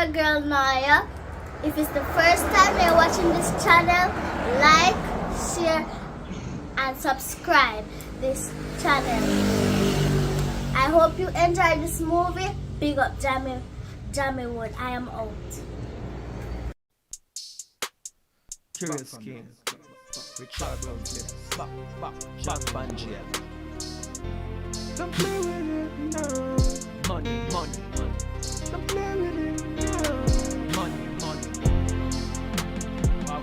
your girl Naya. If it's the first time you're watching this channel, like, share, and subscribe this channel. I hope you enjoyed this movie. Big up Jamie Wood. I am out. Curious King, Richard Blunt's Jack Banjia. Don't play with it now. Money. Don't play with it now. Money.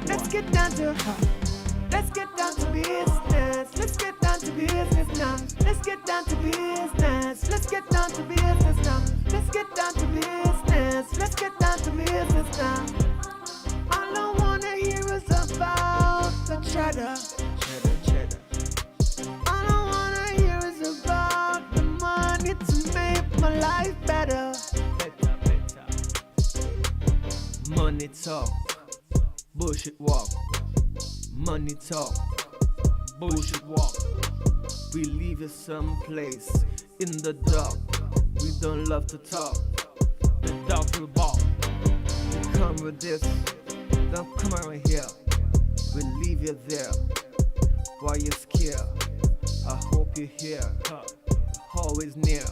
Let's get down to Let's get down to business. Let's get down to business now. Let's get down to business. Let's get down to business now. Let's get down to business. Let's get down to business now. All I wanna hear is about the cheddar. All I wanna hear is about the money to make my life better. Money talk, bullshit walk. Money talk, bullshit walk. We leave you someplace in the dark. We don't love to talk. The dog will bark. You come with this, don't come around here. We leave you there while you're scared. I hope you're here, always near.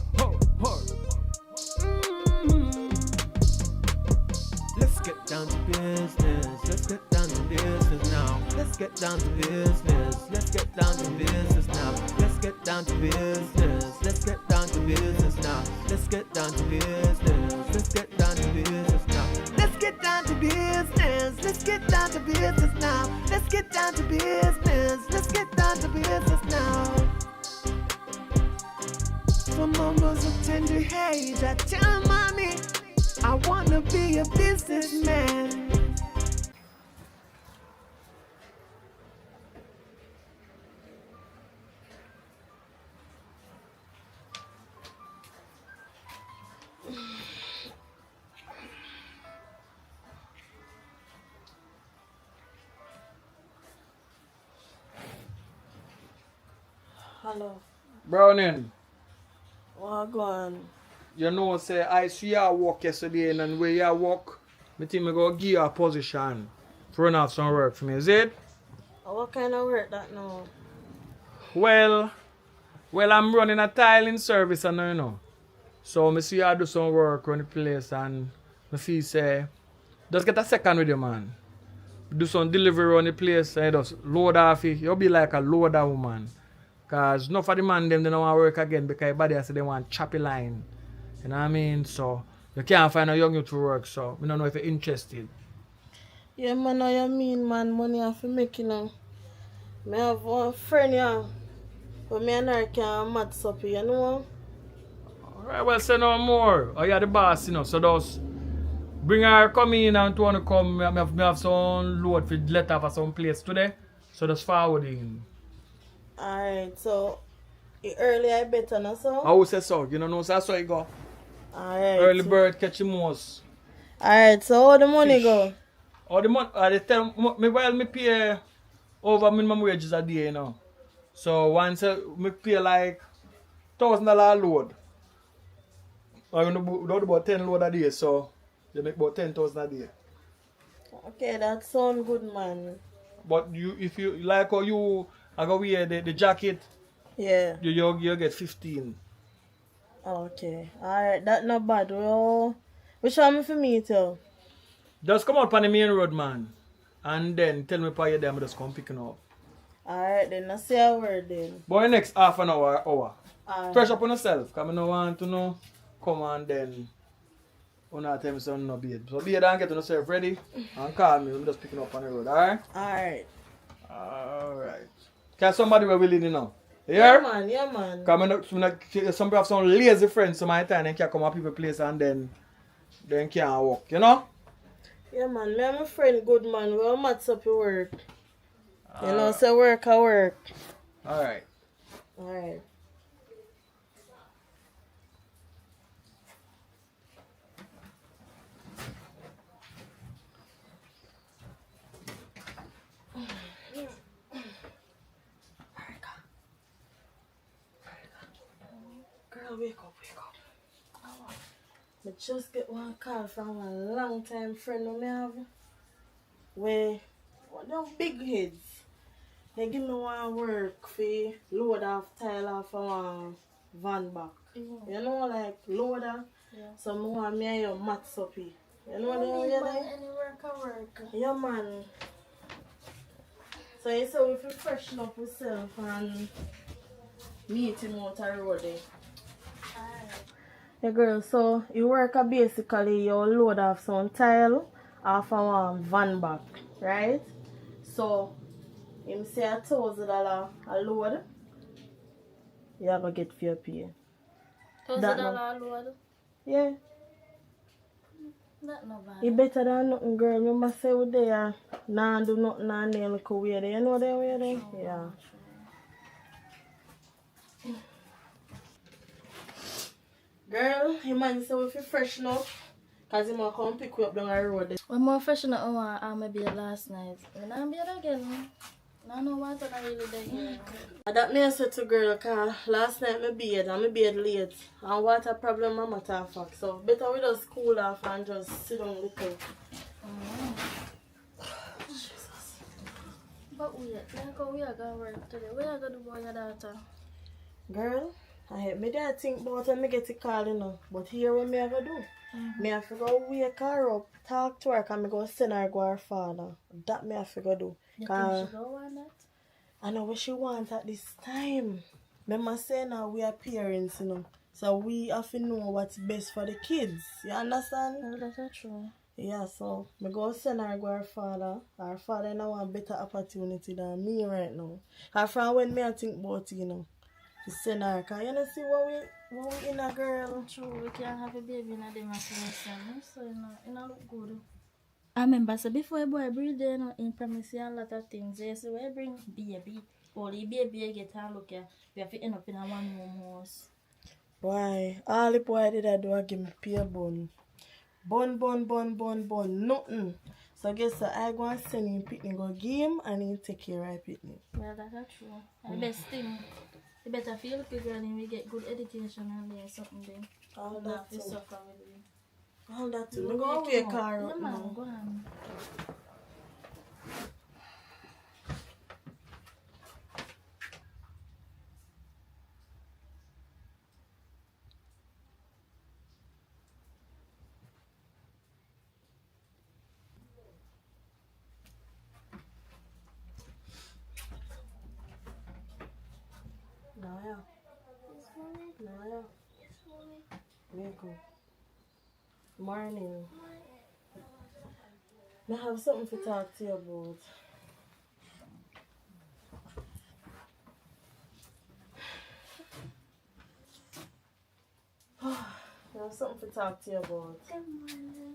Let's get down to business. Let's get down to business now. Let's get down to business. Let's get down to business now. Let's get down to business. Let's get down to business now. Let's get down to business. Let's get down to business now. Let's get down to business. Let's get down to business now. Let's get down to business. Let's get down to business now. For mamas of tender age, I tell mommy, I wanna be a businessman. Hello. Browning, What going? you know, say I see you walk yesterday and where you walk, I think I go give you a position for run off some work for me, is it? What kind of work that now? Well, I'm running a tiling service and you know. So I see you do some work around the place and I feel say, just get a second with you, man. Do some delivery around the place and you just load off it. You'll be like a loader woman. Cause enough of the man them they don't want to work again because everybody has they want choppy line. You know what I mean? So you can't find a young youth to work, so I don't know if you're interested. Yeah, man, how you mean, man? Money have to make, you know. I have one friend, yeah. But me and her can't match up, you know. Alright, well say no more. Oh, you're the boss, you know, so just bring her come in and to want to come. Me have some load for letter for some place today. So just forward in. Alright, so early I better not so? I would say so, you know, so that's how it go. Alright. Early bird catch the mouse. Alright, so how the money Fish. go? Or the month, they tell me while me pay over minimum wages a day, you know. So once me pay like $1,000 load. I do about 10 load a day, so they make about 10,000 a day. Okay, that sound good, man. But if you like how you I go wear the jacket, Yeah. you get 15. Okay. Alright, that not bad. Well, which one for me too? Just come out on the main road, man. And then tell me why you're there, I'm just come picking up. Alright, then I say a word then. But the next half an hour. Alright. Fresh up on yourself, because I don't want to know. Come on then. You not tell me something no beard. So beard and get yourself ready and call me. I'm just picking up on the road, alright? Alright. Alright. Can somebody be willing you know? Yeah, man, yeah, man. Because some people have some lazy friends some of the time they can come up people place and then can't walk, you know? Yeah, man, me and my friend good, man. We all match up your work. You know, say work, I work. Alright. Alright. Girl, wake up, wake up. I just get one call from a long time friend who me have. Where them big heads. They give me one work for load off tile off a one van back. You know, like loader. Yeah. So I want me and you mats up here. You know what I I mean, mean? man, any work I work. Yeah, man. So you say we feel freshen up ourselves and meet him out the road there. Alright. Yeah, girl, so you work basically you load off some tile off a one van back, right? So him say $1,000 a load, you have to get for your pay. That no. $1,000 load. Yeah, That no bad. it better than nothing, girl. Remember say we there, nah do nothing and nail like way there. You know that way there? Yeah. Girl, him man say we feel freshen up. Cause he might come pick you up down the road. When more fresh than I bed last night. When I'm bed again, I know what I really there. And that me I said to girl, cause last night me bed and me bed late. And water problem I'm matter of fact. So better we just cool off and just sit down little. Jesus. But we are gonna work today. We are gonna do for your daughter. Girl, I me there think about when me get a call, you know. But here what me I go do? Me have to go wake her up, talk to her, and me go send her go her father. That me have to go do. You think Cause she go on that? I know what she wants at this time. Remember saying now we are parents, you know. So we have to know what's best for the kids. You understand? Oh, that's true. Yeah, so me go send her go her father. Her father now want better opportunity than me right now. Her from when me I think about it, you know. To send her, cause you know see what we in a girl. True, we can't have a baby in a demonstration. So it not look good. I remember so before a boy breathe there, you know, in promise you a lot of things. Yes, so we bring baby. Only baby get and look here. We have to end up in a one room house. Why? All the boy did I do I give me pure bun. Bun. Nothing. So guess what? I go and send him picnic go game and he take care of picnic. Well, that's true. The best thing. You better feel good girl and we get good education and there's something there. All Not that to too. suffer with it. All that too. You Me go wake wake him her Yeah, up man, now. go on. No, yeah. No, yeah. Wake up. Morning. I have something to talk to you about. I have something to talk to you about.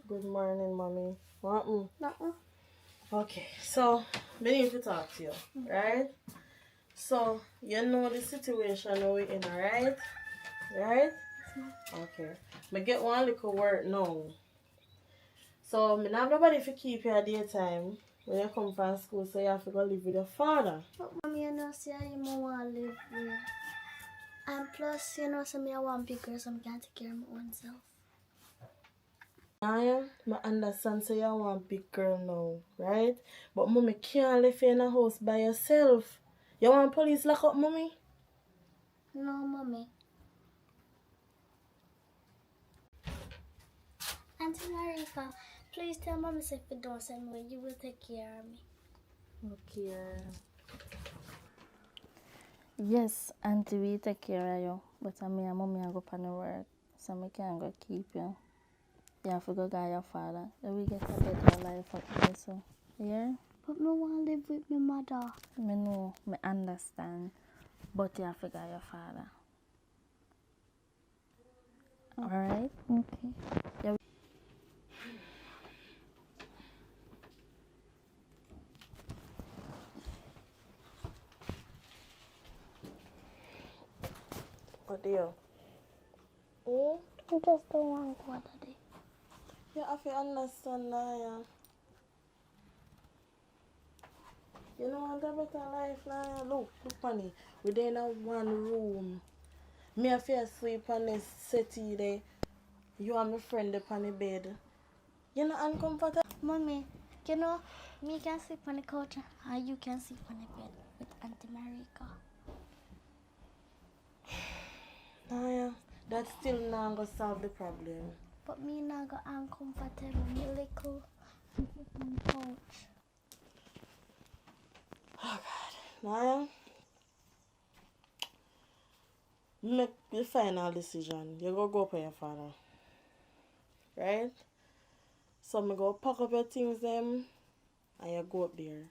Good morning, mommy. What? Nothing. Okay, so I need to talk to you, right? So you know the situation we're in, right? Right? Okay. I get one little work now. So I don't have nobody to keep you at daytime when you come from school, so you have to go live with your father. But mommy, you know, see, I want to live with. And plus, you know, some I want bigger, so I can take care of my own self. I understand so you want a big girl now, right? But mommy can't live in a house by yourself. You want police lock up mommy? No, mommy. Auntie Marika, please tell mommy if you don't send me, you will take care of me. Okay. Yes, auntie, we take care of you. But me and mommy are go on the work, so I can't go keep you. You have to go get your father. Then we get a better life up there, so. Yeah? But me want to live with my mother. Me know, me understand. But you have to get your father. Alright? Okay. Yeah. What deal? I just don't want to go today. You have to understand now, yeah. You know want a better life now, yeah. Look honey. We're in a one room. Me have to sleep on this settee there. You and my friend up on the bed. You're not uncomfortable? Mommy, you know, me can sleep on the couch and you can sleep on the bed with Auntie Marika. Nah, yeah. That still not gonna solve the problem. But me not go uncomfortable, me little on the couch. Oh God. Nah, yeah. Make the final decision. You go up with your father. Right? So me go pack up your things them and you go up there.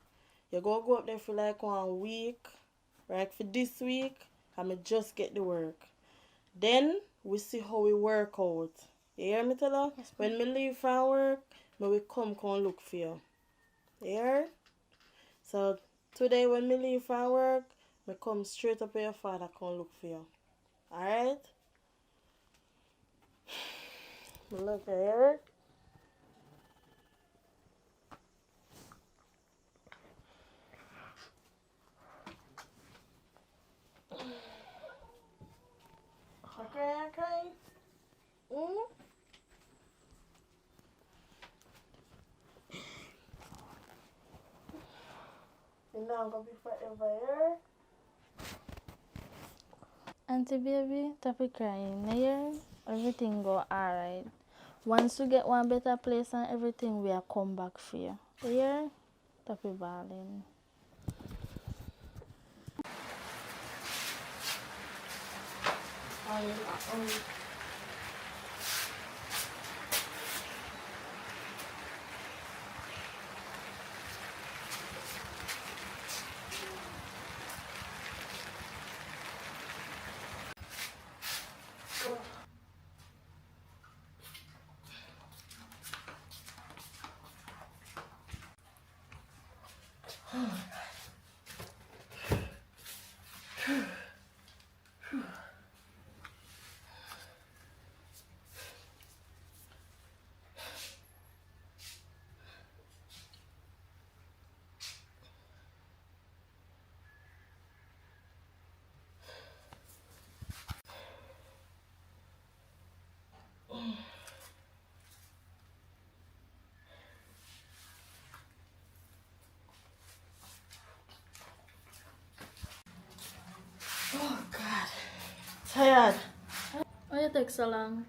You go up there for like 1 week. Right? For this week, I me just get the work. Then we see how we work out. You hear me tell her? Yes, when me leave from work, me will come look for you. You hear? So today when me leave from work, me come straight up with your father come look for you. Alright? Look here. Okay. You're not gonna be forever here. Auntie baby, stop crying. Here, everything go alright. Once you get one better place and everything, we'll come back for you. Here, stop bawling. Oh God. Tired. Why you take so long?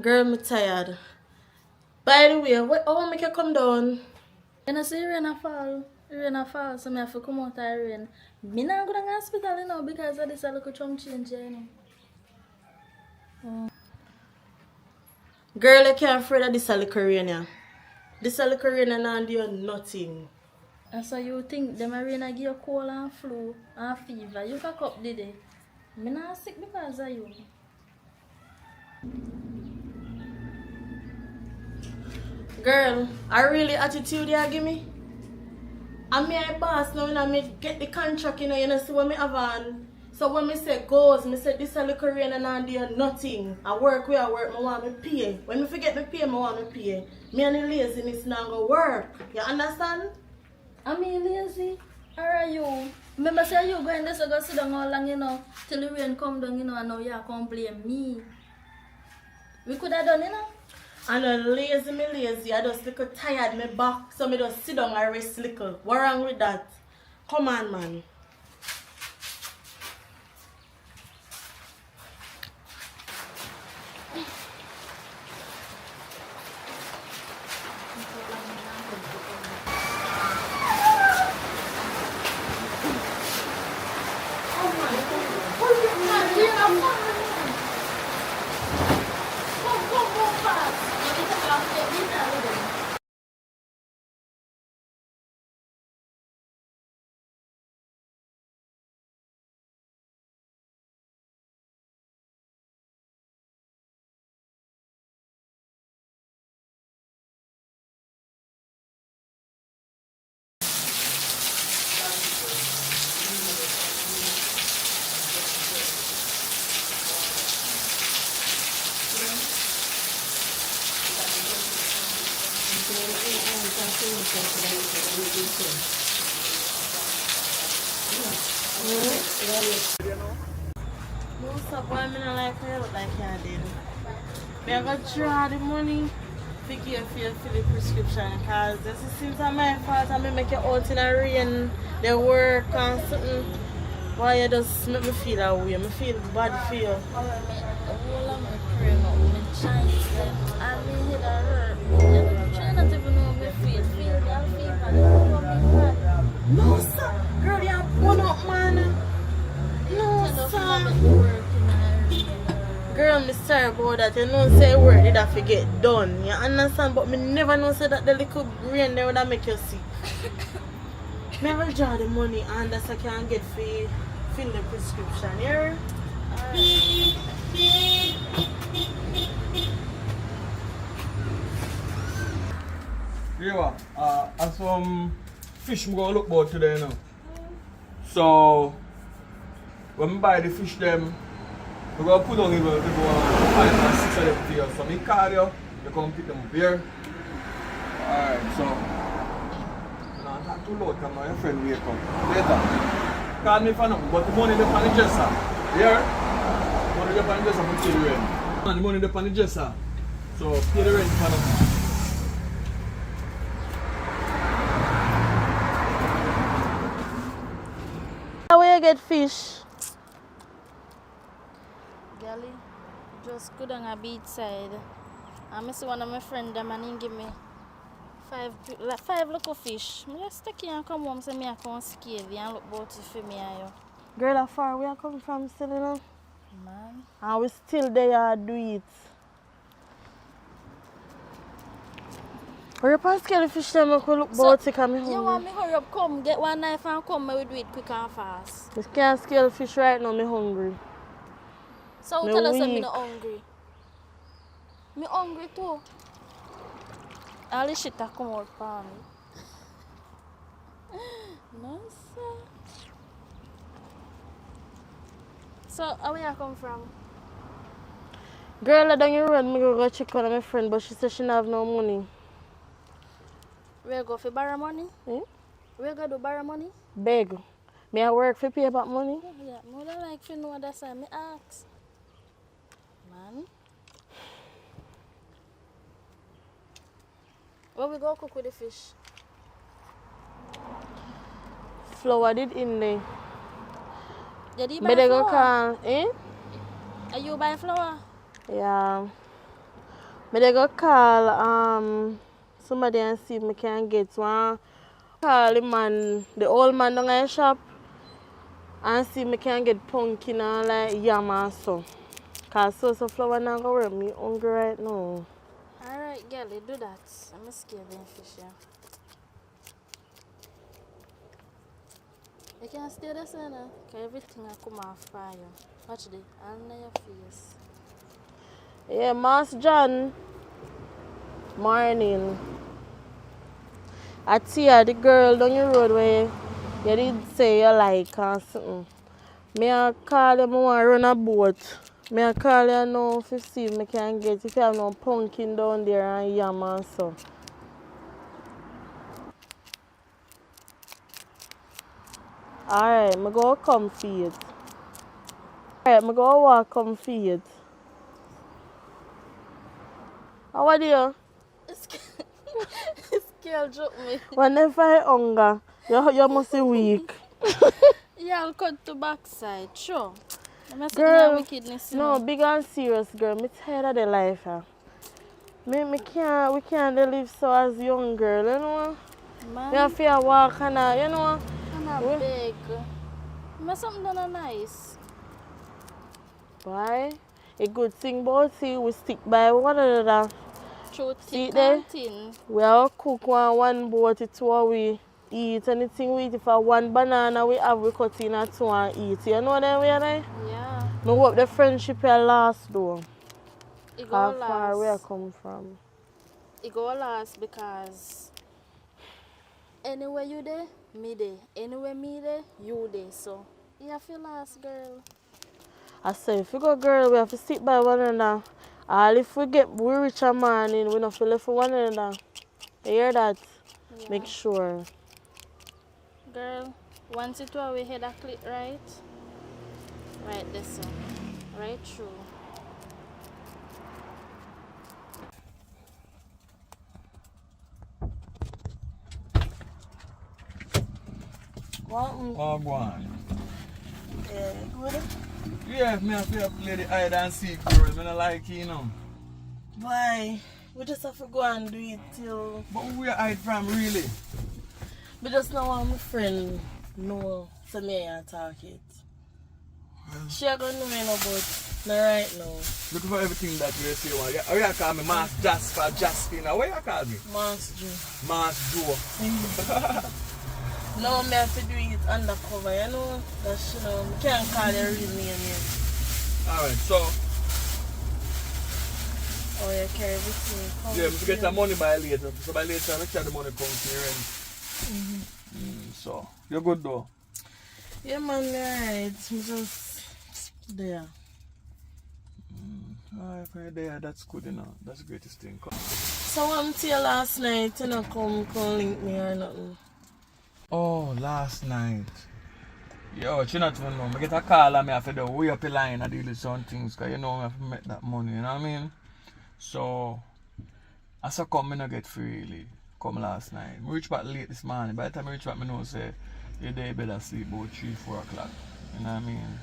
Girl, me tired. By the way, how make you come down? You know, see rain a fall. Rain a fall, so I have to come out of the rain. Me not go to the hospital, you know, because of this little chum change, you know. Girl, you can't afraid of this little rain, yeah. This little rain and do nothing. And so you think them rain give you cold and flu and fever. You fuck up, did it? Me not sick because of you. Girl, I really attitude you give me? And me I boss now and I get the contract, you know see what me have on. So when me say goes, me say this a little rain and I do nothing. I work where I work, I want me pay. When me forget me pay, I want me pay. Me and the laziness now go work. You understand? I mean lazy. Or are you? Remember say you going there so go sit down all long, you know, till the rain come down, you know, and now you can't blame me. We could have done, you know. I'm not lazy, I just little tired, my back, so me just sit down and rest little. What wrong with that? Come on, man. No, stop. Why me not like you look like you did? I'm going to draw the money to give you for the prescription because this is since my fault and I make it out in the rain, the work and something. Why you just make me feel that way? I feel bad for you. All of my prayer, my chance, I mean, it hurt. I'm trying not to even know me feel that fever. No, sir. Girl, you have one up, man. No, sir. Girl, I'm sorry about that. You know, say work did have to get done. You understand? But me never know say that the little brain there would make you sick. Me will draw the money and that's I can get fill the prescription here. Yeah, I some fish I'm gonna look about today now. So when I buy the fish them, we're gonna put on even 5 or 6 of them for you. So me call you, you come pick them up here. Alright, so no, not too loud because my friend wake up. Later. Call me for nothing, but the money up on the dresser. Here? Money up on the dresser for pay the rent. And the money up on the dresser. So pay the rent for nothing. Where you get fish? Gally, just go down a beach side. I see one of my friends them and he give me five little fish. I just take it and come home so I can scale it and look about it for me and you. Girl, how far we are coming from still, you know? Man. And we still there do it. Hurry up and scale the fish then we can look about it because I'm hungry. You want me hurry up, come, get one knife and come, we do it quick and fast. I can't scale fish right now, I'm hungry. So Me tell us that weak. I'm not hungry. I'm hungry too. All this shit that come out for me. No, sir. So, where you come from? Girl, I don't even run, I go check on my friend, but she said she don't have no money. Where you go for borrow money? Hmm? Where you go to borrow money? Beg. Me I work for pay back money. Yeah, more than like if you know that's why me ask. Man. Where we go cook with the fish? Flour did in there. You did buy Me they go flour? call, eh? Are you buy flour? Yeah. Me they go call somebody and see if me can get one. Call the man, the old man down at the shop and see if me can get pumpkin and like yam and so. Cause so flour not go work. Me hungry right now. Alright, girl, do that. I'm scared of them fish, yeah. You can't stay there, son, because everything will come off fire. Watch this, under your face. Yeah, Master John. Morning. I see the girl down the road where you did say you like or something. Me I call you, I want to run a boat. Me I call you now to see if I can get if you have no pumpkin down there and yam and so. Alright, I go come feed. Alright, I go walk come feed. How are you? This girl joke me. Whenever I hunger, you must be weak. Yeah, I'll cut to backside, sure. I'm Girl, wickedness, you no, know. big and serious, girl. I'm tired of the life. We can't live so as young girl, you know. Man, We have to walk and you know. I'm not big. I'm something done nice. Why? A good thing about it, we stick by one another. True See thick there? and thin. We all cook one boat, it's what we eat. Anything we eat, if I one banana we have, we cut in at two and eat. You know that way, right? Yeah. I hope the friendship will last though. It go How far where I last. come from. It go last because anywhere you there, me there. Anywhere me there, you there. So, you have to last, girl. I say, if we go girl, we have to stick by one another. All if we rich a morning, we don't feel left for one another. You hear that? Yeah. Make sure. Girl, once you throw we head a click right. Right this one. Right through. What? Oh, go on. Yeah, good. Yeah, me have to play the hide and seek girl. Me not like it, you know. Why? We just have to go and do it till. But who we hide from, really? We just know what my friend know, so me and talk it. She gonna know me no, but not right now. Looking for everything that you say. How you call me? Mass Jasper, Jaspin. What you call me? Mass Joe. Mass Joe. No, me have to do it undercover, you know? That's, you know, I can't call your real name yet. Alright, so. Oh, you carry everything. Yeah, we get the money by later. So by later, make sure the money comes here. So, you're good though? Yeah, man, alright. I'm just there. Alright, right there, that's good enough. That's the greatest thing. So, I'm till last night, you know, come link me or nothing. Oh, last night. Yo, she not even know. I get a call and I have to do way up the line and deal with some things because you know I have to make that money, you know what I mean? So, as I come, I not get free really. Come last night. I reach back late this morning. By the time I reach back, I know say, your day better sleep about 3-4 o'clock. You know what I mean?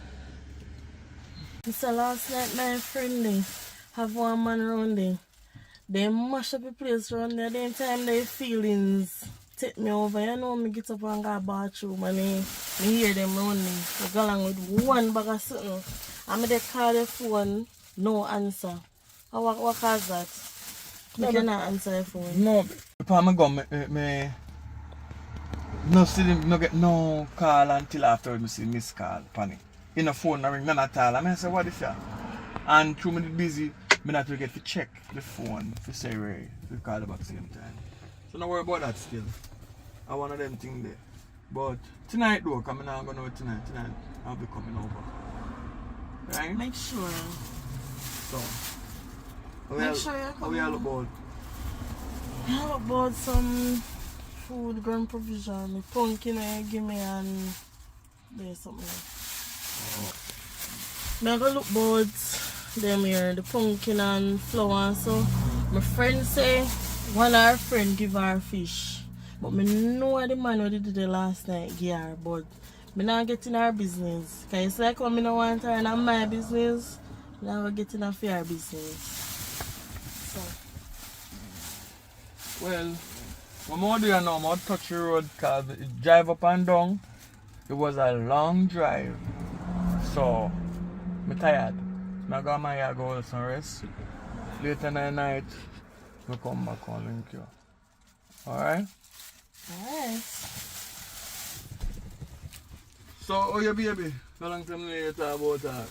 So last night my friend they have one man around there. They mash up the place around there. Then time their feelings take me over. You know me get up and go bathroom and me hear them around me. I go along with one bag of something. And they call the phone, no answer. What cause that? You cannot answer the phone. No, before I go, no see them, no get no call until after I see miss call, panic. In the phone, I ring none at all. I say, what is that? And through me busy, I not to get to check the phone to say, Ray, to call back at the same time. So don't worry about that still. I one of them things there. But tonight though, because I'm not going to know tonight. Tonight, I'll be coming over. Right? Make sure. So, Make sure you how come we all over. about? How about some food, ground provision? The pumpkin you give me and there's something else. I'm gonna look about them here, the pumpkin and flour and so. My friend say one of her friend give her fish. But me know the man who did it the last night give her, but me not get in her business. Cause it's like when me not want her in my business, me not gonna get in her for her business. So Well, what more do you know? I'm touch the road because drive up and down. It was a long drive. So, I'm tired. I go my yard, go some rest. Later in the night, we come back and link you. Alright? alright. So, how your baby? How long time you talk about that?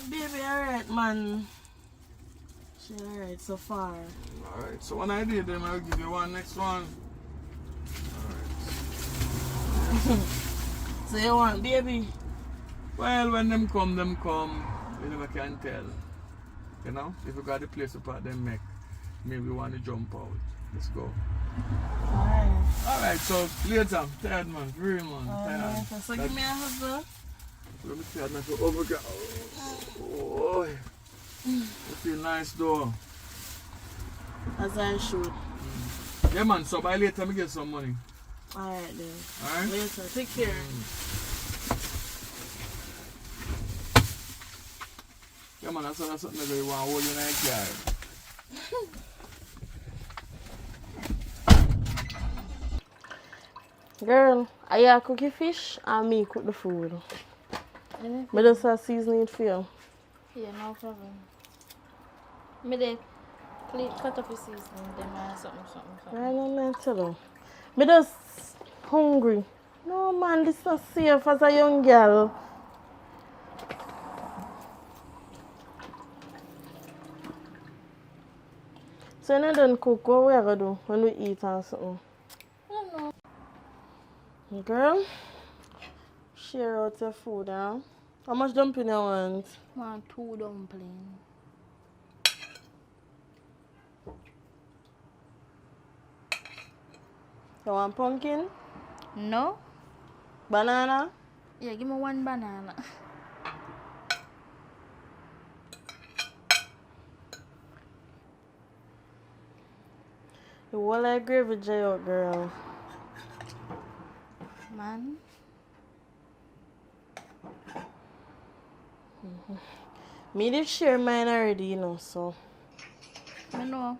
Baby alright man. She alright so far. Alright, so when I did them, I'll give you one next one. Alright. So you want baby? Well, when them come, you never can tell. You know? If you got the place apart them make, maybe we want to jump out. Let's go. Alright. Alright, so later, tired man, very man, Alright. tired. So give me a hug. Let me tired man, so over here. Oh, you feel nice though. As I should. Yeah man, so by later I get some money. Alright then. Alright? Later. Take care. Yeah man, that's something that you want to hold in the yard. Girl, are you cooking fish or me cook the food? Anything? Me just a seasoning it for you. Yeah, no problem. Me dey cut up the seasoning, then something. I don't know tell you. Me just hungry. No man, this not safe as a young girl. So you know done cook, what we are gonna do when we eat or something? I don't know. Girl, share out your food, huh? How much dumpling you want? I want 2 dumplings. You want pumpkin? No? Banana? Yeah, give me 1 banana. The whole like gravy jar out, girl. Man, Me did share mine already, you know, so. I know.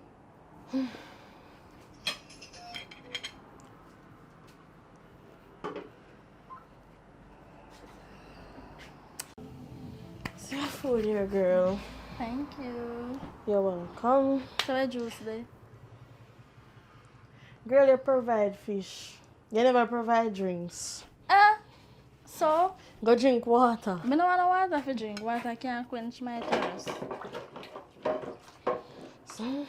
See your food here, girl. Thank you. You're welcome. Shall I juice there? Girl, you provide fish. You never provide drinks. So? Go drink water. I don't want water for drink. Water can't quench my thirst. So.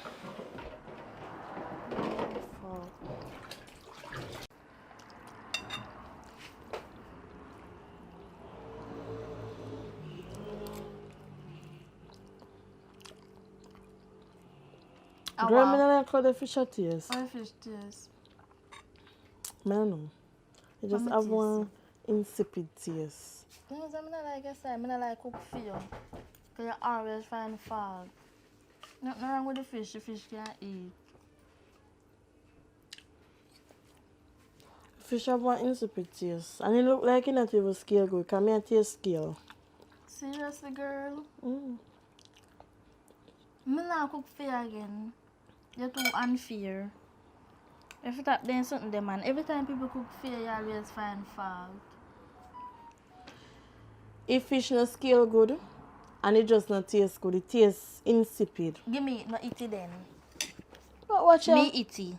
Girl, I don't like how the fish taste. How the fish taste? I don't know. You just have one insipid taste. You know, I like I said, I like cook for you. Because you always find fault. Nothing wrong with the fish can't eat. Fish have one insipid taste. And it look like it not even scale good. Because I taste scale. Seriously, girl? Mm. I not cook for you again. You're too unfair. If you tap doing something there, man, every time people cook for you, you always find fault. If fish not scale good, and it just not taste good, it tastes insipid. Give me, no itty then. But watch Me out. itty.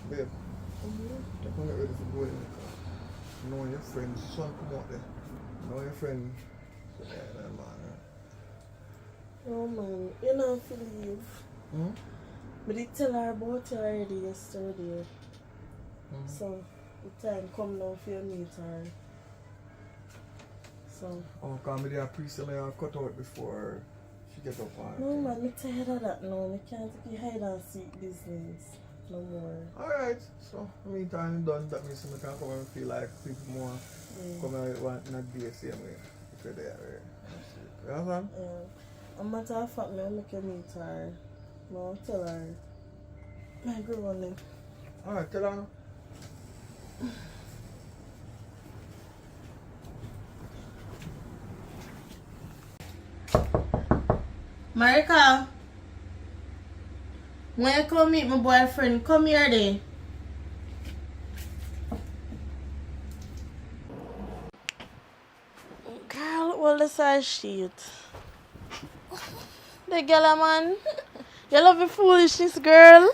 Babe, just want to get ready for going in the car. You know your friend, son come out there. You know your friend. So yeah, that man, right? Oh man, you know if you leave. Hmm? But I tell her about you already yesterday. Mm-hmm. So the time come now for you to meet her. So Oh, because me there pre-selling her cut out before she get up on. no man, me tired of that now. Me can't take hide and seek business no more. Alright, so meantime done, that means I can come and feel like people more come and want not be the same way. If you're there, right? You understand? Yeah. A matter of fact, me make you meet her. No, tell her. My girl on them. Alright, tell her now. Marika, when you come meet my boyfriend, come here then. Girl, well, the size sheet. The girl, man. You love the foolishness, girl.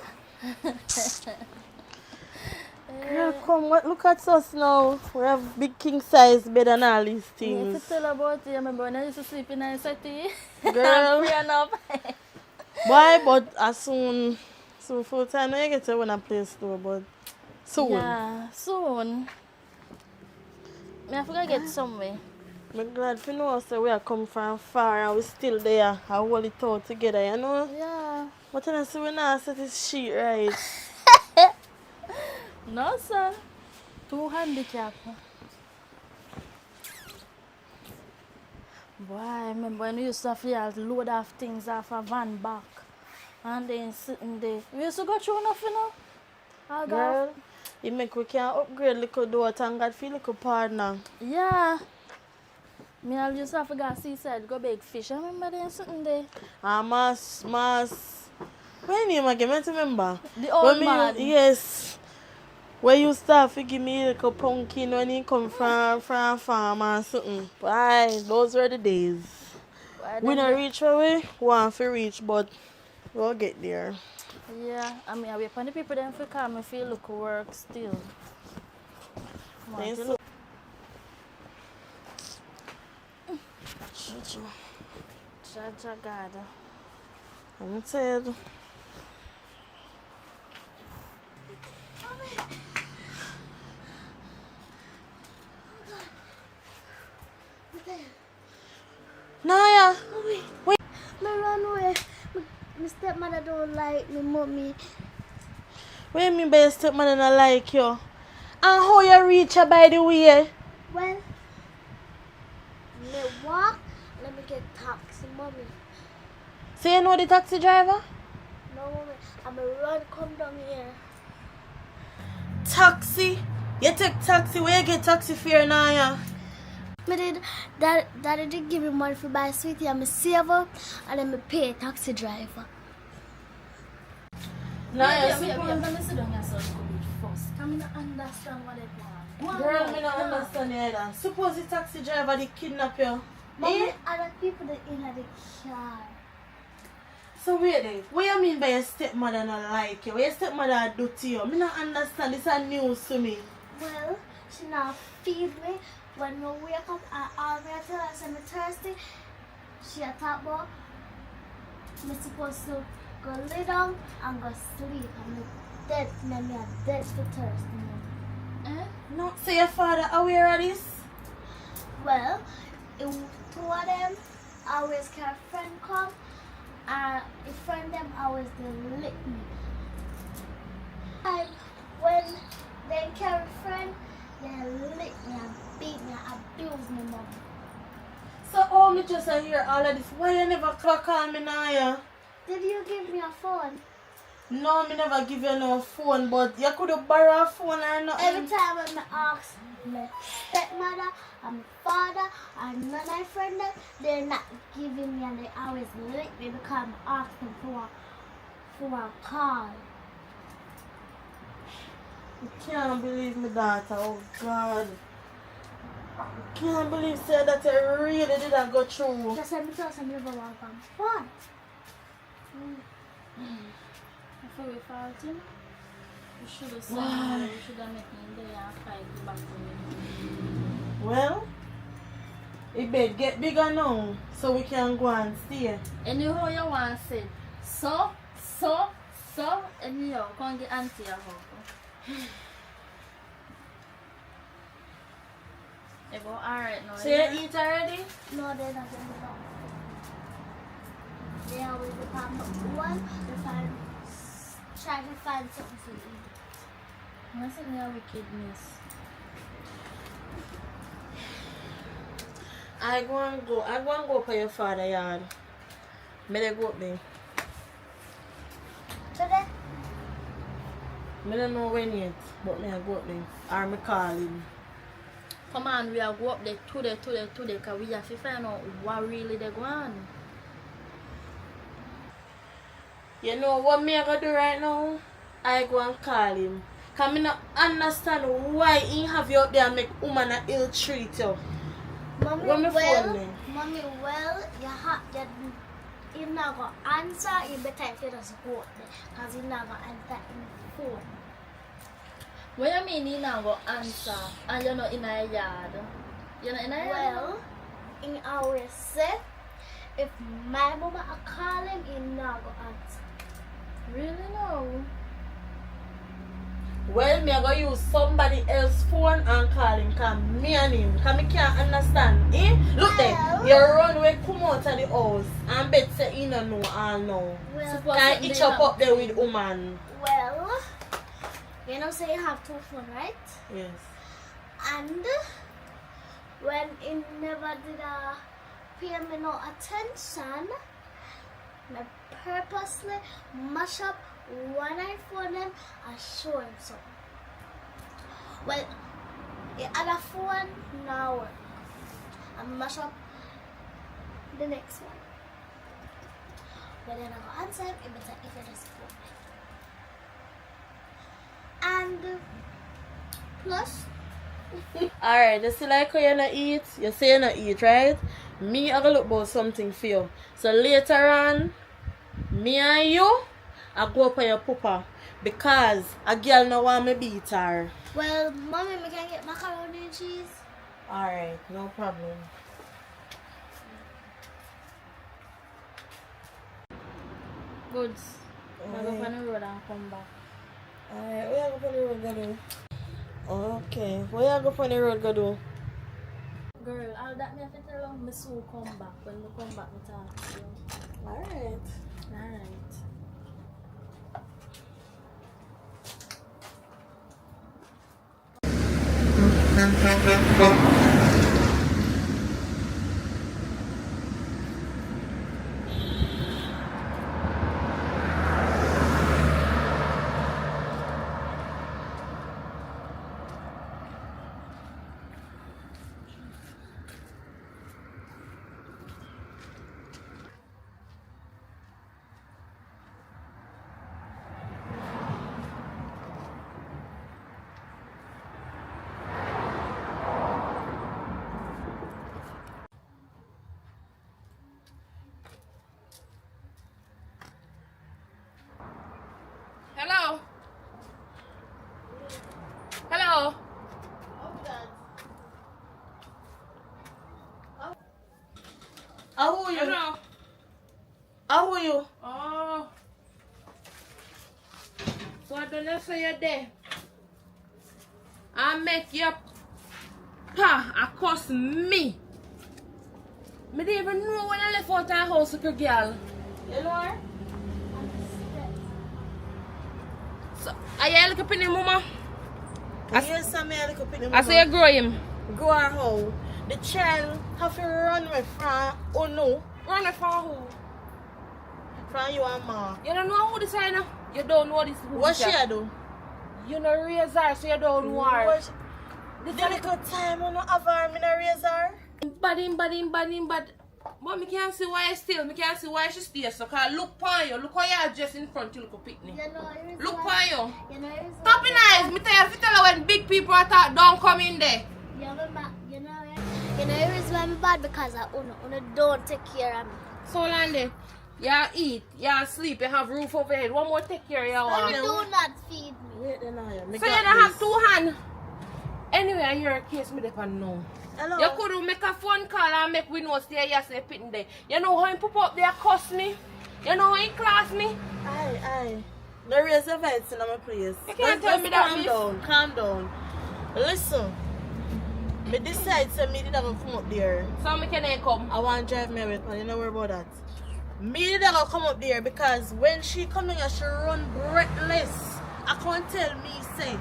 Girl, come, look at us now. We have big king size bed and all these You need things. to tell about it. Remember when I used to sleep in a city? Girl. I'm free enough. Why? But as soon full time, now you get to one a place too, but soon. Yeah, soon. I forgot to get somewhere. I'm glad for know so we are come from far and we still there. I hold it all together, you know? Yeah. But then I see we now set this sheet right. No, sir. Too handicapped. Boy, I remember when we used to have to load off things off a van back. And then sitting there. We used to go through enough, you know? I go. Girl, it make we can upgrade little daughter and God feel little partner. Yeah. Me I used to have to go seaside, go big fish. I remember them sitting there. Ah, Mas. What name again? I remember. The old man. Yes. Where you start to give me a little pumpkin when he come from farm and something. Why? Those were the days. Why We them don't reach where we want to reach, but we'll get there. Yeah, I mean, I wait for the people them to come and feel look work still. Thanks. Jaja God. I'm tired. Naya! Wait. Me run away. My stepmother don't like me, mommy. What you mean by your stepmother not like you? And how you reach her by the way? Well, me walk, let me get taxi, mommy. So you know the taxi driver? No, mommy. I'm a run come down here. Taxi? You take taxi? Where you get taxi fare now, yeah? Me did, daddy did give me money for buy sweetie. I'm a saver and then me pay a taxi driver. Nah, Yeah, you let suppose... me sit down here so I could first. Can me not understand what they want. Girl, me not understand you either. Suppose the taxi driver they kidnap you. Mommy, other people that in the car. So wait there. What you mean by your stepmother not like you? What your stepmother do to you? Me not understand. This is news to me. Well, she now feed me. When we wake up, I tell her I'm thirsty. She a talk about me supposed to go lay down and go sleep. I'm dead. Me are dead for thirst. No, say your father aware of this? Well, two of them always carry friend come, and the friend them always they lick me. And when they carry friend, they lick me and beat me and abuse me, mom. So oh me just hear all of this. Why you never call me now, yeah? Did you give me a phone? No, me never give you no phone, but you could have borrowed a phone or nothing. Every time when I ask my stepmother and my father and none of my friends, they're not giving me and they always lick me because I ask them for a call. I can't believe my daughter, oh God. I can't believe say that you really didn't go through. Just let me tell some never want fun. If we fault him, we should have said no, we should have met him there and fight back to him. Well, it better get bigger now so we can go and stay. Anyhow you want to say, so, anyhow, come get auntie a hug. You go alright now. So you eat already? No, they're not going to go. They always become one, try to find something to eat. What's in your wickedness? I go and go for your father yard. May they go up there. Today? I don't know when yet, but may I go up there. Or me call him. Come on, we are go up there today, because we have to find out what really they go on. You know what me I gonna do right now? I go and call him. Cause me not understand why he have you up there and make woman a ill treat you. Mommy, When me phone me? Mommy, you not going to answer, you better if you just go up there. Because you not going to answer in the phone. What you mean you not go answer and you're not in a yard? You're not in a yard? Well, he always say, if my mama call him, he not going to answer. Really no? Well, me I go use somebody else's phone and call him. Cause me and him, cause me can't understand. Eh? Look there, Well. you run away, come out of the house and bet say he don't know all now. Well, Can itch up there with woman. well, you know, say you have two phones, right? Yes. And when he never did pay me no attention, I purposely mash up one iPhone them and show him something. Well, the other phone now work. I mash up the next one. But then I go answer him if it is phone. And plus, Alright, you see like how you not eat? You say you not eat, right? Me, I gonna look about something for you. So later on, me and you, I go up on your papa. Because a girl no want me beat her. well, mommy, we can get macaroni and cheese. Alright, no problem. Goods. I'll go on the road and come back. Alright, where you go on the road go do? Okay, where you go on the road go do? Girl, all that me have to tell you, me soon come back. When me come back, me talk to you. Alright. Alright. How are you? Hello. How are you? Oh. So I don't know say you're there. I make your pa accost me. Me didn't even know when I left out the house with a girl. You know her? So, are you looking at him, mama? Yes, I'm here looking at him. I say you grow him. Grow her how? The child have to run away from, oh no, Run it from who? from you and ma. You don't know who this is now? You don't know this who What this she is. a do? You know raise her, so you don't know her. What she- This The little time I don't have her, me no raise her. Bad. But me can't see why still. Me can't see why she stays. So cause look upon you. Look how you are dressed in front you look a picnic. You know, it is Look why- upon you. You know, it is Stop why- in eyes. Me tell you, if you tell her when big people attack, don't come in there. You know, you know, it is why I'm bad because I Una don't take care of me. So Landy, you eat, you sleep, you have roof over your head. One more take care of your But one. you do not feed me. Wait then I am. So you don't have two hands. Anyway, I hear a case me depend know. Hello. You could make a phone call and make we know stay yesterday pitting there. You know how he pop up there cuss me? You know how he class me? Aye. No raise your voice in my place. You can't tell me that, miss. Calm down. Listen. Me decide say me didn't come up there. So me can come. I want to drive me away, but you know worry about that. Me didn't come up there because when she come here, she run breathless. I can't tell me say,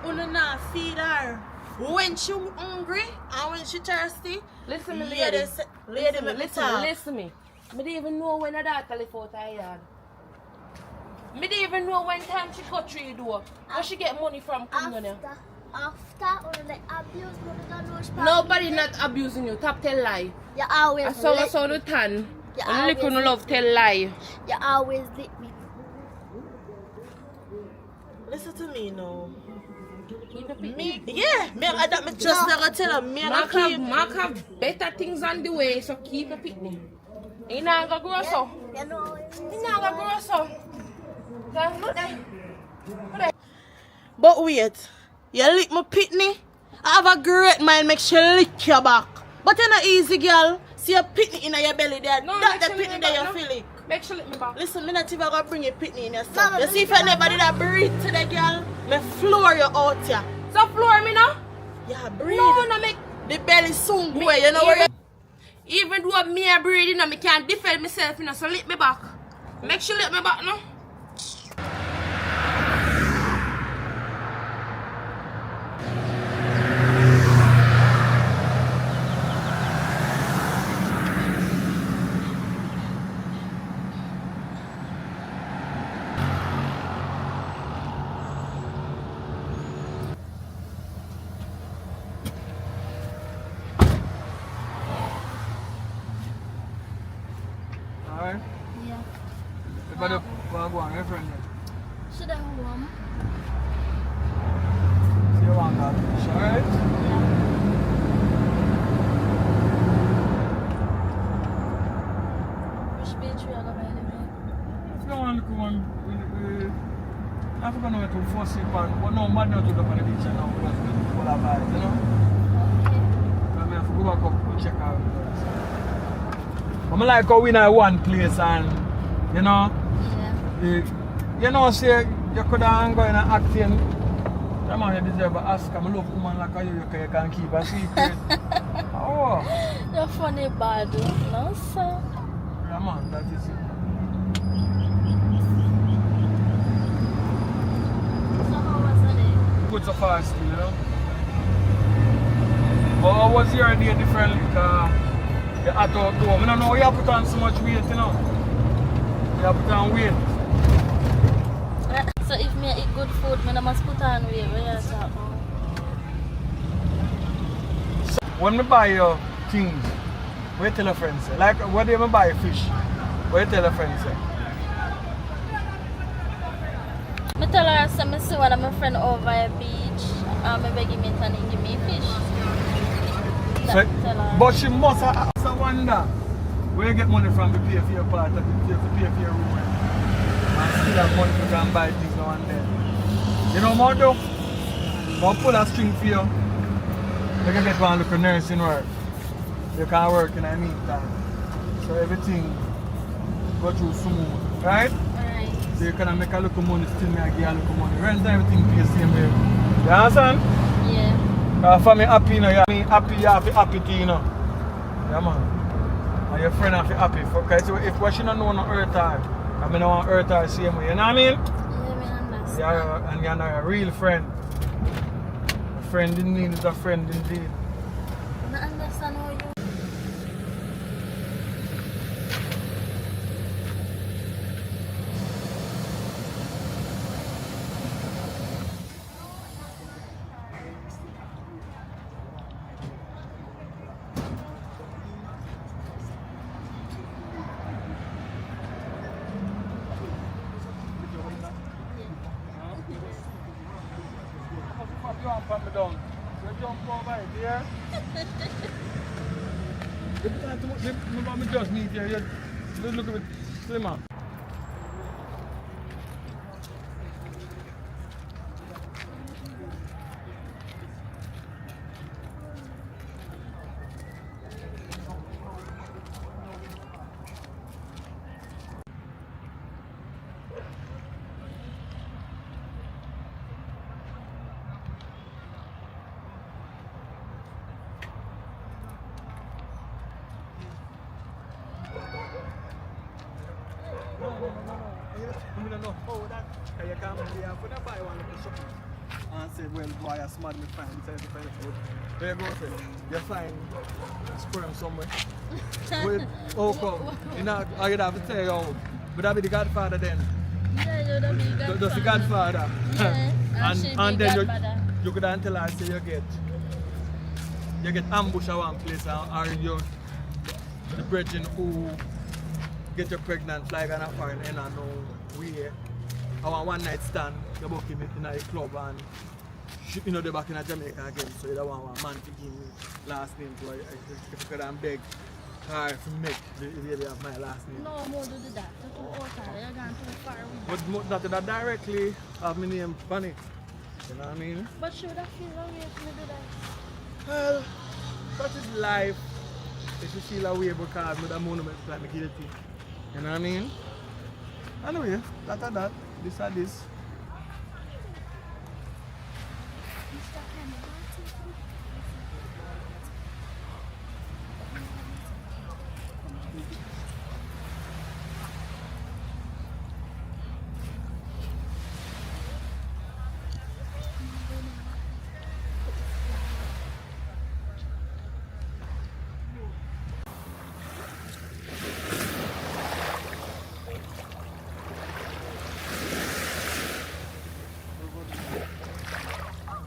Una not feed her. When she hungry and when she thirsty, Listen me, lady, lady. lady, me talk. Listen me. Me didn't even know when her daughter left out her yard. Me didn't even know when time she cut through the door. Where she get money from coming here. After the abuse, you don't know she Nobody not abusing you. Top tell lie. You always I saw lick the me. tan. You And look always no love tell lie. You always lick me. Listen to me now. You know, Me, yeah, me, I that me just never tell her. Me, I Mark have better things on the way, so keep a picnic. You not gonna grow so. You know, You not gonna grow so. Okay, look there. Look there. But wait, you lick my pitney? I have a great mind, make sure lick your back. But you're not easy, girl. See your pitney in your belly there. No, That make the sure lick pitney me there back, you no? feel it. Make sure let me back. Listen, me not even gonna bring your pitney in your No, stomach. no, You see if lick you me never did that breathe to the girl, me floor you out here. So floor me now? Yeah, breathe. No make. The belly soon go away, you know where you... Even though me a breathing, you know, me can't defend myself, you know, so lick me back. Make sure lick me back now. Alright? yeah. You better go on, my friend. Should I home? See you on that. Alright? Which beach we are going anyway? If you want to come on, I forgot to do 4 sleep on, but no, mad not to go on the beach now because we're full of vibes, you know? Okay. I mean, I have to go back up and check out the rest. I'm like how we in one place and, you know, Yeah. you know, say, you could have go in and acting. That man, you deserve an Oscar. I love woman like you can keep a secret. Oh, You're funny bad, no sir. yeah, man, that is it. So how was the day? Good so far still, you know. But how was your day differently? Because you had to go. I don't know you put on so much weight, you know. You put on weight. So if me eat good food, me must put on weight. Where you talk about? When I buy your things, what you tell a friend say? Like when you buy fish, what you tell a friend say? Me tell her say me see one of my friend over a beach and me beg him and he give me fish. So, That tell her. but she must have asked a wonder where you get money from to pay for your part, to pay for your room. And still have money to go and buy things now and then. You know what though? I'll pull a string for you. You can get one look at nursing work. You can work in the meantime. So everything go through smooth, right? Alright. So you can make a little money, still make a give a little money. Rent and everything pay the same way. You understand? Yeah. For me happy, you know, you happy, you have to happy too, you know. Yeah, man. And your friend have to happy. Because if what she don't know no hurt her, I mean, I want hurt her the same way. You know what I mean? Yeah, me understand. Yeah, and you're not a real friend. A friend indeed is a friend indeed. I don't understand how you. You want to put me down? You jump over it, yeah? Every time me just meet you, you look a bit slimmer. I don't know how that you come here for the buy one little something and say, well, boy, I smart me find this and find food. There you go, say, you find sperm somewhere. Well, oh, come. You know, I would have to tell you, oh, would that be the godfather then? Yeah, you're the big godfather. That's the godfather. Yeah, and then you could tell her, say, you get ambushed at one place or you the brethren who get you pregnant like an foreign and I know we I want one night stand, you book him in a club and you know they're back in Jamaica again, so you don't want one man to give me last name so if you could beg her to make the baby have my last name. No, more do that. That's too old. You're going too far with But not that directly have my name on it. You know what I mean? But should I feel away if you do that? Well, that is life. If you feel away because with a monument like me guilty. You know what I mean? Anyway, that, this or this.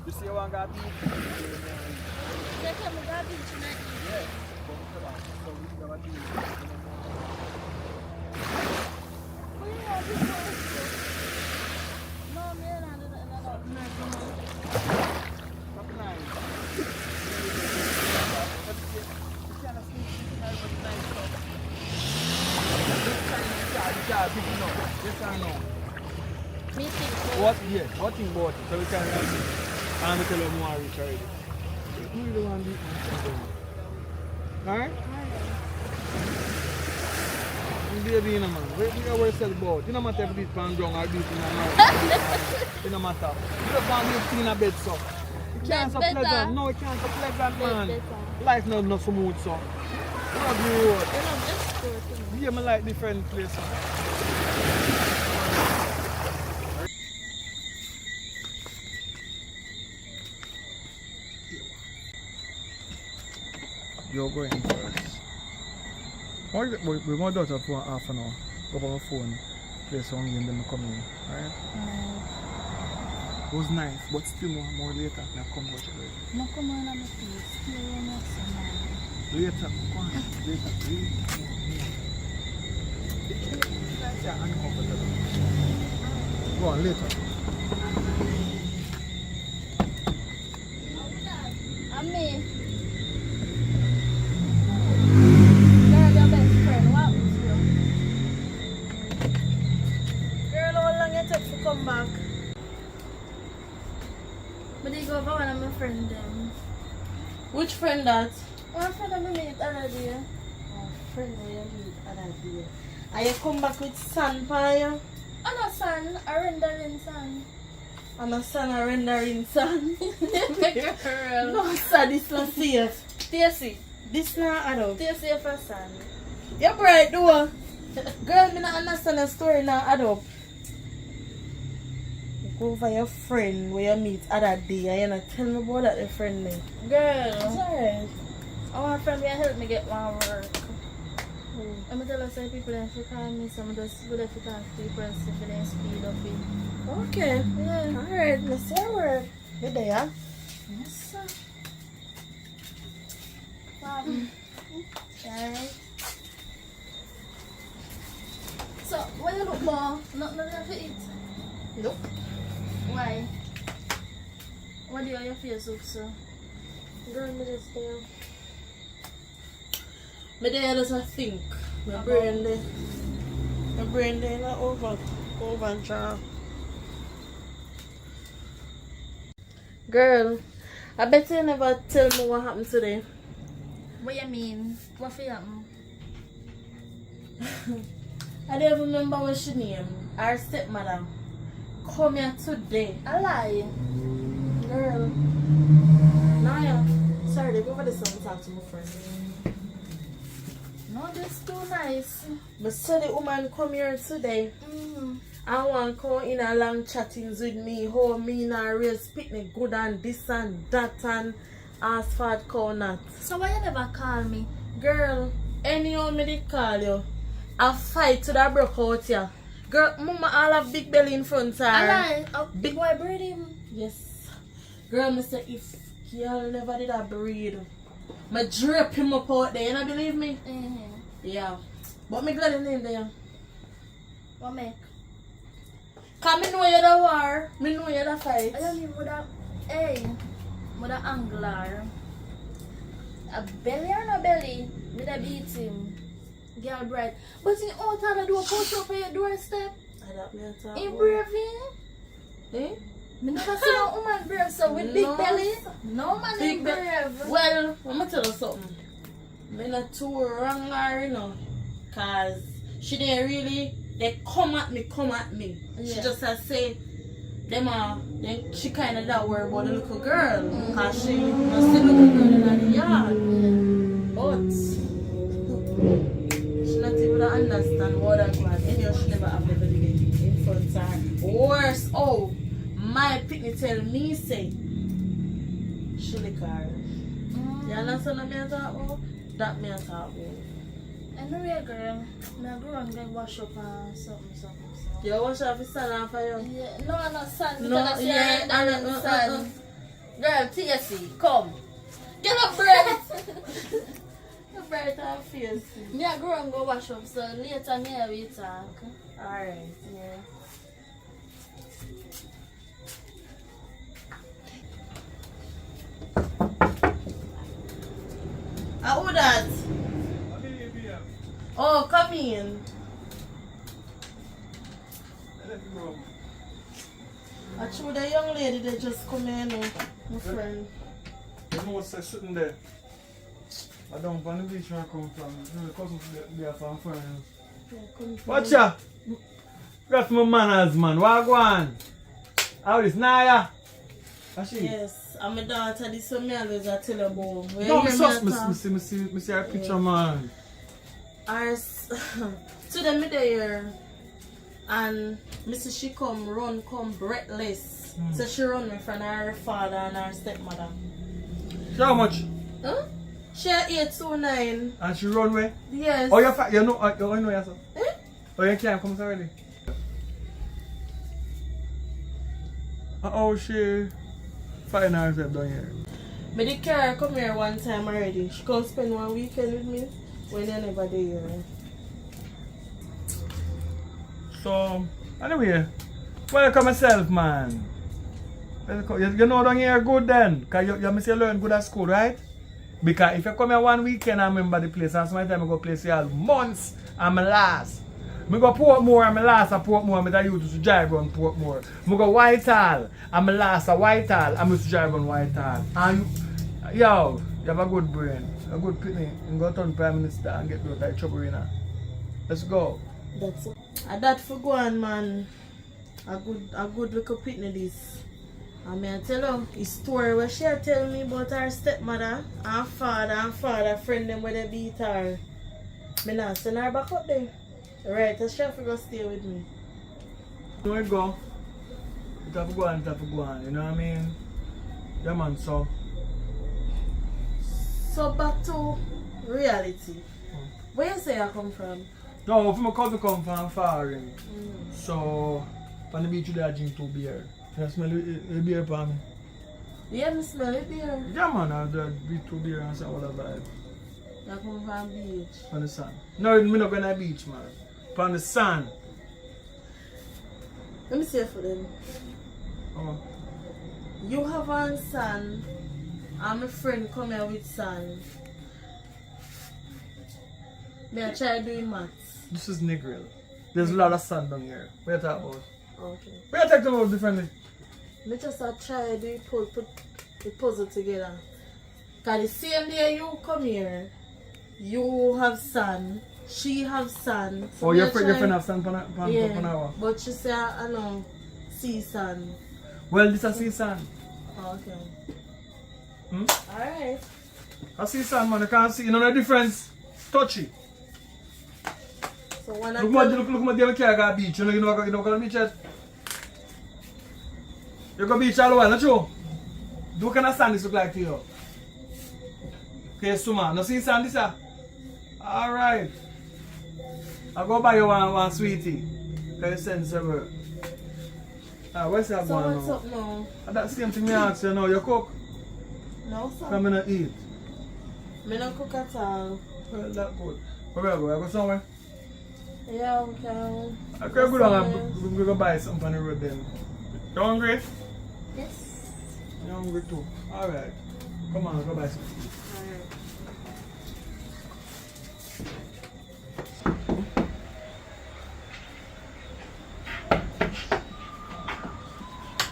You see one guy beat? They come with that beach tonight. Yes. So we got to do What do you want to do? No, man, I don't know. Stop lying. You can't sneak everybody nice stuff. This time you can't know. Yes or no? Me too. What? Yeah. What thing about it? So we can I'm going to tell you more rich already. Who you the one beat me? Alright? Baby, you know, man. We are worth sell about. You know, matter if you beat pan ground or beat in the mouth. It don't matter. You don't want to be in a bed, so. It can't so pleasant. No, it can't so pleasant, man. Life not so smooth, so. You know, the road. Yeah, I like different places. You're going first. We might do that for half an hour. Go on my phone, play some game, then I come in. Alright? It was nice, but still more later. Now come watch it later. No, come on, I'm still on us. Later, come on. Later, yeah, uncomfortable. Go on, later. I'm me. Girl, your best friend, what was you? Girl, how long it take to come back? But they go over one of my friends them. Which friend that? One friend of me meet already. friend where you meet other day. And you come back with sand for you? And a son, a rendering son. And a son a rendering sand. Girl. No, sir, this not safe. Stacy. This not adult. Stacy for son. You're bright, though. Girl, me not understand the story now, adult. You go over your friend where you meet other day and you not tell me about that, your friend name. Girl. It's alright. I want a friend will help me get one work. I'm going to tell us that people if you call me, some just good if you talk to the person if they speed up it. Okay. Yeah. Alright, let's see your work. You there? Yes, sir. Alright. So, what you look for? Nothing to eat? Nope. Why? What do you on your face look so? Girl, me just there. Me there just think. My About- brain there not over and try. Girl, I bet you never tell me what happened today. What you mean? What for happen? I don't even remember what she name. Our stepmother. Come here today. A lie. Girl. Naya. Sorry, they go over the sun and talk to my friend. No, this too nice. But so the woman come here today. I want to come in a long chattings with me. How me and her raise picnic good and this and that and ask for it cow not. So why you never call me? Girl, anyhow me did call you. A fight to that broke out here. Girl, mama all have big belly in front of her. A lie. A big boy breed him. Yes. Girl, me say if y'all never did a breed, me drape him up out there, you don't believe me? Yeah. But me glad the name there. What make? Cause me know you the war. Me know you the fight. I don't mean with a, hey, with a angler. A belly or no belly? Me da beat him. Girl bright. But in out of the door, push up on your doorstep. I don't know what He I'm brave him. Eh? Me never see no woman brave so with big No. belly. No man Big is be- brave. Well, I'm gonna tell you something. Me not too wrong her, you know. Cause she didn't really, they come at me. She Yeah. just say, then she kind of that worry about the little girl. Cause she must see little girl in the yard. But she not even understand what I'm going. Anyhow, she never have the belly in front of her. Worse, oh, my picnic tell me say, she lick her. You understand what I talk about? That me I talk about. Anyway, girl, me a go and get wash up and something. You wash off the sand off of you? Yeah, no, I'm not son. No, Because yeah, you're son. Girl, TSC, come. Get up, breath. You bright and face. Me a go and go wash up, so later me a we talk. Alright. Yeah. Who that? Oh, come in. I told the young lady that just come in, my friend. You know what's sitting there? I don't want the beach where I come from. The cousin there from friends. Yeah, come Watch ya! Got my manners, man. What go on? How is Naya? How's she? Yes, I'm a daughter. This is me always I tell you about. When No, you me hear me talk, see her picture, man. to them there, and Mrs. she come breathless. So she run me from her father and her stepmother. See how much? Huh? She had 829. And she run away? Yes. Oh, you know yourself? Eh? Oh, you can't come already? Oh, she find herself down here. But the car come here one time already. She come spend one weekend with me when they never there. So, anyway, welcome yourself, man. Welcome. You know down here good then? Because you must learn good at school, right? Because if you come here one weekend and remember the place, and sometimes I go place here months and I last. I go Portmore and I last at Portmore and I used to drive on Portmore. I go Whitehall and I last at Whitehall and I used to drive on Whitehall. And yo, You have a good brain, a good pitney. You go turn Prime Minister and get out of trouble, you know. Let's go. That's it. That for go on, man. A good little pitney this. I mean, I tell you, his story where she tell me about her stepmother and father friend them where they beat her. Me not send her back up there. Right, so she have to go stay with me. There you go. It have to go on, you know what I mean? Yeah man, so. So back to reality. Where you say I come from? No, my cousin come from foreign. So, on the beach you there drink 2 beer. You smell the beer for me? Yeah, me smell it beer. Yeah man, I drink 2 beer and say all the vibe. You come from beach. On the sun. No, me not going to the beach man. On the sun. Let me see it for them. Oh. You have one son, and my friend come here with son. Me I try doing maths. This is Negril. There's a lot of sand down here. What you talking about? Okay. What you talking about differently? Me just try to put the puzzle together. Cause the same day you come here, you have son, she have son. So Oh, me your a friend try- have sand pan Yeah, hour. but she say I know see son. Well, this is sea sand. Okay. Hmm? Alright. I see sand man, you can't see, you know the difference? Touchy. So when I Look at the car go beach, you know go beach yet? You go beach all the while, not true? Do what kind of sand this look like to you? Okay, so man, no see sand this Alright. I go buy you one sweetie. Can you send several? Where's that so going what's now? up now? That same thing me ask you now, you cook? No sir. Come in and eat. Me not cook at all. Well, that good. Where we go? I go somewhere? Yeah, we can. I can go down and we go buy something on the road then. You hungry? Yes. You hungry too? Alright. Come on, go buy something.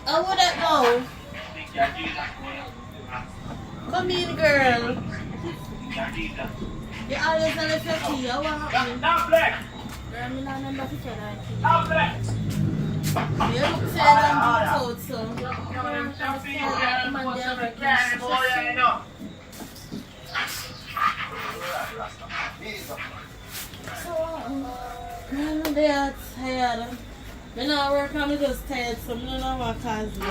How would that go? Come in, girl. You always left your key. What happened? Girl, me not remember to tell her. You look sad and beat out, so. Girl, they are tired. Me not work and me just tired, so me don't know what cause me.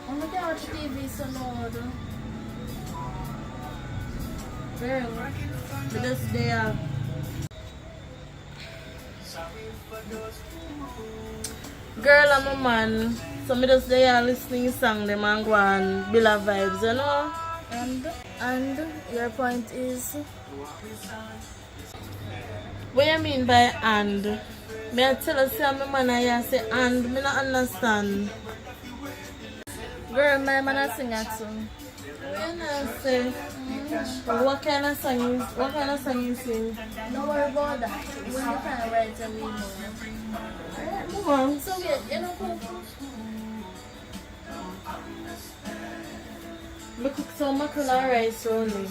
I'm gonna watch TV so no. Girl, me just there. Girl, I'm a man, so me just there listening song them and go and build a vibes, you know? And your point is, What you mean by and? Me I tell you, say my man I say and, me not understand. girl, my man a sing a song. What you say? What kind of song you sing? Don't worry about that. When you can write a meaning. Alright, move on. So wait, you know cook? Me cook some mackerel and rice only.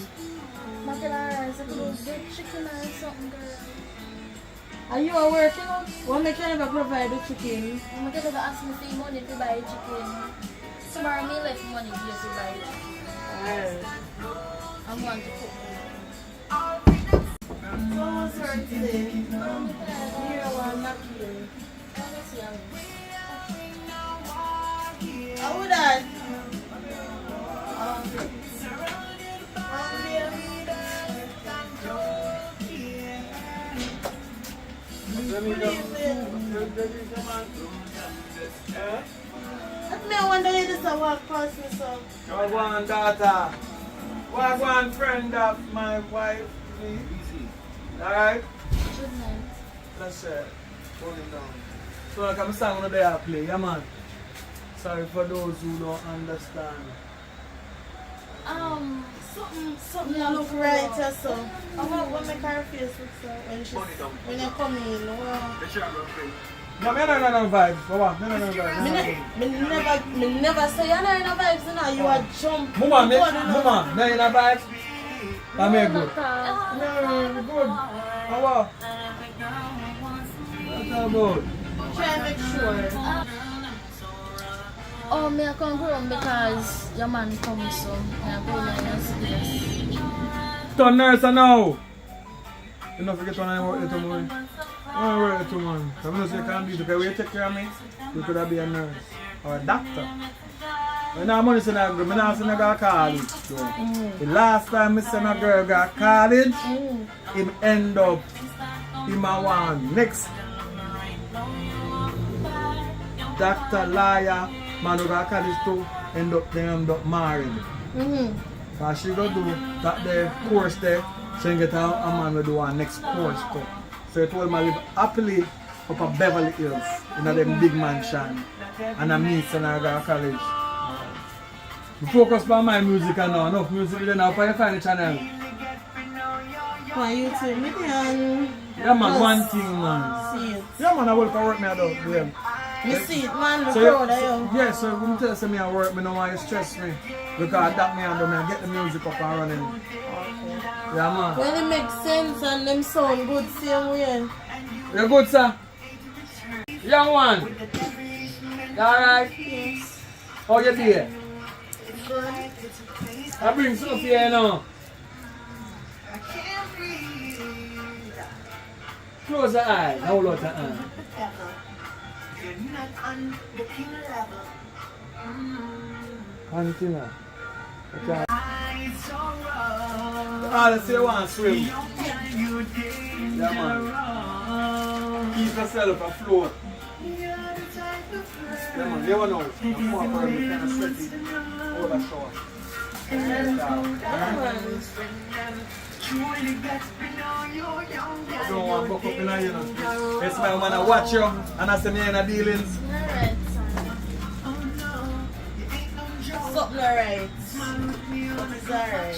Mackerel and rice, if you get chicken or something, girl. Are you at work, you know? What make you never provide the chicken? I'm gonna go ask me for money to buy chicken. Tomorrow me left money here to buy chicken. Alright. I want to cook. So what's work today? Here one mackerel. How would that? I wonder if this a walk past me, so. Wagwan daughter. Wagwan friend of my wife. Me. Alright? Good night. Let's hold it down. So like I'm song on there play, yeah man. Sorry for those who don't understand. Something that look right or so. What make her face look so when you come in? Wow. No, me no vibe. Come on, me no vibe. Me never say you're not in a vibes, you know. You are jump. Mama, me in a vibe. I'm good. No, Good. How about? That's good. try to make sure. Oh, me I come home because your man comes, so I go in your space. Turn nurse now. You don't forget when I work there tomorrow. I work there tomorrow. So I'm not saying you can't do it. Okay, will you take care of me? You could have been a nurse or a doctor. When I'm money send a girl, I'm not send a girl to college. So, the last time I send a girl to college, him end up, him a one next doctor, lawyer, man who got college too, end up married. Because she go do that the course there, she get a man will do her next course too. So I told him I live happily up at Beverly Hills in them big mansion. And I meet and I go to college. We focus on my music and now. Enough music then now for you find the channel. On YouTube, me can. Yeah man, one thing man. See it. Yeah man, I will work me out there. Me see it, man. I'm So proud of you. yeah, so when you tell me I work, me don't want you to stress me. Because that me and do me I get the music up and running. Okay. Yeah man. When it makes sense and them sound good, same way. You good sir? Young one. You alright? Yes. How you day? I bring stuff here now. Close the eye. Hold out the eye. Continue. Okay. Let's say you want to swim. Yeah, man. Keep yourself afloat. Yeah, man. You never know. I'm more for you. Kind of sweaty. Hold a short. I don't want to buck up in a, you know. It's my man, I watch you and I say me in a dealings. Alright. Something alright. Something's alright.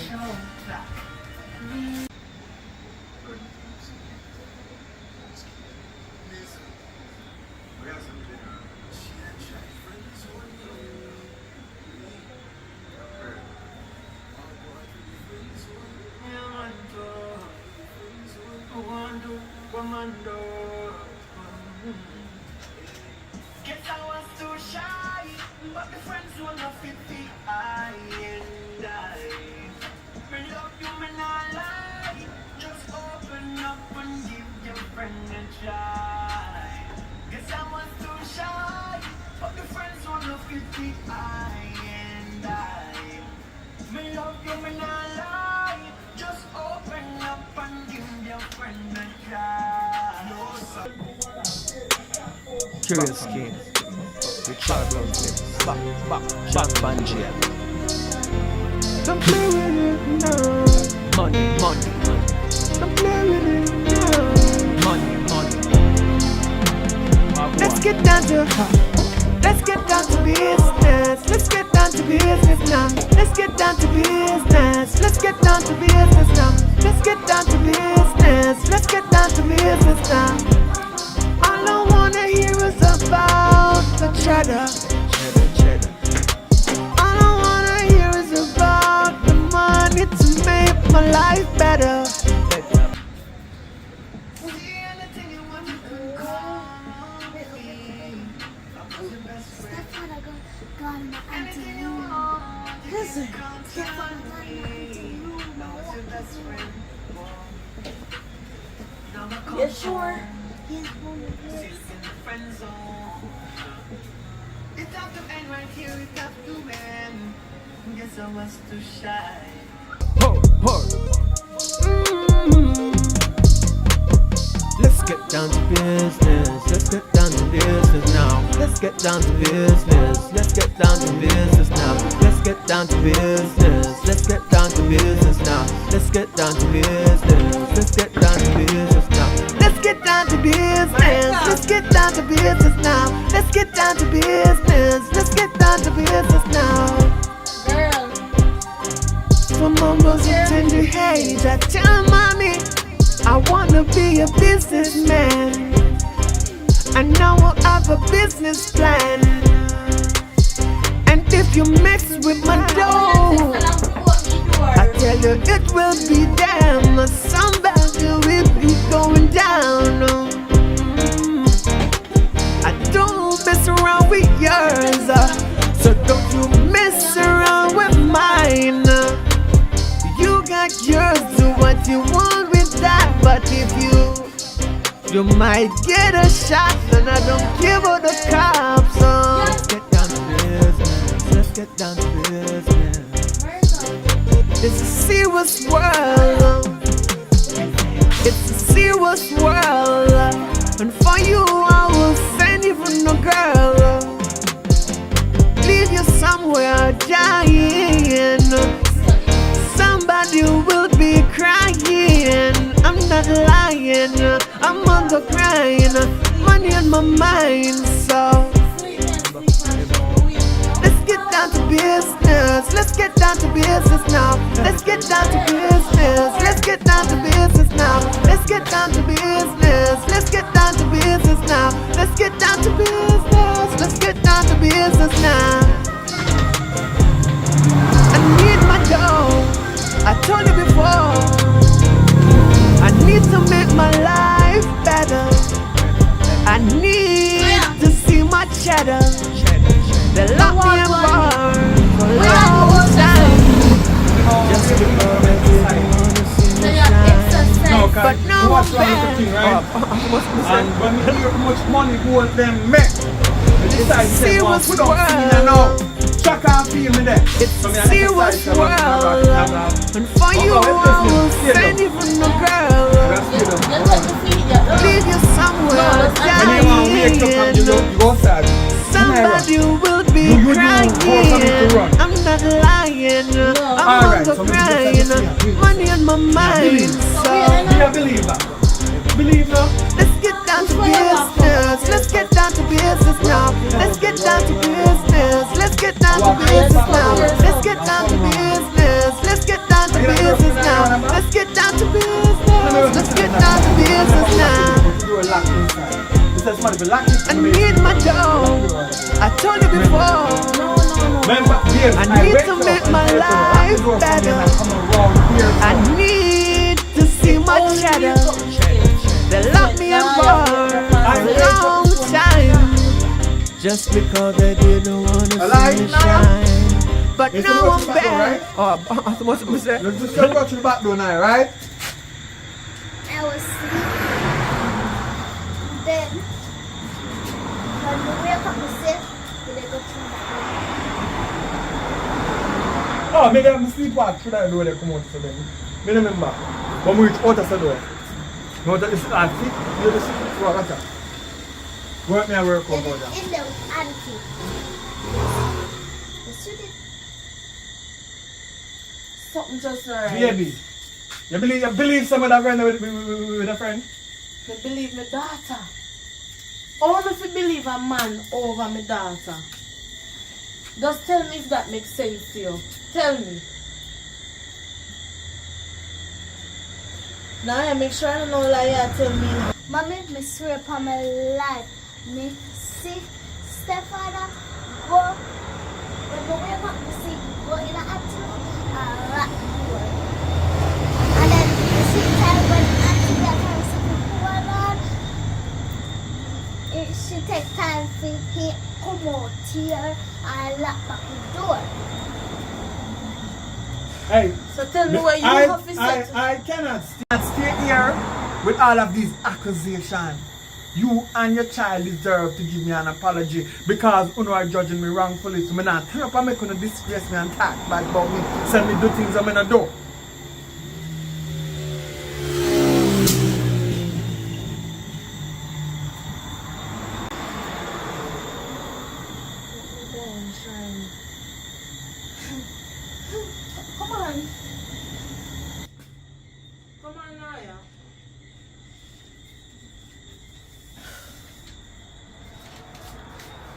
Guess I was too shy, but the friends were not 50. I and I. Me love you, me not lie. Just open up and give your friend a try. Guess I was too shy, but the friends were not 50. I and I. Me love you, me not lie. Just open up and give your friend a try. No, sir. Curious King, Richard Brownson, back Banjia. Don't play with it now. Money. Don't play with it now. Money. Let's get down to let's get down to business. Let's get down to business now. Let's get down to business. Let's get down to business now. Let's get down to business. Let's get down to business now. All I wanna hear is about the cheddar. All I wanna hear is about the money to make my life better. Stepfather gone in the auntie room. Listen, Stepfather gone in the auntie room. You sure? Yes, Mama, yes. It have to end right here, it have to end. Guess I was too shy. Let's get down to business. Let's get down to business now. Let's get down to business. Let's get down to business now. Let's get down to business. Let's get down to business now. Let's get down to business. Let's get down to business now. Let's get down to business. Let's get down to business now. Let's get down to business. Let's get down to business now. Girl. From almost a tender age, I tell mommy I wanna be a businessman. I know business plan. And if you mess with my dough, I tell you it will be damn. Somebody will be going down. I don't mess around with yours, so don't you mess around with mine. You got yours, do what you want with that. But if you might get a shot, and I don't give a the cops. Let's get down to business. Let's get down to business. It's a serious world. It's a serious world. And for you, I will send you for no girl. Leave you somewhere dying. Somebody will be crying. I'm not lying. I'm on the grind. Money on my mind, so let's get down to business. Let's get down to business now. Let's get down to business. Let's get down to business now. Let's get down to business. Let's get down to business now. Let's get down to business. Let's get down to business now. I need my dough. I told you before. I need to make my life better. I need to see my cheddar. They lock me in bars for a long time. Just because they didn't want to see me shine. But now I'm back. And when we hear how much money both them make, we decide to say, well, serious we don't see it now. Chuck and feel me there. It's a serious world. And for you, I will send you for no girl. Leave you somewhere dying. Somebody will be crying. I'm not lying. I'm on the grind. Money on my mind. So Believe now. let's get down to business. Let's get down to business now. Let's get down to business. Let's get down to business now. Let's get down to business. Let's get down to business now. Let's get down to business. Let's get down to business now. I need my dough. I told you before. I need to make my life better. I need to see my cheddar. They locked me in bars a long time. Just because they didn't want to see me shine. But now I'm back. Oh, what's it say? Let's just go to the back door now, right? I was sleeping. Then, when we wake up, we sit, we go to the back. Oh, maybe I'm sleepwalk through that door they come out to them. I remember. When we reach out of the door. No, that is not fit. You just watch out. Work me and work out there. In the attitude. The student. Something just right. Baby, you believe some of that friend with a friend? I believe my daughter. How if you believe a man over my daughter? Just tell me if that makes sense to you. Tell me. Now I make sure I don't know lie you tell me. Mommy, me swear upon my life. Me see stepfather go. When we wake up, we see go in the attitude and lock the door. And then the same time when auntie got her something going on, she take time for he come out here and lock back the door. Hey, So tell me what you have to say. I cannot stay here with all of these accusations. You and your child deserve to give me an apology because you are judging me wrongfully. So I'm not turn up and make you disgrace me and talk bad about me. Send me do things I'm gonna do. Come on. Come on, Naya.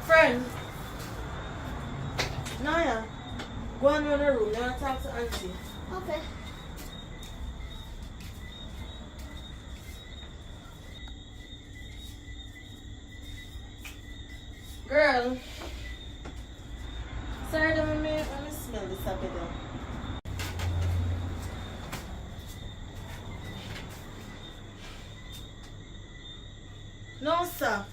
Friend. Naya, go on in the room. You want to talk to Auntie? Okay. Sorry, let me smell this a bit. No, sir.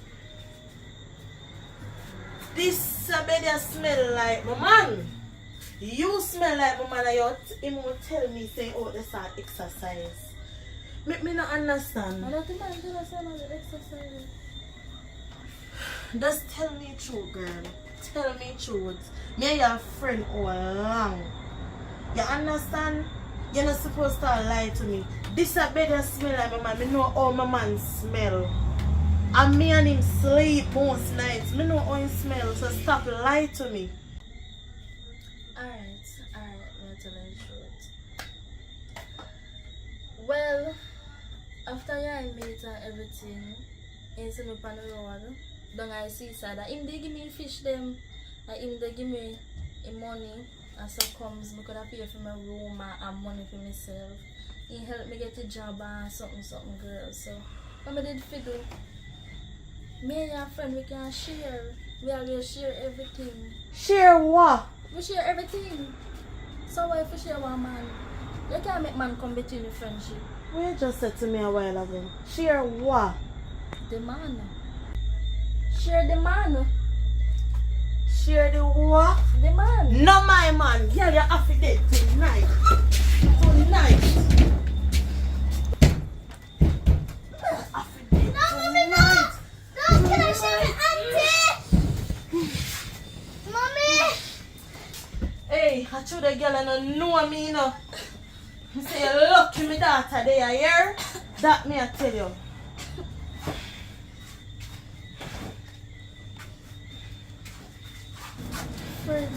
This bed smell like my man. You smell like my man and him will tell me say, oh, this are exercise. Make me not understand. I don't think I'm doing the exercise. Just tell me truth, girl. Tell me truth. Me and your friend all along. You understand? You're not supposed to lie to me. This a bed smell like my man. Me know how my man smell. And me and him sleep most nights. Me know how he smell. So stop lying to me. Alright, I'm telling the truth. Well, after you meet and everything, he see me on the road, down I see side. Him they give me fish them, and him they give me money, and so comes me could pay for my room and money for myself. He help me get a job and something girl. So what I did for do? Me and your friend we can share. We always share everything. Share what? We share everything. So why if you share one man? You can't make man come between the friendship. What you just said to me a while ago? Share what? The man. Share the man. Share the what? The man. No, my man. Girl, you have to date tonight. Tonight. Have to date tonight. Don't can I share it, Auntie? Mommy! Hey, I told the girl I don't know me, you know. I say you lucky me daughter there, here. That me I tell you. Friend.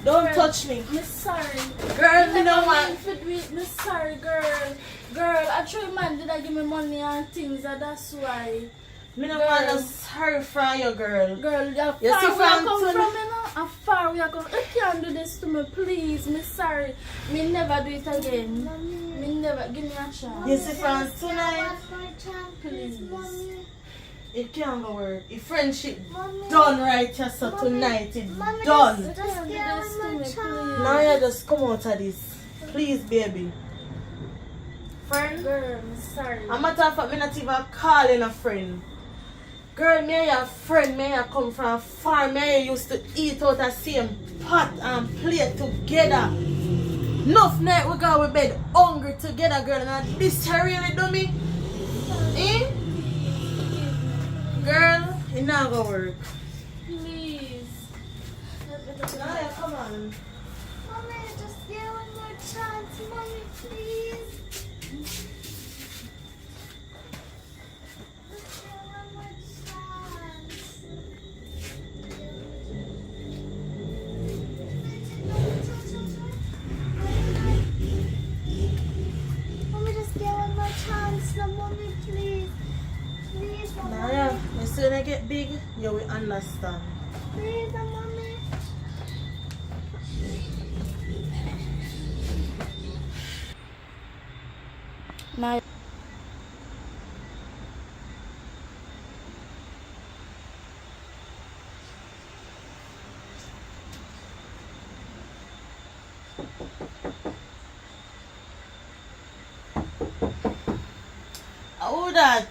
Don't touch me. Me sorry. Girl, me no want. Me sorry, girl. Girl, I try man did I give me money and things and that's why. Me no want to sorry for you, girl. Girl, you're You far see we are from come Tony? from, you know? How far we are come. You can't do this to me, please. Me sorry. Me never do it again. Me never. Give me a chance. You see from tonight? Please. It can't go work. If friendship Mommy. done right here, so tonight it's Mommy, done. You can't do this to me, please. Now you just come out of this. Please, baby. Friend? Girl, I'm sorry. A matter of fact, me not even calling a friend. Girl, me and your friend, me and you come from a farm, me and you used to eat out the same pot and plate together. Enough night we go to bed hungry together, girl, and this you really do me? Eh? Girl, it not gonna work. Please. Now you come on. Mommy, just give one more chance, Mommy, please. Just give one more chance. Mommy, just give one more chance, no, Mommy, please. Please, no, Now Mommy. yeah, as soon as I get big, you will understand. Please, no, Mommy. Now, Who that?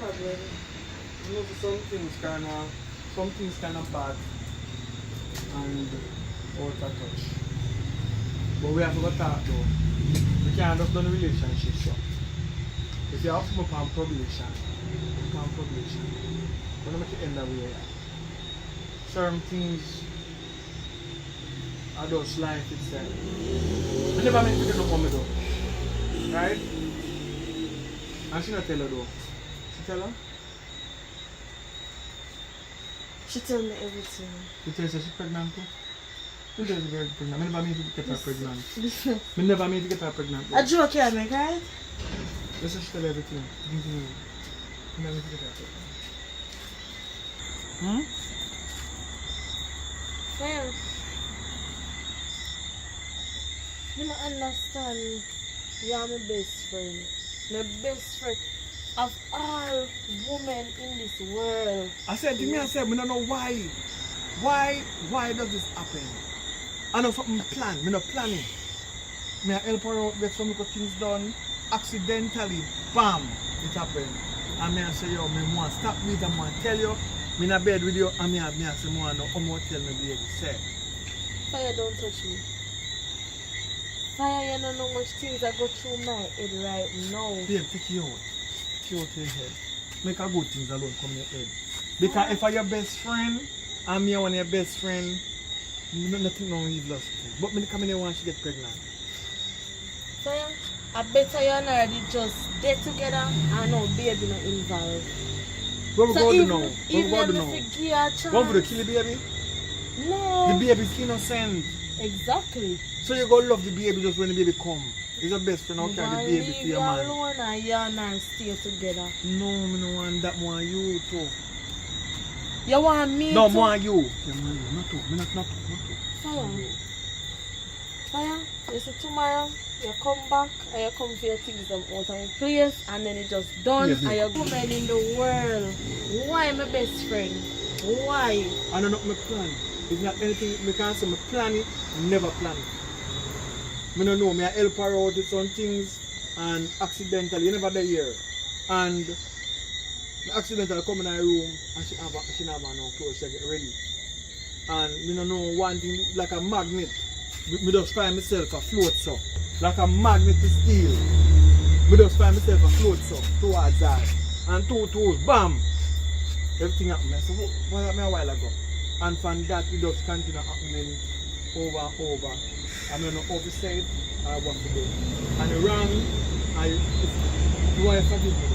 problem. You know, some things kind of bad and out of touch. But we have to go talk though. We can't just done a relationship, so. If you have to go on probation, we're gonna make it end the way. Certain things are just life itself. I never meant to get no me though. Right? And she not tell her though. She tell her? She tell me everything. She tell her she's pregnant too? You don't get pregnant. I never mean to get her pregnant. I never mean to get her pregnant. A joke can make, right? Let's just tell everything. I never mean to get her pregnant. Well, you don't understand. You are my best friend. My best friend of all women in this world. I said to me, I don't know why. Why does this happen? I know something plan. I'm not planning. I help her out, get some little things done. Accidentally, bam, it happened. And I say, yo, I want to stop with them, I want to tell you. I'm in a bed with you, and I say, I want to tell me, baby, say. Fire, don't touch me. Fire, you don't know how much things I go through my head right now. Babe, take you out. Take you out your head. Make a good things alone come your head. Because if I'm your best friend, and me one of your best friend, nothing wrong with lost. But me come in here once she get pregnant. Fire, I better you and already just dead together and no baby not involved. What we So going to even, know? What we even going to if know? we give her a chance. What for the kill the baby? No. The baby's innocent. Exactly. So you go love the baby just when the baby come. He's your best friend, how can the baby for your man? alone and you and her stay together. No, me no want that, more you too. You want me No, to? more you. Yeah, more you. Not too. Me not too. Fire. Fire, you see tomorrow, you come back and you come for your things them out of your place and then it just done Yes, and you're woman in the world. Why my best friend? Why? I don't know my plan. It's not anything me can say. Me plan it, never plan it. Me no know. Me I help her out with some things and accidentally, you never there here. And me accidentally come in her room and she have no clothes to get ready. And me no know one thing like a magnet. Me just find myself afloat so. Like a magnet to steel. Me just find myself afloat so towards that. And two toes, bam! Everything happened. I said, what happened a while ago? And from that it just continue happening over and over. I don't know how to say it or what to do. And the wrong, do I forgive me?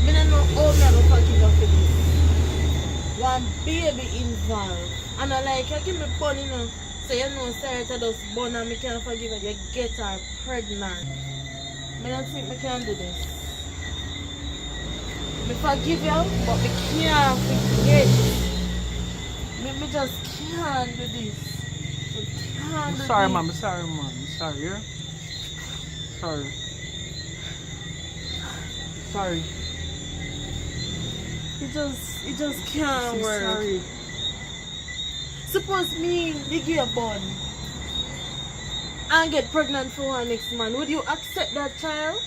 Me don't know how me go forgive her for this. One baby involved. And I like you give me fun, you know. So you know Sarah does born and me can't forgive her. You get her pregnant. Me don't think me can do this. Me forgive you, but me can't forget. Me just can't do this. Me can't do Sorry, this. man. Sorry, man. Sorry, yeah? Sorry. Sorry. It just can't work. Sorry. Suppose me dig your bun and get pregnant for her next man. Would you accept that child?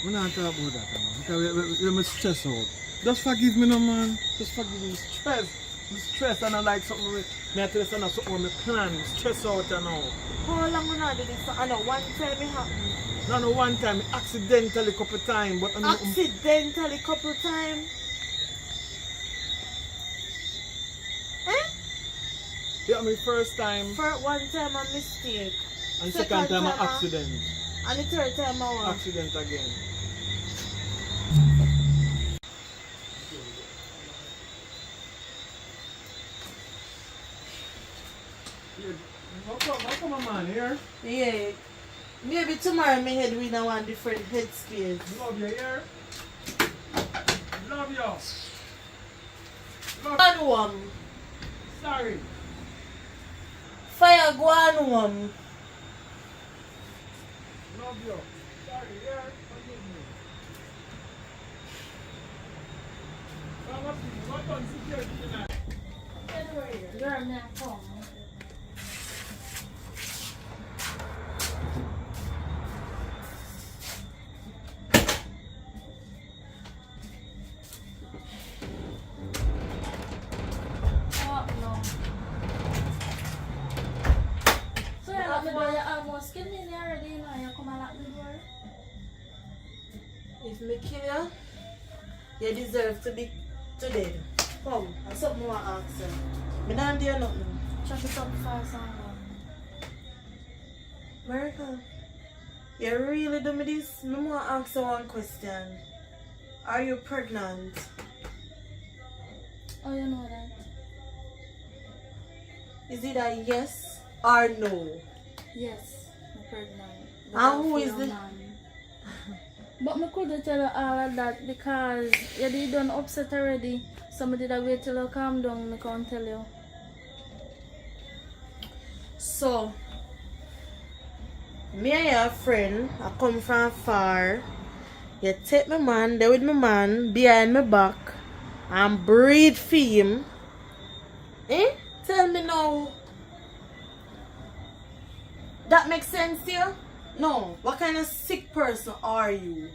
We're not talking about that, man. Because we're stressed out. Just forgive me, no, man. Just forgive me. I'm stressed and I like something. Me I tell you something with my plan. Stress out and all. How long we not do this? I know one time it happened. No, one time, accidentally couple times, but I mean, Accidentally couple times. yeah, I mean, first time For one time a mistake. and second time an a- accident. And the third time I want. Accident again. How come a man here? Yeah. Maybe tomorrow my head will want different headspace. Love you here. Love you. Go on home. Sorry. Fire go on home. Love you. Sorry, here. Forgive me. What on security tonight? You're not home. Oh, no. So you're not the door, you're almost getting in there already, you know, you come and lock the door. If me kill you, you deserve to be dead. Come, and something I want to ask you. Me not do nothing. Chop it up fast and go. America, you really do me this? Me want to ask you one question. Are you pregnant? Oh, you know that? Is it a yes or no? Yes, I'm pregnant. But And I who feel is the- man. But me couldn't tell her all of that because you did done upset already. Somebody that wait till you calm down, me can't tell you. So, me and your friend, I come from far. You take my man, there with my man, behind my back, and breed for him. Eh? Tell me now. That makes sense to you? No. What kind of sick person are you?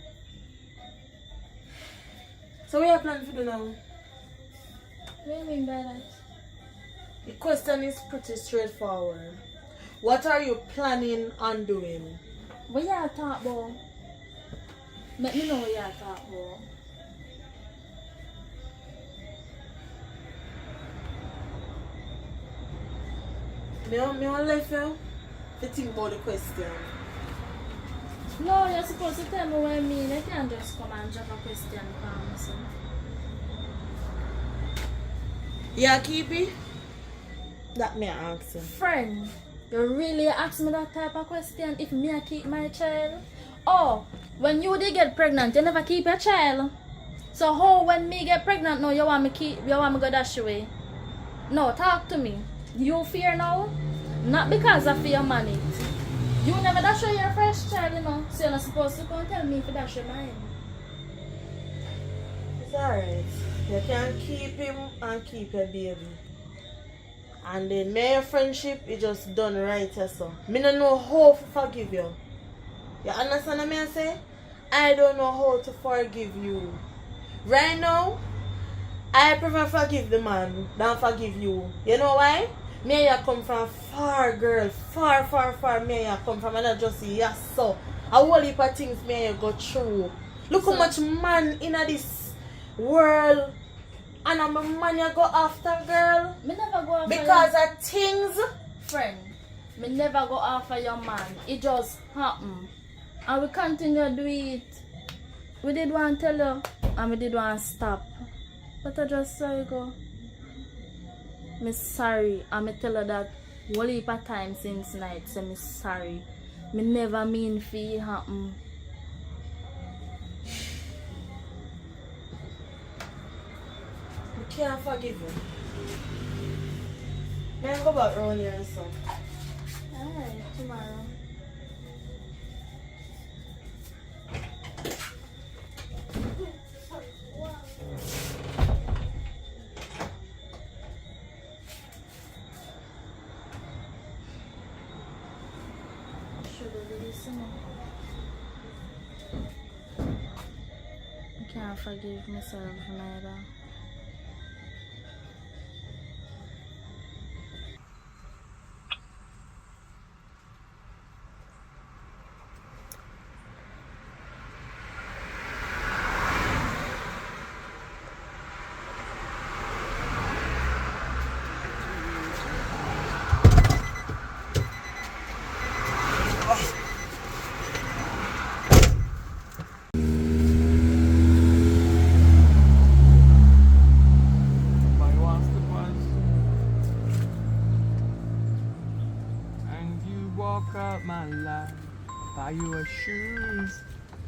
So what you plan to do now? What do you mean by that? The question is pretty straightforward. What are you planning on doing? What y'all talk about? Let me know what y'all talk about. Me want left you to think about the question. No, you're supposed to tell me what I mean. You can't just come and drop a question for me. So. Yeah, keep it? That me ask you. Friend, you really ask me that type of question if me I keep my child? Oh, when you did get pregnant, you never keep your child. So how when me get pregnant now you want me go dash away? No, talk to me. You fear now? Not because I fear money. You never dash away your first child, you know. So you're not supposed to come tell me if you dash away mine. It's alright. You can keep him and keep your baby. And then me and your friendship is just done right so. Me don't know how to forgive you. You understand what I say? I don't know how to forgive you. Right now, I prefer forgive the man than forgive you. You know why? Me and you come from far, girl. Far, far, far. Me and you come from, and I just say, yes, so. A whole heap of things me and you go through. Look how much man in this world. And I'm a man you go after, girl. Me never go after Because of things. friend. Me never go after your man. It just happen. And we continue do it. We did want to tell you and we did want to stop. But I just saw you go. Me sorry. And me tell her that whole heap of time since night. So me sorry. Me never mean for it happen. I can't forgive you. May I go back around here and so. Alright, tomorrow. Should I do this now? I can't forgive myself neither. Nobody wants to punch. And you walk up my life, buy you a shoes,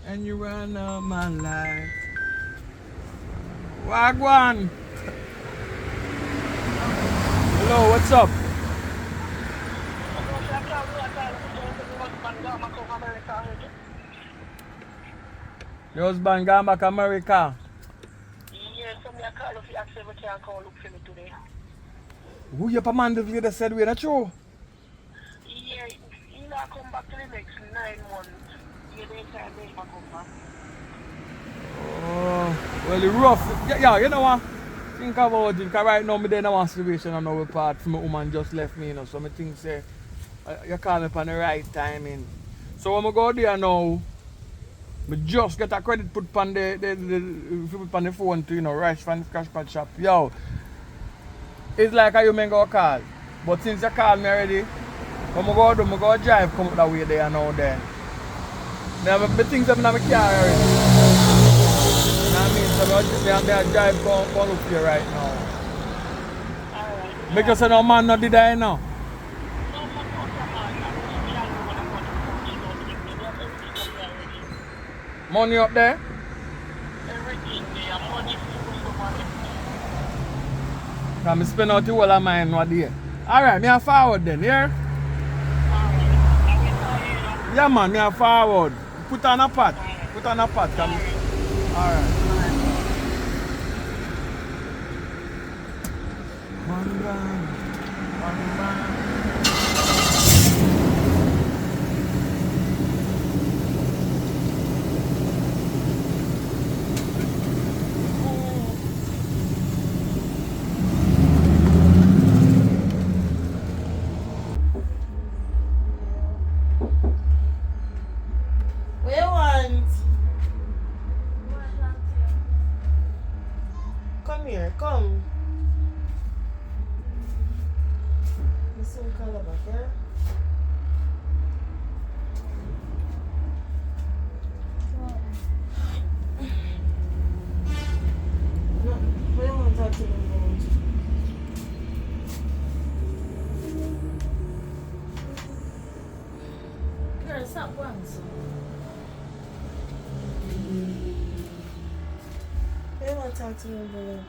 and you run up my life. Wagwan! Hello, what's up? Your husband gone back to America. Yeah, somebody call if you ask if you can come look for me today. Who your command of leader said we're not true? Yeah, he not come back to the next 9 months. Yeah, they time they come back. Oh, well, it's rough. Yeah, you know what? Think about it. Because right now, I'm in one situation and now apart from my woman just left me, you know. So I think, say, you call me on the right timing. So when I go there now, I just get a credit put on the phone to, you know, rush from the cash card shop. Yo, it's like how you may go call. But since you called me already, when I go do, I go drive, come up that way there and now there. I have the things in my car already. You know what I mean? So I drive, go look here right now. Alright. Because no man not did I know. No man not a man. I just me alone and money for she don't think me. They have everything up there already. Money up there? Everything there. Money, food, some and everything. Can me spend out the whole of mine no day. Alright, me a forward then, yeah? Yeah man, me a forward. Put on a pot. Put on a pot. Come. Alright. One bang. One bang. What you want? Come here, come. Listen, color back here. No, what you want to talk to me about? Girl, stop once. What you want to talk to me about?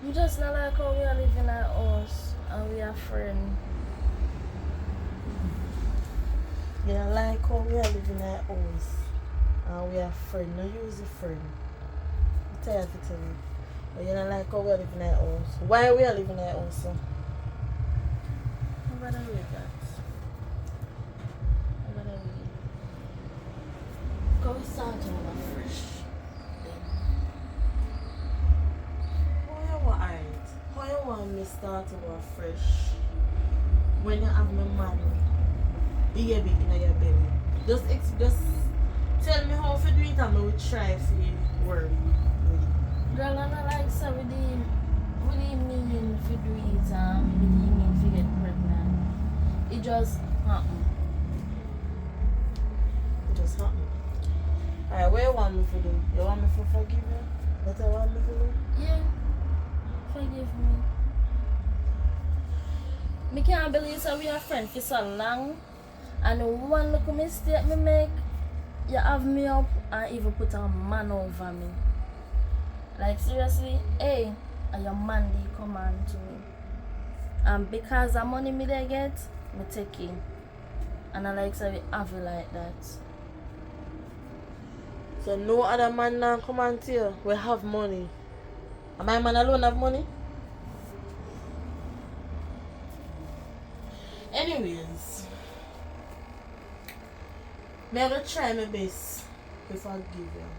You just not like how we are living in our house and we are friends. You don't like how we are living in our house and we are friends. No use a friend. I'm tired of telling you. But you don't like how we are living in our house. Why we are living in our house? So? I'm gonna read that. I'm gonna read. Go start over fresh. How you want it? How you want me start over fresh? When you have my man, baby in your belly. Just tell me how to do it and I will try to work with it. Girl, I don't like so we didn't mean to do it and we didn't mean to get pregnant. It just happened. It just happened. Alright, what you want me to do? You want me to forgive you? What you want me to do? Yeah. Forgive me. Me can't believe that we are friends for so long. And one little mistake me make, you have me up and even put a man over me. Like seriously, hey, and your man they command to me. And because the money me they get, me take it. And I like say we have it like that. So no other man now come and tell you we have money. And my man alone have money? Anyways, me I go try my best to forgive you.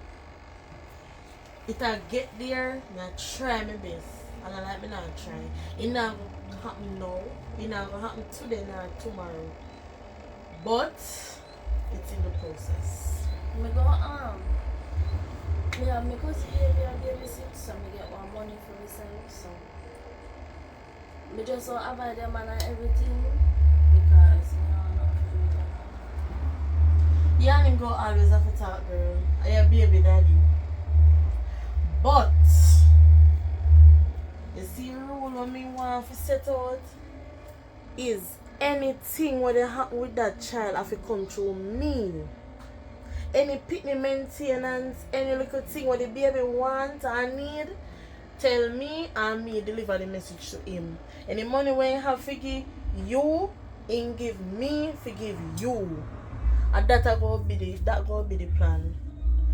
If I get there, I try my best. And I like me not try. It not gonna happen now. It not gonna happen today nor tomorrow. But it's in the process. Me go me have my cousin babysit, so me get more money for myself. So me just so avoid them and everything because you know I'm not doing that. Yeah, and go always have to talk, girl. I am baby daddy. But you see the rule what me want to set out is anything what happen with that child have to come through me. Any pitney maintenance, any little thing what the baby want and need, tell me and me deliver the message to him. Any money when you have to give you, and give me to give you. And that go be the plan.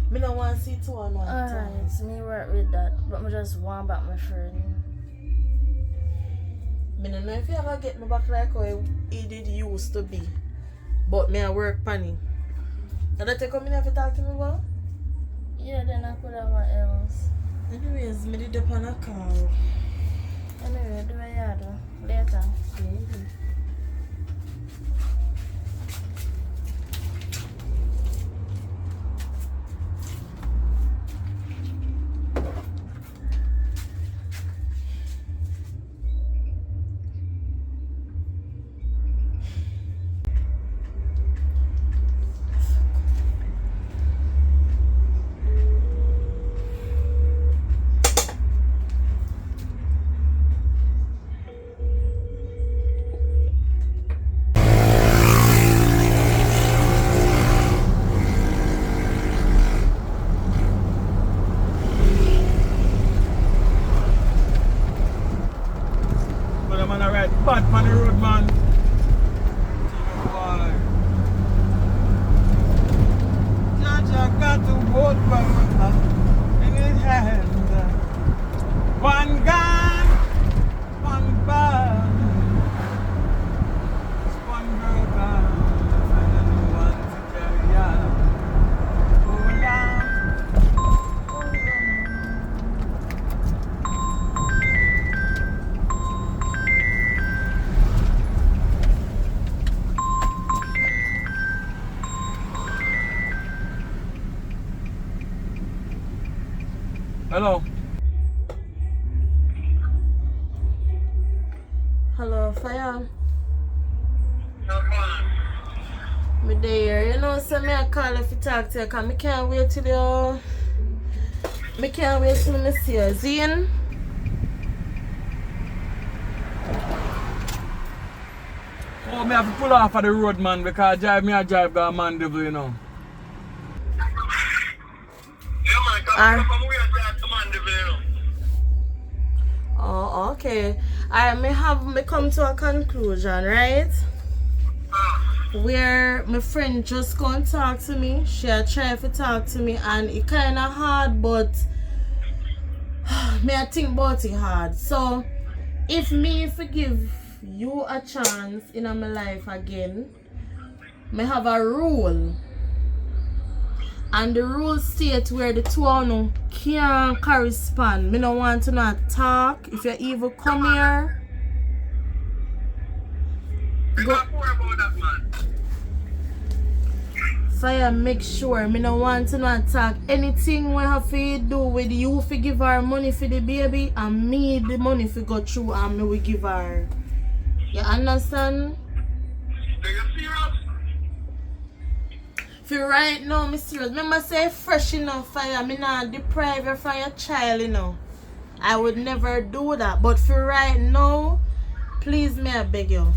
Me don't want to see two on one time. Alright, me work with that, but me just want back my friend. Me don't know if you ever get me back like how he did used to be. But me I work panny. Did I take a minute to talk to me about? Yeah, then I could have what else. Anyways, me did up on a call. Anyway, do what you do. Later. Maybe. Hello. Hello, Fire. Me there, you know, so me I call if you talk to you, cause me can't wait till you. Me can't wait till me see you. Zine? Oh, me have to pull off of the road, man, because I drive go Mandeville, you know. Yeah, man, come we are drive to Mandeville. Oh, okay. I me come to a conclusion, right? Where my friend just gonna talk to me. She a try to talk to me and it kinda hard, but me I think about it hard. So if me forgive you a chance in my life again, me have a rule. And the rule states where the two of you can't correspond. Me no want to not talk. If you even come here, go. Fire, make sure me no want to not talk. Anything we have to do with you for give her money for the baby and me the money for go through and me we give her. You understand? Are you serious? For right now, me serious. Remember say fresh enough Fire. Me not deprive you from your child, you know. I would never do that. But for right now, please me I beg you.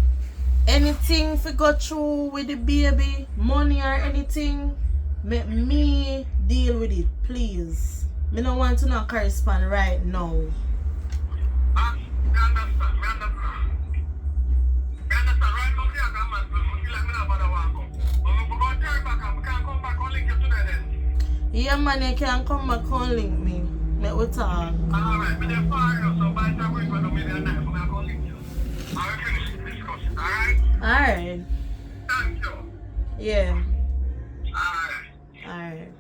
Anything for go through with the baby, money or anything, make me deal with it, please. Me don't want to not correspond right now. Me understand. Right now, see, I got my son. Me like me not bother walk up. But me go turn back and we can't come back and link you today then. Yeah, man, you can come back and link me. Make we talk. Alright, me dey far enough, so by the time we go to me, I'm gonna link you. I will finish the discussion, alright? Alright. Thank you. Yeah. Alright. Alright.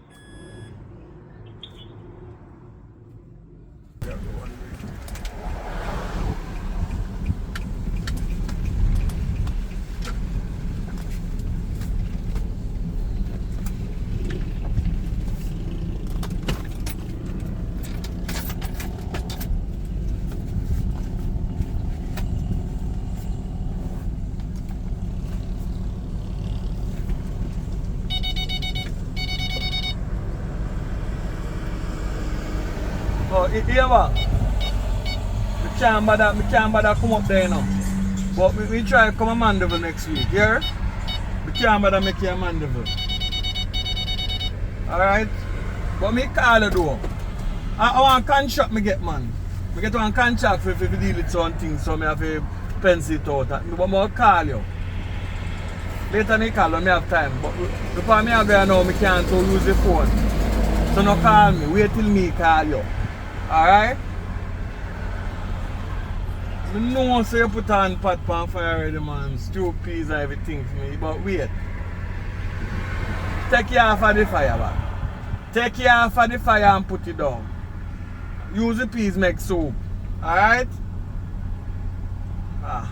Oh, hear what? Me can't bother come up there, you know. But we try to come to Mandeville next week, yeah? Me can't bother make you a Mandeville. Alright? But me call you though. I want contract me get, man. Me get one contract for deal with some things, so me have to pencil it out. But I'll call you. Later me call when me have time. But before me go now, me can't use the phone. So no call me. Wait till me call you. Alright? I know so you put on pot pan fire already, man. Stew peas and everything for me. But wait. Take you off of the fire, man. Take you off of the fire and put it down. Use the peas make soup. Alright? Ah.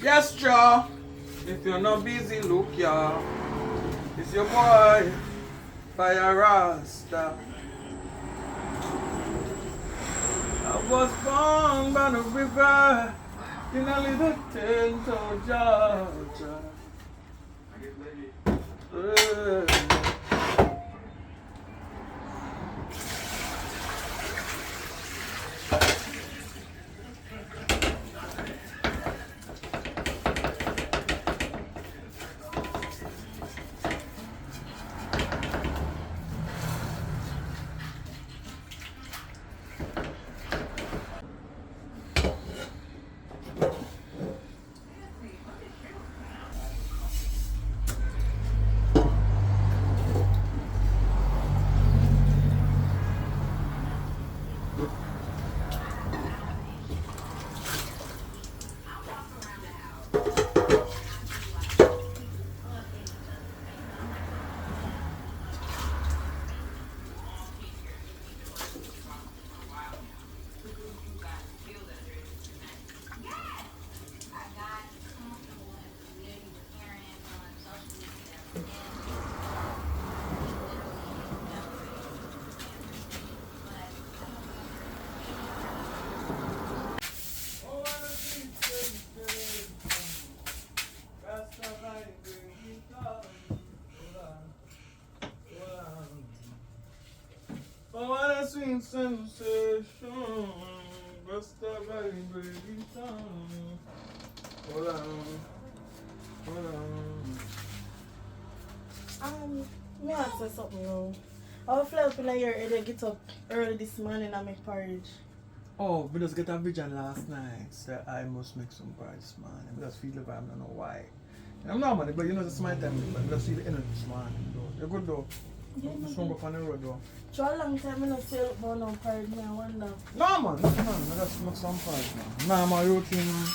Yes, Joe. If you're not busy, look, yeah. It's your boy, Fire Rasta. I was born by the river in a little tent of Georgia. sweet sensation. Just a vibration. Hold on. Me ask you something now. How fly up in your head and get up early this morning and make porridge? Oh, we just get a vision last night. So I must make some porridge this morning. I just feel the vibe, I don't know why. I'm not money, but you know it's my time, but I just feel the energy this morning. Though. You're good though. Yeah, I'm strong up on the road though. For a long time I don't see you born on porridge, me I wonder. No man, I just make some porridge man. Nah man, routine man.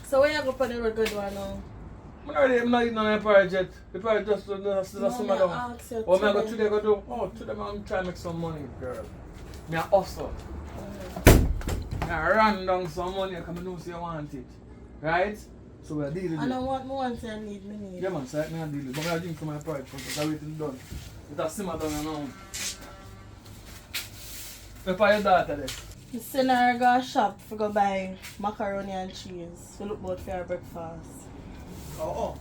So where you go on the road good one now? I'm not eating none of the porridge yet. The porridge just simmer down. Ask you Oh, me I go today. today go do. Oh, today I'm trying to make some money, girl. Me a hustle. I run down some money because I know say you want it. Right? So we deal with And I it. want more I need. Yeah man, so I can deal with it. But I drink for my porridge because I waiting done. It has simmer down now. Where for your daughter there? I send her go shop to go buy macaroni and cheese to look out for her breakfast. Oh.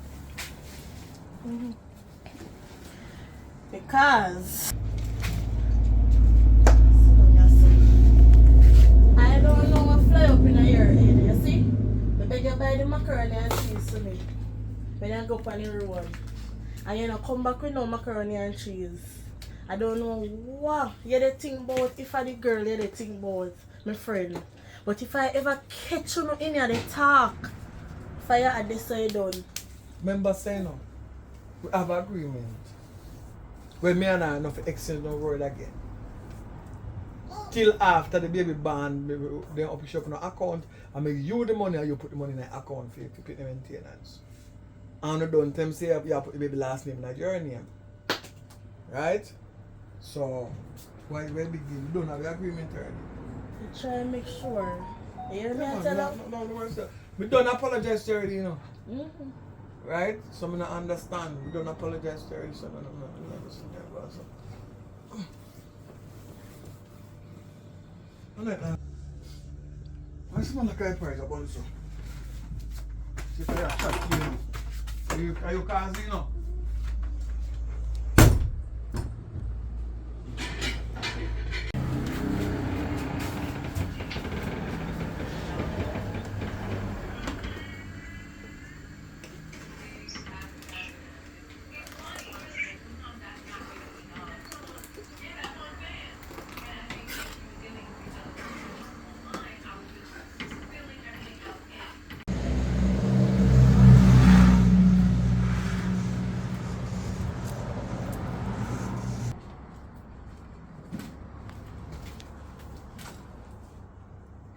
Because I don't know what fly up in your head, you see? I beg you buy the macaroni and cheese to me when you go up on the road. And you know come back with no macaroni and cheese. I don't know what you dey think about if I the girl you dey think about my friend. But if I ever catch you in here they talk, fire at this side done. Remember saying no? We have agreement. When me and I enough exchange no word again. Till after the baby born, they up shop in the account and make you the money and you put the money in the account for pay the maintenance. And you don't tell them say you have put the baby last name in your name. Right? So why big deal? We don't have the agreement already. You try and make sure. You hear me? I No, tell no, worries. We don't apologize to her already, you know. you. Right? So I don't understand. We don't apologize to her, so no. I smell like a price about so. See if I have chat to you. Are you causing, you know?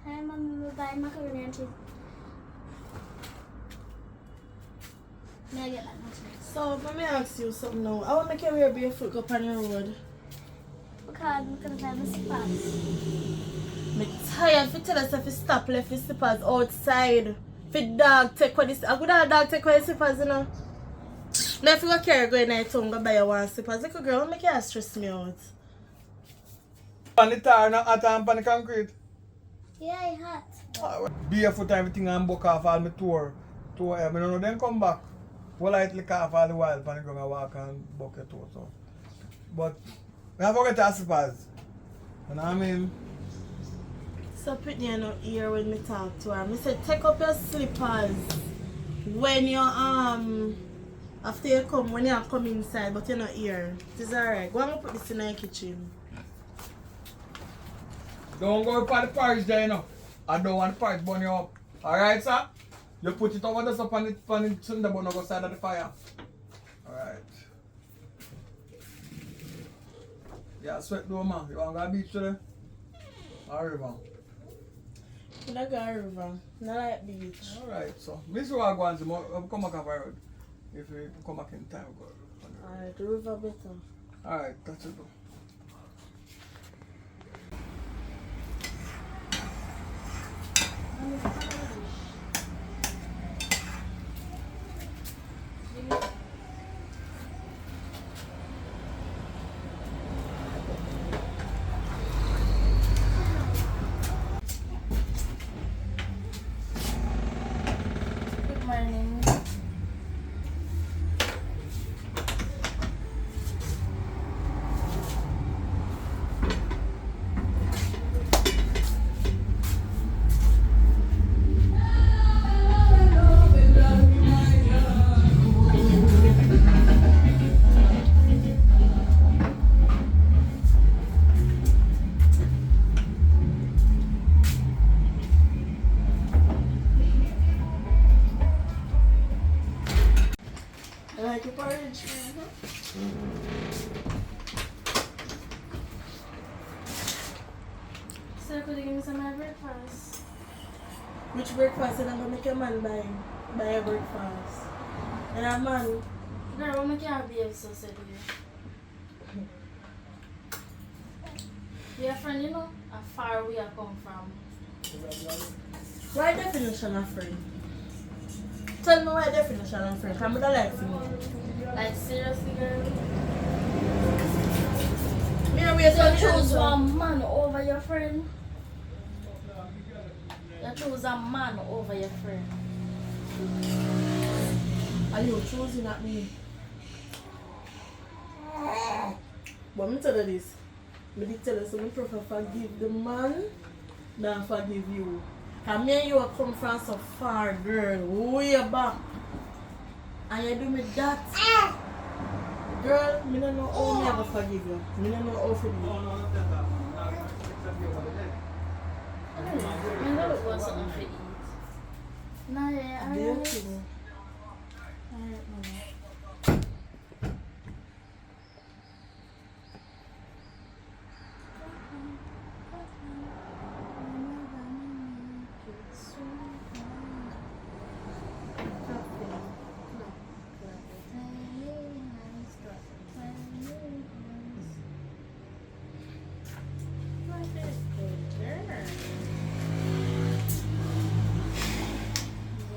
Hi, Mommy, we buy macaroni and cheese. May I get that much next? So, let me ask you something now. I want to make you wear barefoot go up on the road. Because I'm going to buy my slippers. I'm tired if you tell us if you stop left your slippers outside. If the dog take what this, a good dog take what your slippers, you know. Now if you go carry go in there town go buy you one slippers, little girl, make you stress me out. On the tar, not hot and on the concrete. Yeah, it's hot. Barefoot and everything and book off all my tour. I don't know, then come back. Well, I lick off all the while, pan the ground and walk and book your tour. So. But, I forget to slippers. You know what I mean? So Pitney you not hear when me talk to her. I said take up your slippers when you after you come when you come inside but you're not here. It is alright. Go and put this in the kitchen. Don't go for the porridge there, you know. I don't want the porridge burn you up. Alright, sir? You put it over there so on the cinder bun on the side of the fire. Alright. Yeah, sweat though, man. You want to go to the beach today? Or river? You don't go to river. Not like beach. Alright, so. Miss you are going to come back off the road. If you come back in time, we'll go. Alright, the river better. Alright, that's it though. Good morning. like your porridge? So could you give me some of my breakfast? Which breakfast and I'm gonna make a man buy a breakfast? And a man, Girl, what make you behave so sad to you? Your friend, you know, how far we have come from. why definition of friend? Tell me why definition of friend. I'm gonna like to know. Like seriously, girl? Me and we So you choose one man over your friend? You choose a man over your friend? Are you choosing at me? But me tell you this. Me did tell you so me prefer forgive the man than forgive you. And me and you have come from so far, girl, way back. And you do me that. Girl, me don't know how me ever forgive you. Me don't know how to do it. I know it was something to eat. Nah, yeah, Do you alright. think? Alright, mama.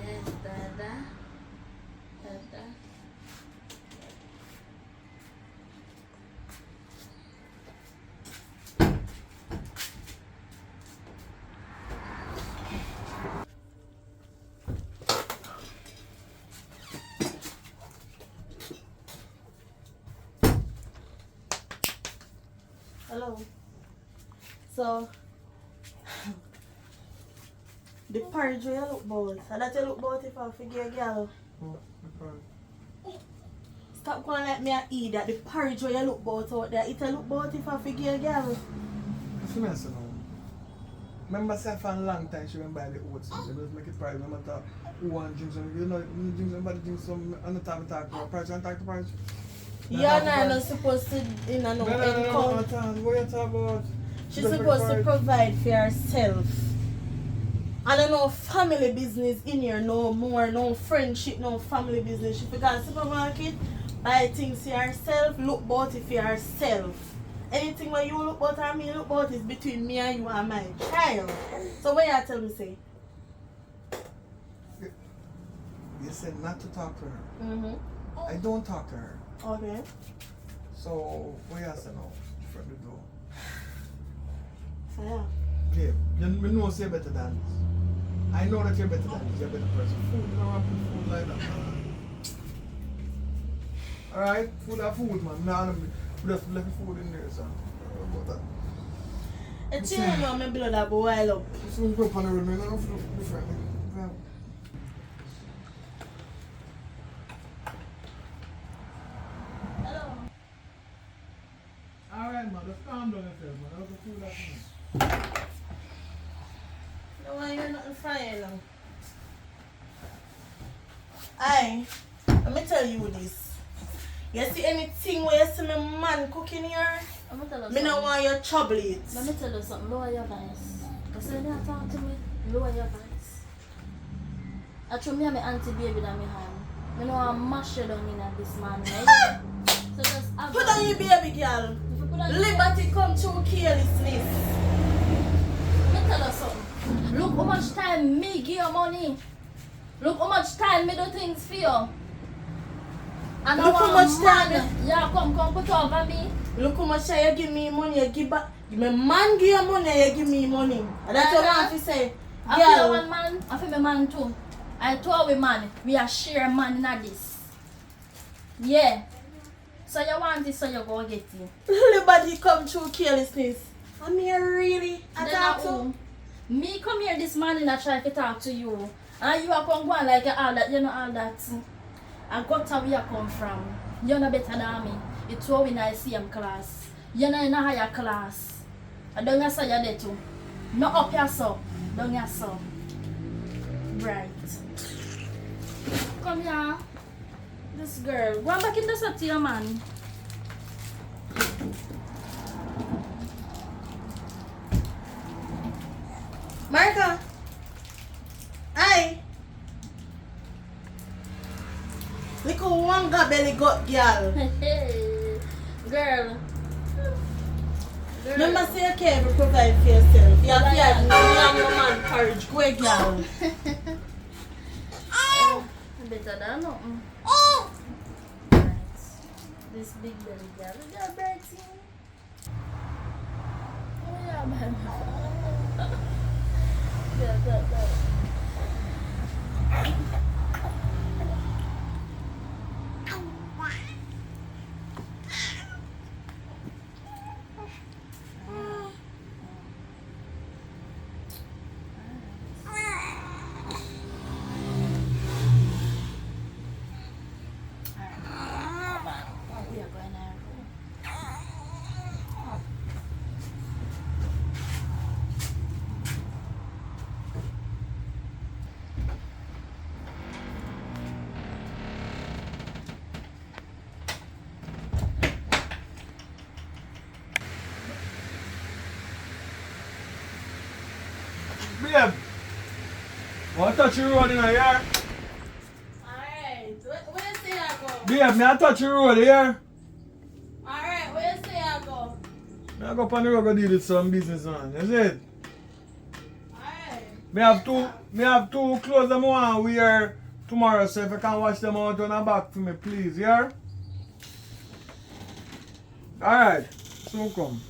Yes, Dada. Dada. Hello. So, the porridge you look about, and that you look about if I forget a girl. Stop going like me and eat that. The porridge you look about out there, it look about if I forget a girl. See me say now. Remember say for a long time she went buy the oats. They just make it private. No matter who want drink some. You know, you drink somebody drink some. On the time we talk about porridge and talk to porridge. You're not supposed to, you know, No. What you talk about? She's supposed to provide for herself. I don't know family business in here no more, no friendship, no family business. She forgot supermarket, buy things for herself, look about it for herself. Anything where you look about and me look about is between me and you and my child. So what you tell me say? You said not to talk to her. Mm-hmm. I don't talk to her. Okay. So what you say now? From the door. So yeah. Babe, you know say better than this. I know that you're better than this. You're a better person. Food, you don't want to put food like that, man. Alright? Food are food, man. Nah, we just left the food in there, son. About that. It's you know my blood a boil up. So we go up on the road, man. I don't feel different. Man. Hello. Alright, man. Just calm down yourself, man. How's the food happening? No, why you're nothing frying now? Let me tell you this. You see anything where you see my man cooking here? Let me tell you Me no something. want you trouble it. Let me tell you something. Lower your voice. Because when you talk to me, lower your voice. I told me I'm an auntie baby that me have. Me know I'm mash you down in this man. Right? So just have Put on your baby girl. If you put on your Liberty come through carelessness. Let me tell you something. Look how much time me give you money. Look how much time me do things for you. And Look how much time. Yeah, come put over me. Look how much you give me money, you give back. My man give you money, you give me money. And that's what I have to say. I feel Girl, one man, I feel my man too. I told we man, we are share man in this. Yeah. So you want it, so you go get it. Liberty come through carelessness. I mean, really? I Then talk I to who? Me come here this morning and try to talk to you. And you are come go on like all that, you know all that. I got where you come from. You're not better than me. It's all in the same class. You're not in a higher class. I don't say you're there too. Not up your so. Down your so. Right. Come here. This girl. Go back in the set to your man. Martha! Aye! Little wanga belly got girl. Girl. Remember say you can't even provide for yourself. You have to have your man courage. Go girl. Better than nothing. Right. This big belly girl. You got birthday. Oh yeah, man. Yeah. We are going to Babe, want to touch your road in here? Alright. Where you say I go? Babe, me I touch your road here. Alright, where you say I go? Me I go up on the road go deal with some business on. Is it? Alright. Me have two clothes that I want to wear tomorrow, so if you can wash them out on the back for me, please, yeah? Alright, soon come.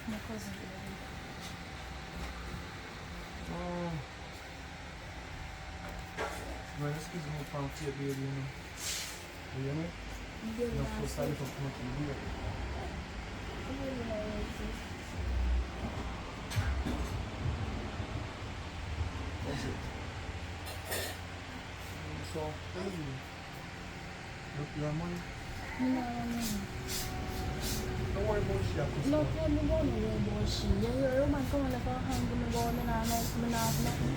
My cousin. Oh. Man, excuse me from fear, baby, you know. You hear me? Yeah, No, for sorry for coming to you. What's it? So, what is it? Look, you have money? Don't worry about shit. I'll No, just I'm going to go to she. Yeah, you're man coming like a hand in the ball and I know nothing.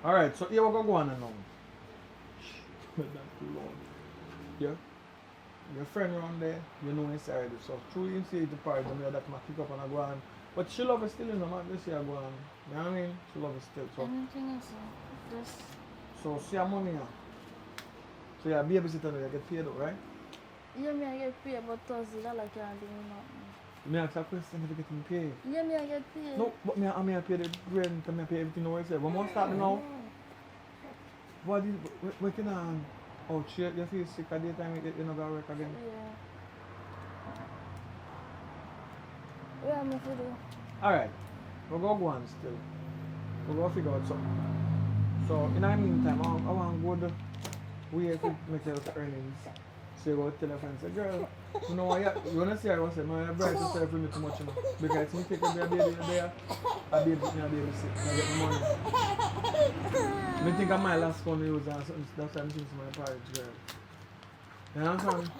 Alright, so here we go on now. That's too long. Yeah? Your friend around there, you know inside it. So through you see the part of me that might pick up and I go on. But she love it still, you know, man. This year I go on. You know what I mean? She love it still. So Anything is just so see your money now. So you're a babysitter now, you get paid out, right? yeah, me I get paid, but Thursday that like can't do nothing. Me ask a question if you get paid. Yeah, me I get paid. No, but me I pay the rent and me pay everything over here. We must start now. What did what can oh shit, you feel sick at the time you know go work again? Yeah. What am I to do? Alright. We'll go on still. We'll go figure out something. So in the meantime I want good way to make your earnings. So you go tell your friend say, girl, you know what you wanna see I was saying, my bright yourself for me too much, you know. Because you take care of your baby there, I baby sick, I get my money. I think I might last one use and something that's why I'm thinking to my parents, girl. You understand?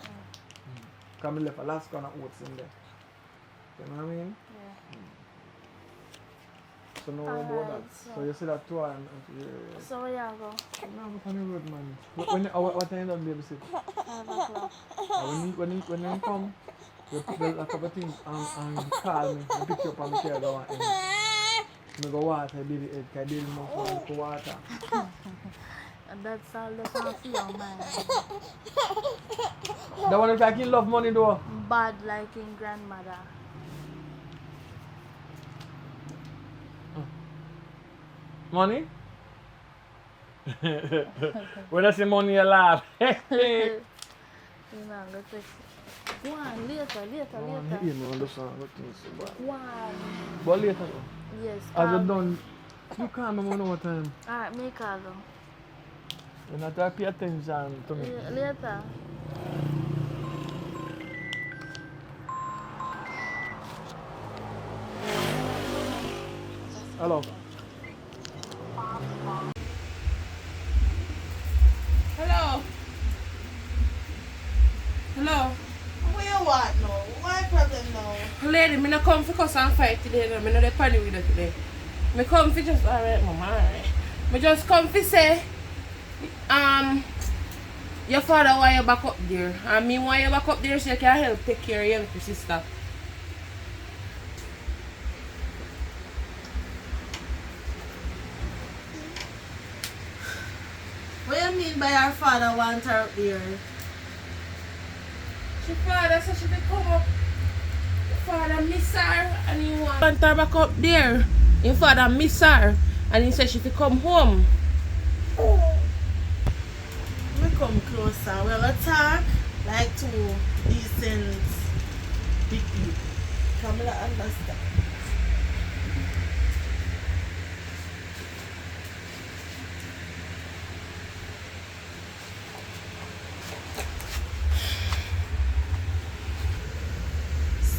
Because I left a last one of oats in there. You know what I mean? Yeah. So no worry about that. Alright, So you see that too and So where you go? no, I'm on the road, man. What time does babysit? 5 o'clock. When you come, you pick a couple of things and call me. I pick you up and I carry go and I go water, baby head, because baby must want to water. And that's all they can feel, man. That one is like you love money though. Bad like in grandmother. Money? When I say money, you laugh. You know, go take go on, later. You know, understand what things about. Go on. But later though. Yes, As call you me. done, you call me one more time. Alright, me call them. You not to pay attention to me. Later. Hello. Hello. Hello. What you want now? What problem now? Lady, me no come for cuss and fight today. No. Me no dey panic with you today. Me come for just alright, mama, alright. Me just come for say, your father want you back up there, and me want you back up there so you can help take care of your little sister. What you mean by our father want her up there? She father said she could come up. Your father miss her and he want her back up there. Your father miss her and he said she could come home. We come closer. We're gonna talk like two decent big people. Camila understand.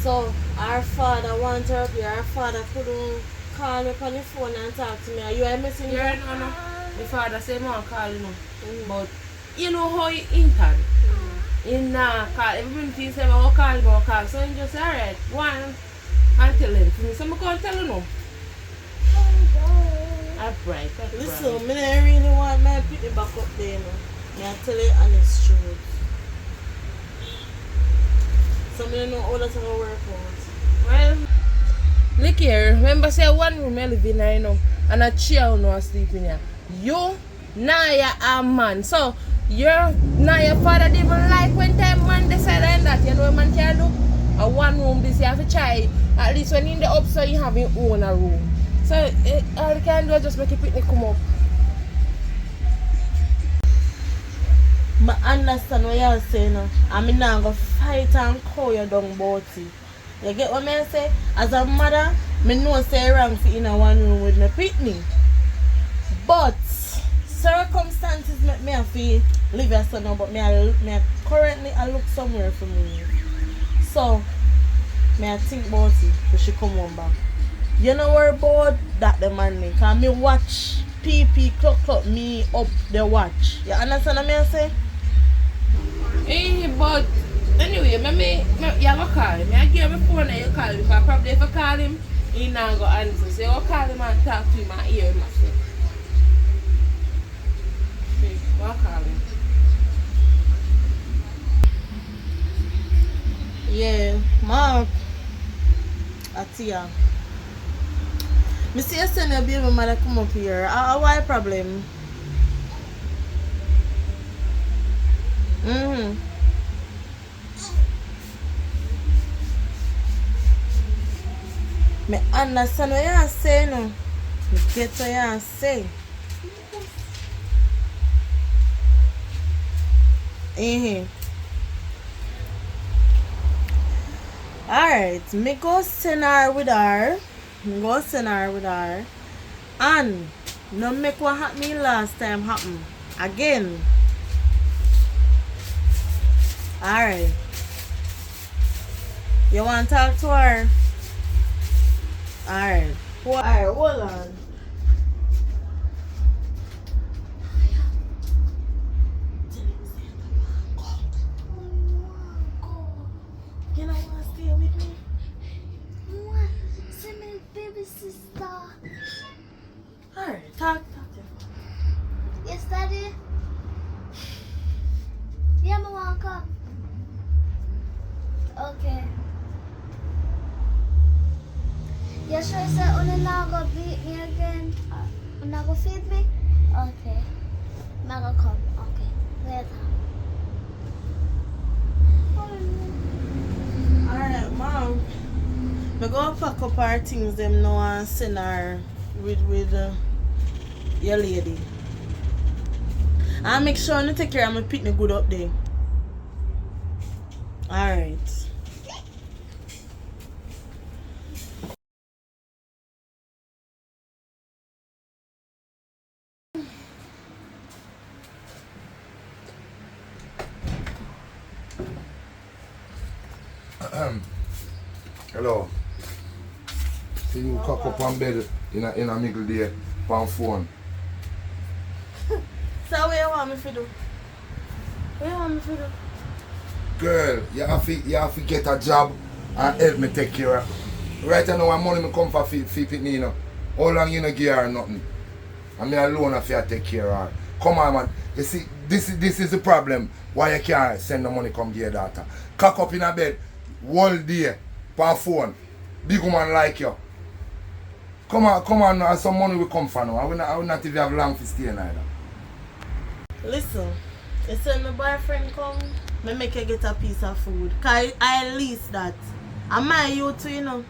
So our father wants her up here. Our father couldn't call me on the phone and talk to me. Are you a messenger? Yeah, no. The father said, "Man, call you know." But you know how he entered. He not call. Everybody thinks say, "I call." So he just say, "Alright, go on and tell him to me." So I can't tell you no. That's right. Listen, me don't really want my pity back up there, you know. I tell you honest truth. So I don't know how that's gonna work out. Well, look here. Remember, say one room I live in here, you know, and a chair no sleep in here. You, Naya, a man. So your Naya father didn't even like when time man decide and that. You know what man can do? A one room this you have to try. At least when in the upside you have your own a room. So all you can do is just make your picnic come up. I understand what you're saying now. I mean, I'm going to fight and call you down about it. You get what I say? As a mother, I know say wrong for in a one room with my picnic. But circumstances make me have to live as son now, but currently I look somewhere for me. So, I think about it when she come home back. You know worry about that the man me. Because me watch PP clock me up the watch. You understand what I say? But anyway, you have a call him. I give him a phone and you call him. Because probably if I call him, he not go answer. So you call him and talk to him and hear him. Okay, I'll call him. Yeah, Mark. Atia. I see you send your baby mother come up here. Why problem? I understand what you're saying now. I get what you're saying. Alright, me go send her with her. And no make what happened last time happen again. Alright. You want to talk to her? Alright. Alright, hold on. You don't want to stay with me? Mama, see my baby sister. Alright, talk to your father. Yes, Daddy? Yeah, me want come. Okay. You sure say Una not go beat me again? Una go feed me? Okay. I'm gonna come. Okay. Later. Alright, Mom. Me go pack up our things them now and send her with your lady. And make sure you take care of my picnic good up there. Alright. Hello. See you cock up on bed in a middle there on phone. So what you want me to do? What you want me to do? Girl, you have to get a job and help me take care of. Right now, what money me come for Pitney, you know. How long you no give her nothing? And me alone have to take care of her. Come on, man. You see, this is the problem. Why you can't send the money come give your daughter. Cock up in a bed, all day, on phone. Big woman like you. Come on now, some money will come for now. I will not even have long to stay neither. Listen, you say my boyfriend come, me make you get a piece of food. Cause I lease that. I'm my youth too, you know.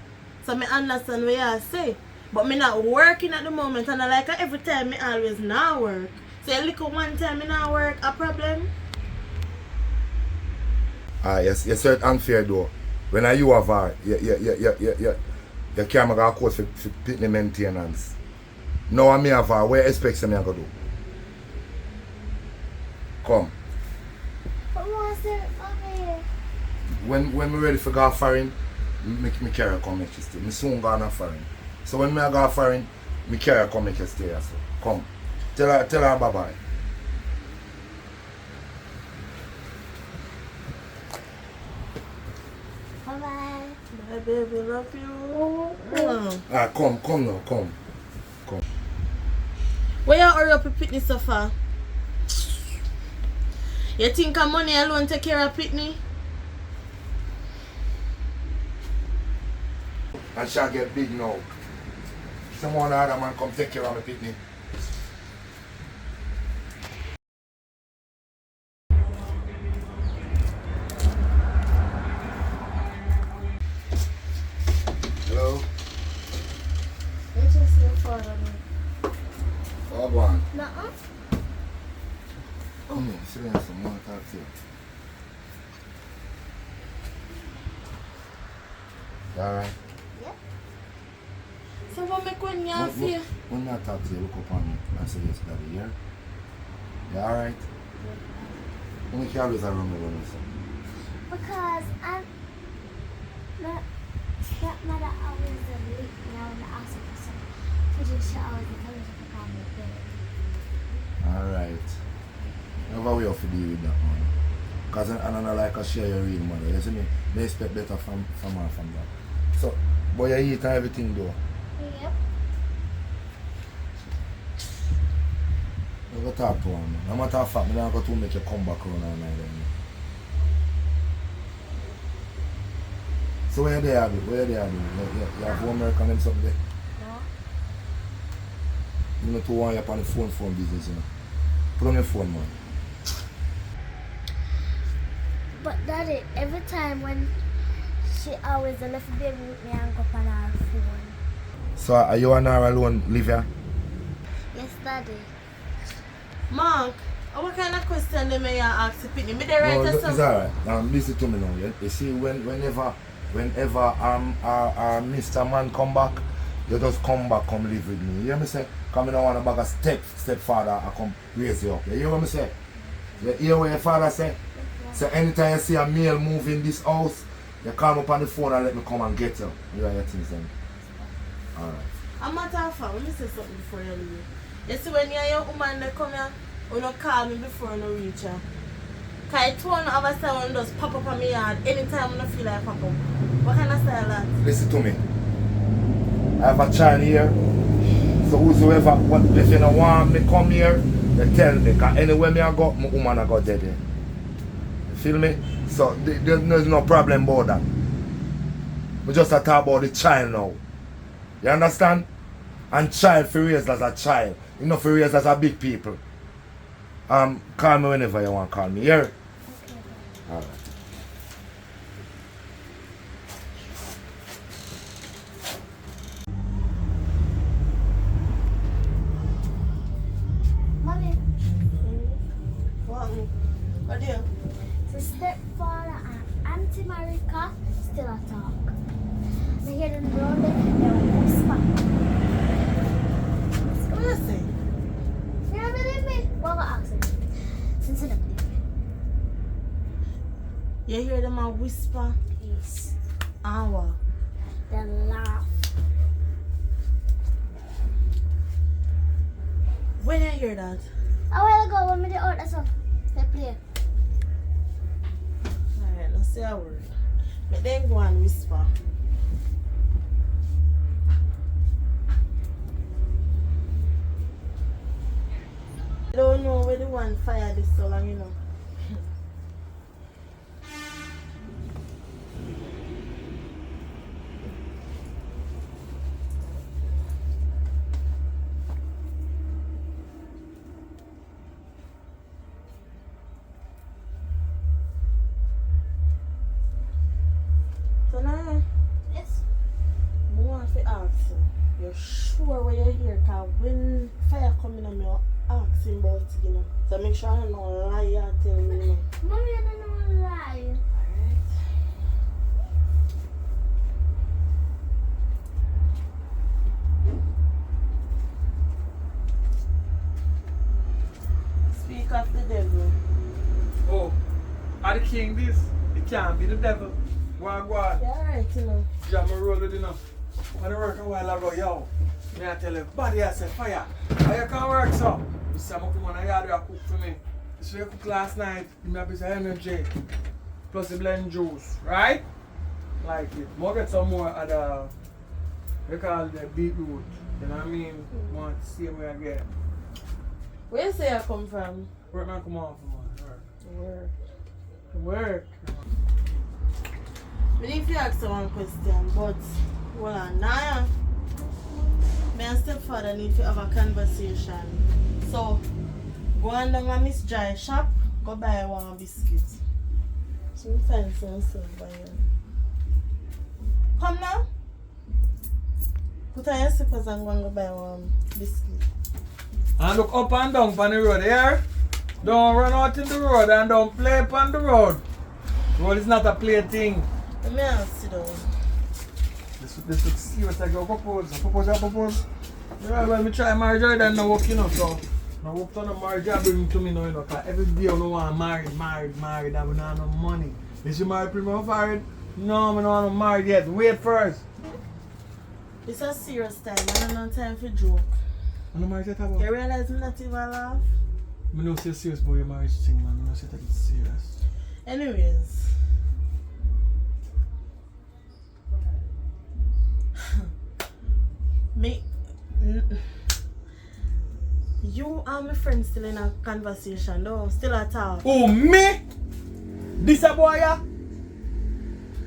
So me understand what you say. But me not working at the moment and I like every time me always not work. So you look one time me not work, a problem? Yes, you said unfair though. When you have her, you can't make a course for Pitney maintenance. Now I have her, what you expect me to do? Come. But what's it, Mommy? When we ready for go foreign, me carry her come make you stay. Me soon go on foreign. So when me go foreign, me carry her come make you stay also. Come. Tell her bye bye. Bye-bye. Bye baby, love you. Come now, come. Where you hurry up with Pitney so far? You think a money alone take care of Pitney? And she'll get big now. Someone other man come take care of my Pitney. Hello? It's just your father, man. Oh, go on. Nuh-uh. Come here, sit down, some more talk to you. Alright? Yeah. So what make when you see? When I talk to you, look up on me and say yes, daddy, yeah? You alright? When you always around me when you say. Because my stepmother always leave me out in the house for some food. She always tells me to come with me. Alright. Never way off to deal with that, man. Because I don't like to share your real mother. You see me? They expect better from her from that. So, boy, you eat and everything though. Yep. I'm going to talk to her, man. No matter of fact, I'm not going to make you come back around all night. So where they are? Where they are? You have homework and them something there? No. You know to want you up on the phone business, you know. Put on your phone, man. But Daddy, every time when she always left the baby with me and go on her phone. So are you and her alone live here? Yes, Daddy. Mark, what kind of question they may ask Pitney? Me they write No, us it's alright. Listen to me now. Yeah? You see, whenever Mr. Man come back, you just come live with me. You hear me say? Come in on a bag of stepfather, I come raise you up. You hear what me say? You hear what your father say? So anytime you see a male move in this house, you call me up on the phone and let me come and get you. You hear your things then? Alright. A matter of fact, let me say something before you leave. You see when you and your woman they come here, you don't call me before you reach her. Because I told you have a sound just pop up on my yard anytime I feel like pop up. What kind of style that? Listen to me. I have a child here. So whosoever, if you don't want me come here, they tell me. Because anywhere me I go, my woman I go dead. You feel me? So there's no problem about that. We just talk about the child now. You understand? And child for raised as a child. You know for raised as a big people. Call me whenever you want to call me. Here. Okay. Alright. Mommy, What do you? the stepfather and Auntie Marika still a talk. They hear them round there, they will whisper. What you say? You don't believe me? What will ask them? Since you don't believe me. You hear them a whisper? Yes. And what? They laugh. When you hear that? A while ago when we did out that song, they play. Alright, let's say a word. But then go and whisper. I don't know where the one fire this so long, you know. So now, Yes. I want to ask you, you're sure where you're here? Because when fire coming on me, I'm asking about it, you know. So make sure I don't lie or tell me, you know. Mommy, I don't know lie. Alright. Speak of the devil. Oh, are the king this? It can't be the devil. Go on. Yeah, alright, you know. Jam a roll with enough. When I work a while ago, yo, me I tell everybody I say fire. How you can work so? You say I'm come on a yard you cook for me. So you cook last night, give me a piece of energy. Plus the blend juice, right? Like it. More get some more of the, they call it the beetroot. You know what I mean? Want to see where I get. Where you say I come from? Where man come on from? Work. Work. I need to ask you one question, but hold on. Now, me and stepfather need to have a conversation. So, go on down to Miss Joy shop, go buy one biscuit. Some fancy and stuff buy you. Come now. Put on your slippers and go and go buy one biscuit. And look up and down on the road here. Don't run out in the road and don't play upon the road. Road is not a play thing. Let me have sit down. This looks serious. I go propose. Yeah, well, me try marriage and then no work, you know, so I work on a marriage and bring to me now, you know, because every day I don't want married, and we don't have no money. Is you married prima married? No, I don't want to married yet. Wait first. It's a serious time. I don't have time for joke. I don't married yet about. You realize me not even laugh? I don't say serious about your marriage thing, man. I don't say that it's serious. Anyways. You and my friend still in a conversation though, still a talk. Oh, me? This a boy, yeah?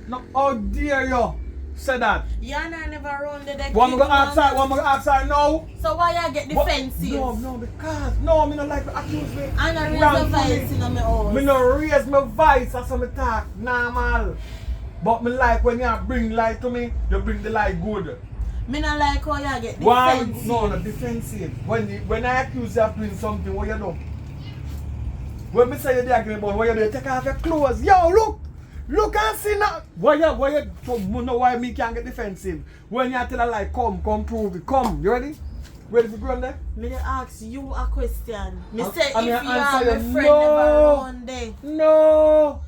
No, how dare you say that? You and I never run the deck. One more ask her now. So why you get defensive? No, because me not like to accuse me. And I raise the voice in my house. Me no raise my voice as me talk, normal. But me like when you bring light to me, you bring the light good. Me not like how you get Why? defensive. No, defensive. When I accuse you of doing something, what you do? When me say you're arguing about what you do, you take off your clothes. Yo, look and see now. Why you so know why me can't get defensive? When you tell her like come prove it. Come, you ready? Ready for going there? Me dey ask you a question. Me say if I mean, you answer are my you, friend no. never run there. No.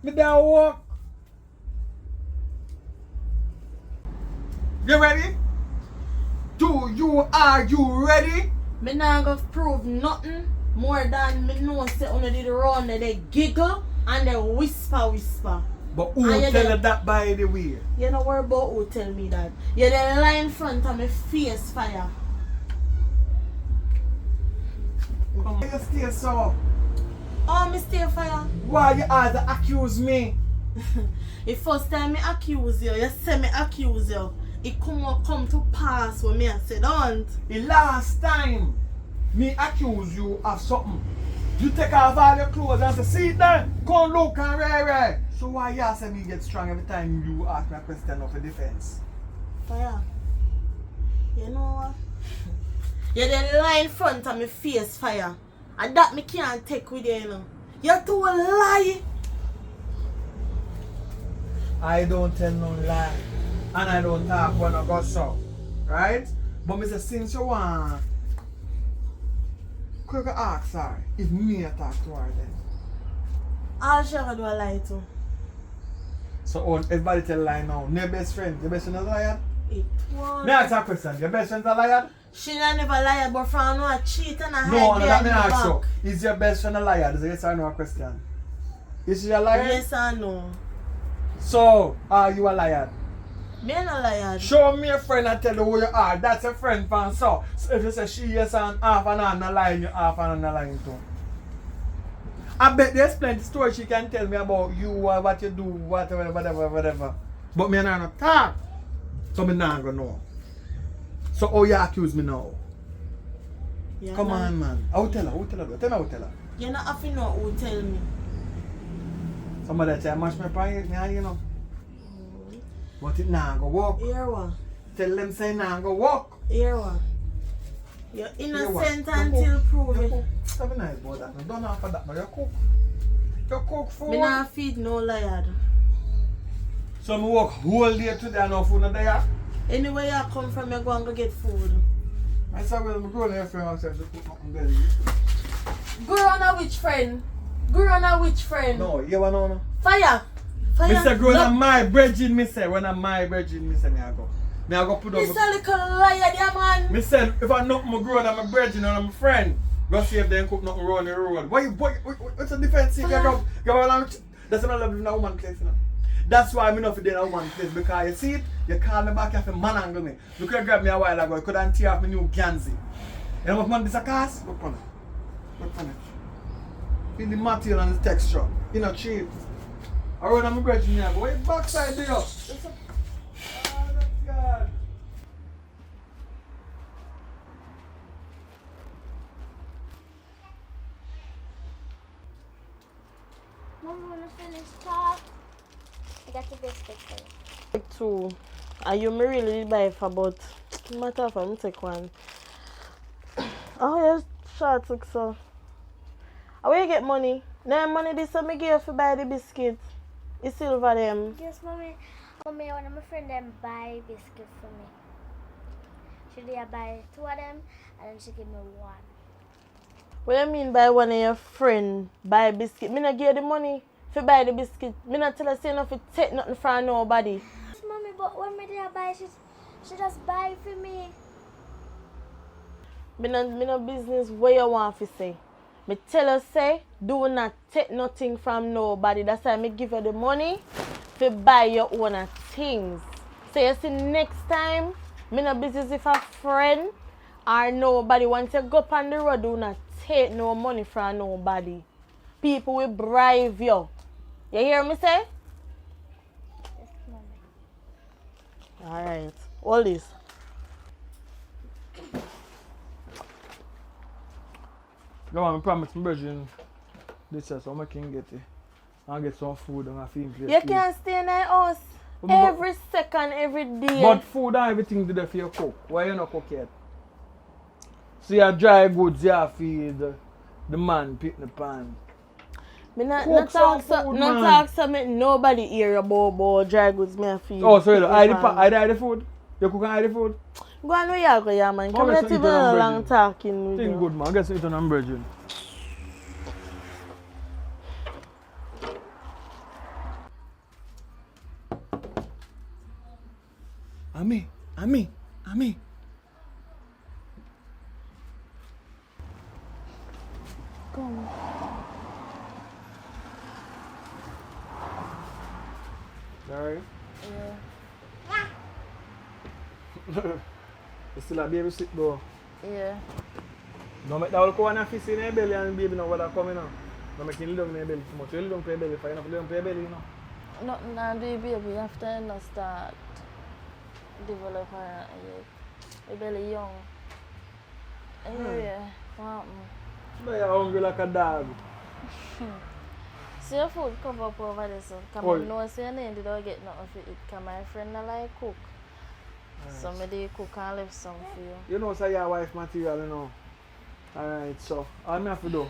Me don't walk. You ready? Are you ready? Me not gonna prove nothing more than me know say una did run there, they giggle and they whisper. But who And you tell dey- you that by the way? You know worry about who tell me that. You dey lie in front of me face fire. Come on. You stay so. Oh, me stay fire. Why you had to accuse me? The first time me accuse you say me accuse you. It come to pass when me I say don't. The last time me accuse you of something, you take off all your clothes and say, see there, come look and rare. So why you say me get strong every time you ask me a question of a defense? Fire. You know what? You dey lie in front of me face fire. And that me can't take with you, you know. You're too lie. I don't tell no lie. And I don't talk when I go so. Right? But me say since you want, quick ask her if me a talk to her then. All she ever do a lie to. So everybody tell lie now. Your best friend is a liar? It won't. Me ask a question. Your best friend a liar? She never lied, but from no cheat and a No, hide that me behind ask your you. back. Is your best friend a liar? Is a yes or no question? Is she a liar? Yes or no? So, are you a liar? Me no liar. Show me a friend and tell you who you are. That's a friend from so. So if you say she yes and half and I'm lying, you half and I'm lying too. I bet there's plenty stories she can tell me about you or what you do, whatever. But me and her not talk. So me not gonna know. So how you accuse me now? Yeah, Come no. on, man. I'll tell her. Tell me how tell her. You not have to know who tell me. Somebody try mash my pie, you know. But it nah go work. Hear what? Tell them say nah go work. Hear what? You're Hear what? innocent You until cook. proven. You cook. Stop be nice about that. No, don't offer that. No, you cook. You cook food. Me not feed no liar. So me work whole day today and no food not there. Anywhere you come from, you go and go get food. I said, well, I'm going to your friend outside to cook nothing there. Go on a which friend? Go on a which friend? No, you want to know? Fire! Fire! Me say, go No. on my bridging, me say. When I'm my bridging, me say, me I go. Me I go put on This a little liar there, man. me say, if I knock my grown, I'm a bridging and I'm a friend. Go see if they cook nothing wrong the road. What's the defense? You go along. That's why I love in a woman place, you know. That's why I'm not in a woman place, because you see it, you call me back, you have to manangle me. You could grab me a while ago, you couldn't tear off my new Ganzi. You know what man this a cost? Look on it. Look on it. Feel the material and the texture. You know, cheap. I run on my bridge in here, go way backside there. Oh, that's God. Mom, wanna finish talk? I got the biscuit for you. Like two. And you me really did buy it for about matter of me take one. Oh yes, short took so. Where you get money? Now money this so me give you for buy the biscuit. It's silver them. Yes, mommy. Mommy, one of my friend them buy biscuit for me. She did buy 2 of them, and then she give me 1. What you mean by one of your friend buy biscuit? Me not give you the money for buy the biscuit. Me not tell her say nothing take nothing from nobody. Yes, mommy, but when me did buy, she just buy for me. Me no business what you want to say. Me tell her say do not take nothing from nobody. That's why me give her the money to buy your own things. So you see next time, me no business if a friend or nobody. Once you go up on the road, do not take no money from nobody. People will bribe you. You hear me say? Yes, mommy. Alright. All this. Go on, I promise my virgin this is so I can get it. I'll get some food and I feel place. You can't stay in the house every second, every day. But food and everything to there for you cook. Why you not cook yet? So you dry goods you feed the man pick the pan. Me not Cook talk some so, food, not man. talk so me nobody hear about dry goods me a feed. Oh, so you pick hide the pan. the food? You cook and hide the food? Go on where you go, yeah, man. Come Oh, not so even eat on a long virgin. talking with Think you. good man, I guess it's on virgin. Ami. Come. You still a baby sick though. Yeah. No make that will go on and fist in your belly and baby know what are coming out. No make him lay down in your belly too much. You lay down for your belly, for you not lay down for your belly, you know. Nothing I do, baby. After you not start develop your belly young. Anyway, what happened? But you're hungry like a dog. See your food cover up over there, so come on, no say your name did not get nothing for it. Cause my friend not like cook. So me dey cook and leave some for you. You know say your wife material, you know. Alright, so all me have to do.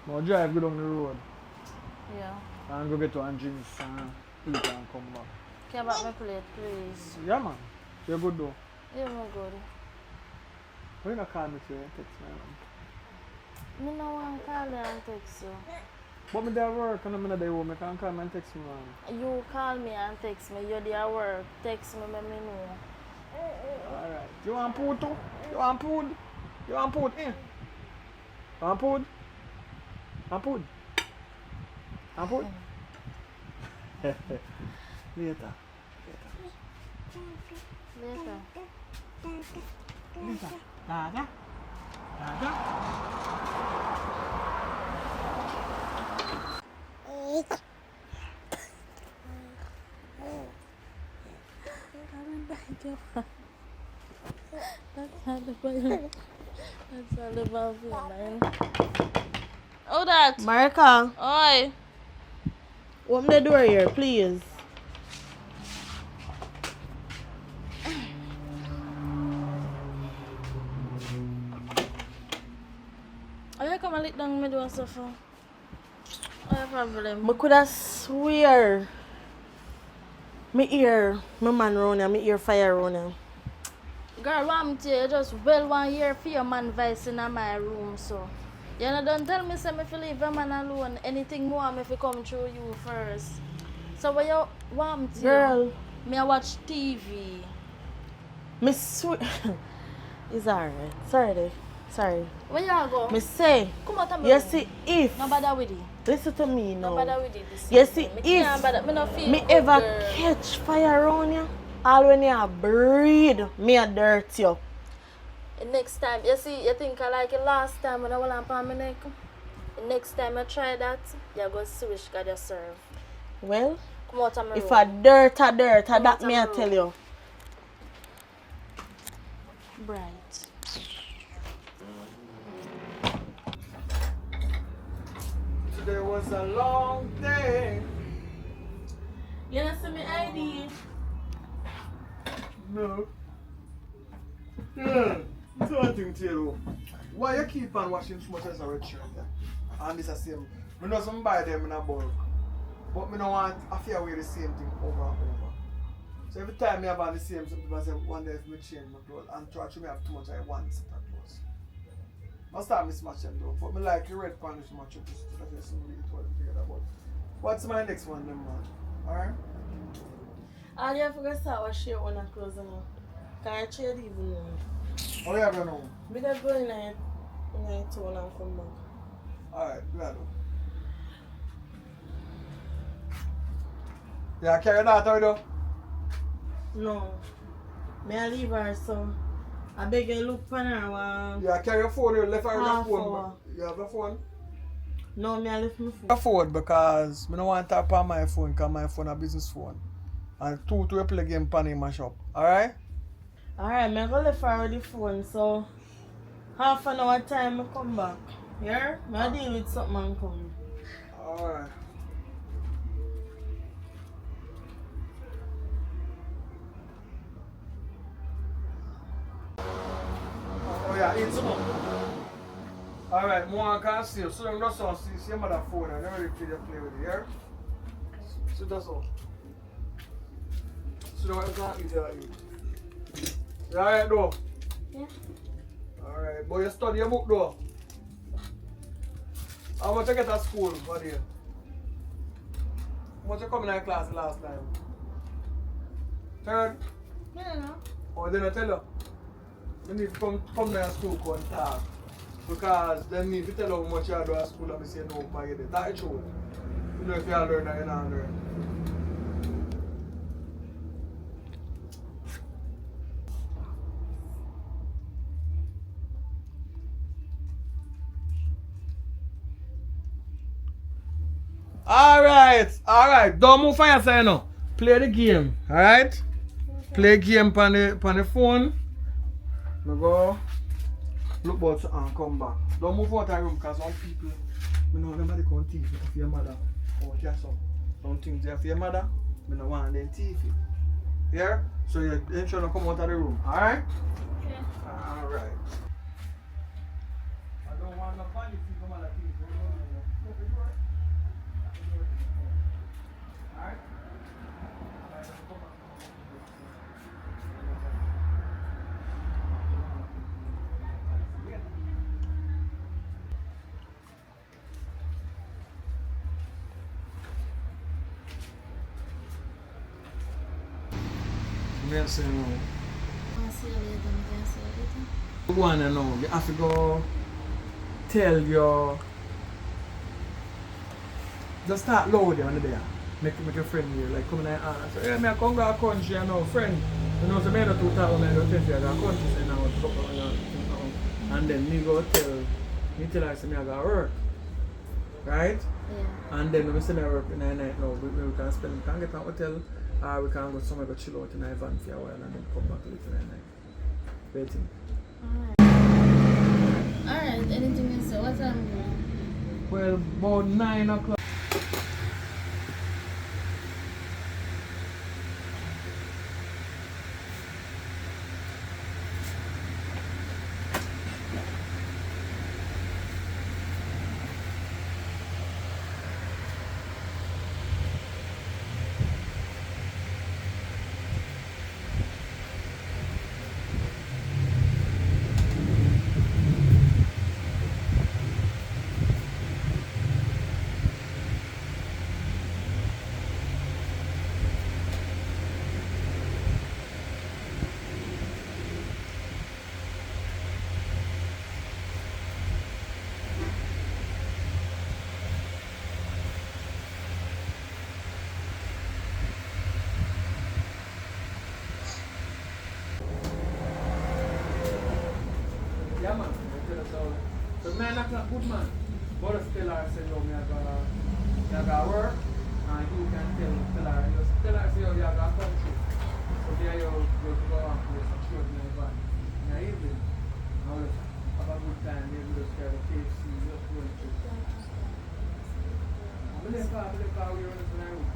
Now drive go down the road Yeah. and go get one drinks and eat and come back. Can back my plate, please? Yeah man. You're good though. Yeah, I'm good. Why you not call me today? Text me. Man. Me no want call you and text you. But me there work and I'm not there home. I can't call me and text me man. You call me and text me. You're there at work. Text me, let me know. Alright. You want food too? You want food? You want food? Eh? You want food? Want food? Want food? Later. Later. Later. Dada. Dada. That's all about you, man. Oh, that. Marika, Oi. open the door here, please. Oh, you come and lick down my door so far. Oh, your problem. I could have swear me hear my man round here, me hear fire round here. Girl, what I'm telling you, just well 1 year for your man voice in my room, so. You know, don't tell me, say me to leave your man alone. Anything more, me fi come through you first. So what you want to Girl, me I watch TV. me swear. It's alright. Sorry. Where you go? Me say, Come out of my you room. see if, No bother with it. listen to me No now. bother with it. This You see me if can't bother. Me no feel me good, ever girl. catch fire around you, all when you breathe, me a dirt you. Next time, you see, you think I like it last time when I hold on my neck. Next time I try that, you go see which God you serve. Well, Come out of my if room. a dirt, Come that out me of I my tell room. you. Bright. Today was a long day. You know, see me ID. No. Yeah. So one thing to you though. Why you keep on washing so much as a red shirt? Yeah? And this is the same. I know some buy them in a bulk. But I don't want I feel wear the same thing over and over. So every time I have on the same something, I say one day if I change my clothes and try to have too much I want set of clothes. I start mismatching though. But I like the red pants match up just to get some really together about. What's my next one then man? Alright? All you have to start wash your own clothes now. Can't trade even now. Oh yeah, I know. Me just go in a town and come back. Alright, glad. Yeah, carry that out though. No. Me I leave her so I beg you look for her while. Yeah, carry your phone, you left her your Half phone. hour. You have a phone? No, me I left my phone. A phone because I don't want to tap on my phone because my phone a business phone. And two to play game pan in my shop. Alright? Alright, me I go left her with the phone so half an hour time I come back. Yeah? Me I deal with something and come. Alright. Oh yeah, eat some more. Alright, more can see you. So you just want to see your mother phone and you're ready to play with it, yeah? So that's all. So you can't eat your eat. You alright though? Yeah. Alright, but you study your book though? How much you get at school, buddy? How much you come in class the last time? Third? I don't know. Or did I tell you? You need to come to school and talk. Because they need to tell you how much you do at school and I say no, my head. That's the truth. You know if you all learn or you not learn. Alright. Don't move from your side now. Play the game, alright? Play game on the phone. Now go look about and come back. Don't move out of the room because some people, you know, nobody can teach you for your mother or your son. Some things there for your mother, I don't want them teach you. Yeah? So you ensure to come out of the room, alright? Okay. Alright. I don't want no funny people mother teach you. Alright? Merci, no. I'll see you later. I'll see you later. You wanna know, you have to go tell your. Just start loud there on the day. Make a friend here, like come in and answer. Yeah, I come to a country, you know, friend. You know, so I don't 2000, I don't think I got a country, so now it's couple of years. And then me go tell her, say me I got work. Right? Yeah. And then when we say I work in the night now, we can get an hotel, or we can go somewhere go chill out in a van for a while and then come back later in the night. Waiting. Alright, anything else? What time do you? Well, about 9 o'clock. Yeah, man. So 9 o'clock, good man. But tell her, say, yo, me I got work, and you can tell her, say, yo, you got country. So there you go and play some short in the van. In the evening, now just have a good time, maybe just get a KFC, just go and chill. I'm going to call you on the room.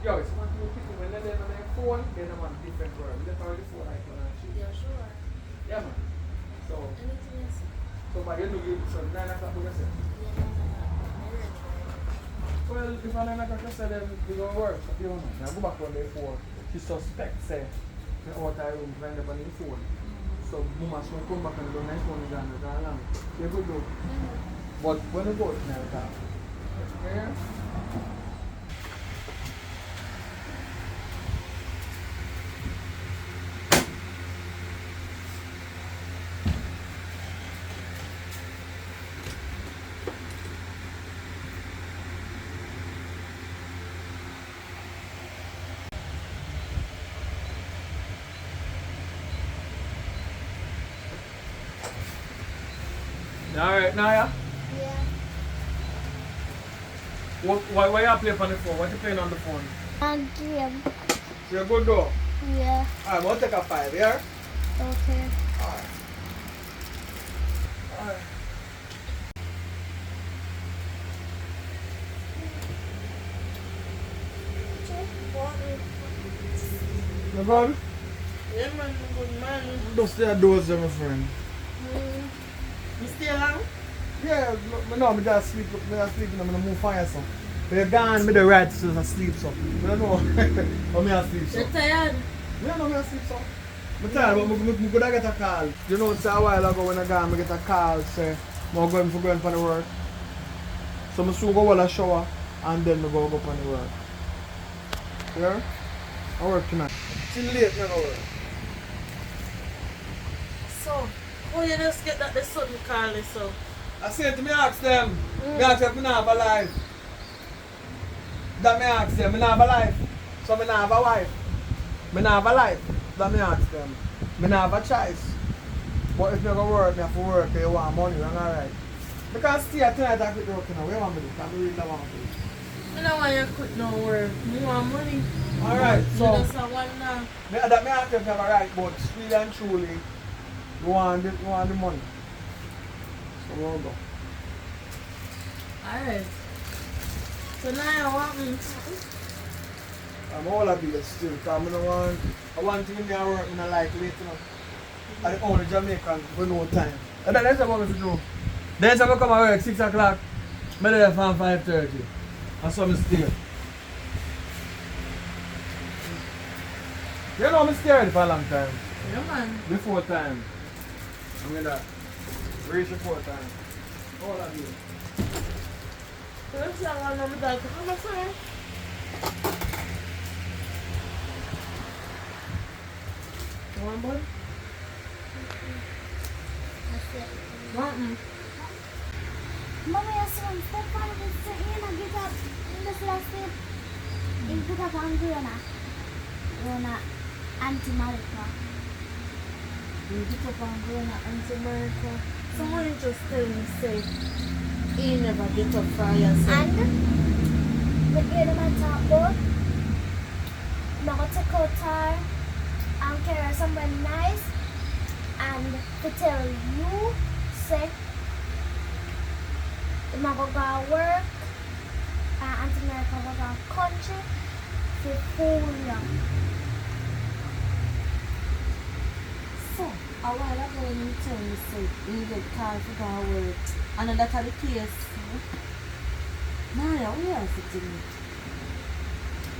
Yo, it's one to pick when they're on their phone, then I'm on a different world. They call the phone like on a shit. Yeah, sure. Yeah, man. So, Anything else? by the end of it, so 9 o'clock, what you say? Yeah, I'm ready. Well, if I 9 o'clock, I say then we don't work. So, you know, I go back on there for, she suspects, say, the outer room to wind up on the phone. So, mama should come back and do my phone is on the alarm. You could do. But when you go to 9 o'clock, yeah? Alright, Naya. Yeah. Why you play on the phone? What you playing on the phone? And game. So you're good though? Yeah. Alright, we'll take a 5, yeah? Okay. Alright. Alright. You good? Yeah, man, good man. Just stay at doors there, my friend. You stay long? Yeah, no, I just sleep, I'm gonna move fire so. But you're gone, me the right to sleep so. I don't know. How me I sleep so. You're tired? Yeah, no, me I sleep so. I'm tired, but I'm gonna get a call. You know, it's a while ago when I gone, I get a call, say, I'm going for the work. So I soon go in a shower and then I go up on the work. Yeah? I work tonight. Till late, I go work. So, oh, you just get that the sun calling, so. I said to me, ask them. Me ask them if I not have a life. That me ask them, me not have a life. So me not have a wife. Me not have a life. That me ask them. Me not have a choice. But if me go work, me have to work if you want money, then alright. Because stay tonight I quit working now. Where want me to do? I really don't want to do. I don't want you to quit no work. You want money. Alright, so You just have one now. that me ask them if you have a right, but really and truly, you want the money. So we'll go. Alright. So now what happens? I'm all of it still, because I want to give me a work in a like later on. I'm the only Jamaican with no time. And that's what I'm going to do. Then I'm come at work 6 o'clock, I'm there from 5:30. And so I'm still. You know I'm staying for a long time. Yeah, man. Before time. I'm going to reach before time. All of you. So let's see how long I'm done. Come on, sir. You want one? Mama, jag såg en Stefan visa ena gitarr. Det släppte in gitarr på angurna. Rona anti-America. You get up and go into America. Someone just tell me, say, he never get up for yourself. And the ear of my top board. I'm going to take out her and carry her somewhere nice. And to tell you, say, I'm going to go work. Anti-America will go country. For 4 years. So, a while ago when you tell me, say, you get called to go work, and that's the case. Naya, we are sitting.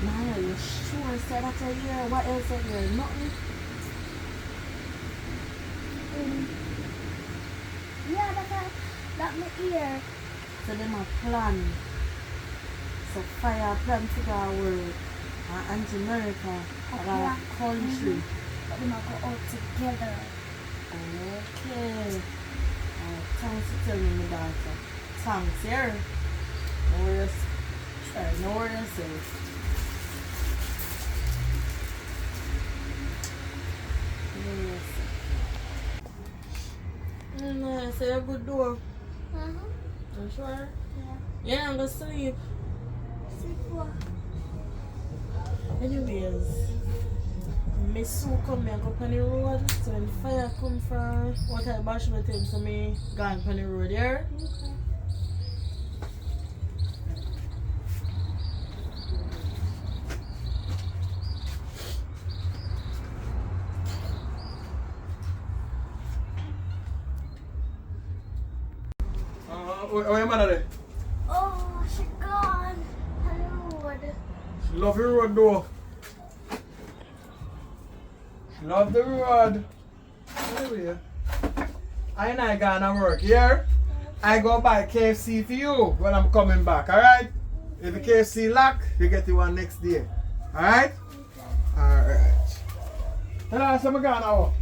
Naya, you sure say that a year? What else a year? Nothing? Yeah, that my ear. So them a plan. So fire plan to go work. And anti-America, our country. But we might go out together. Okay. Thanks for telling me that. Thanks, here. No worries. Sorry, no worries. No, say a good door. You sure? Yeah, I'm gonna sleep. Sleep what? Anyways, me soon come me and go on the road. So when the fire come from, what I bash with him, so me gone on the road there. Okay. Where your mother there? Oh, she gone. Hello. She love the road though. She love the road. Anyway, I gonna work here. I go buy KFC for you when I'm coming back, alright? If the KFC lock, you get the one next day. Alright? Alright. Tell us I'm gonna go.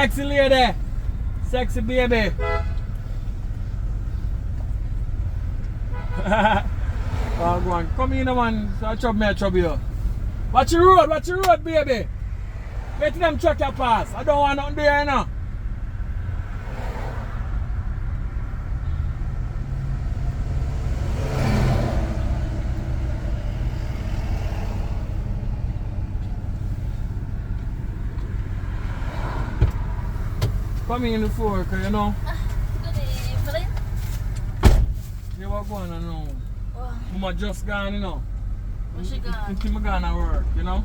Sexy lady. Sexy baby. Oh, go on. Come in, man. So I trouble you. Watch your road, baby. Let them truck your pass. I don't want nothing there now. Come in the floor, cause you know. Good evening. You what going on now? Oh, Mama just gone, you know. where she gone? Until me gone to work, you know.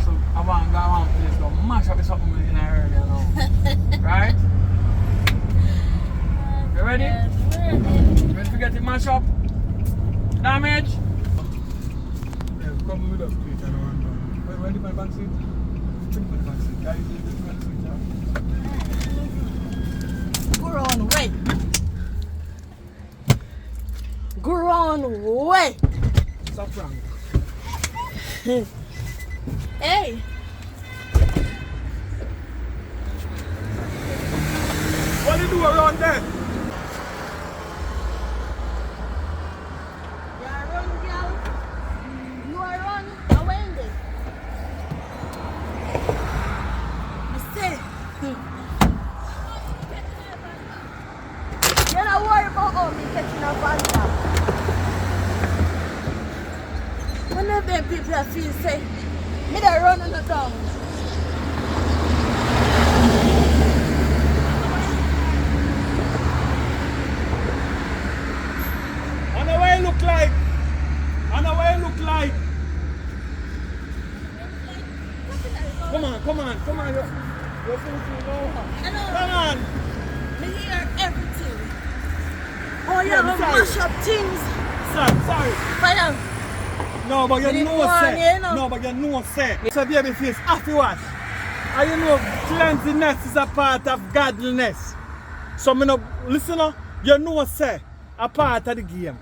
So I want to go one place, go mash up something in her, you know. Right? You ready? Ready. Ready to get it mash up? Damage? Yeah, come with us, please. I don't want to. Ready for the back seat? Ready for the back seat. Guys, ready for the seat, yeah. Go on, wait. Go on, wait. Stop wrong. Hey. What do you do around there? You are run, girl. You are run. I went there. I say. You're not worried about me catching a phantom. One of them people I feel say, me they run on the down. I know what it look like. I know what it look like. Come on. You're finishing go. I know. Come on. Me hear everything. Oh, you Yeah, have sorry. mash up things. Sorry. Fire. No, but you Me know didn't warn say. you, no. No, but you know say. So baby face happy wash. And you know cleanliness is a part of godliness. So me no listen up, you know say a part of the game.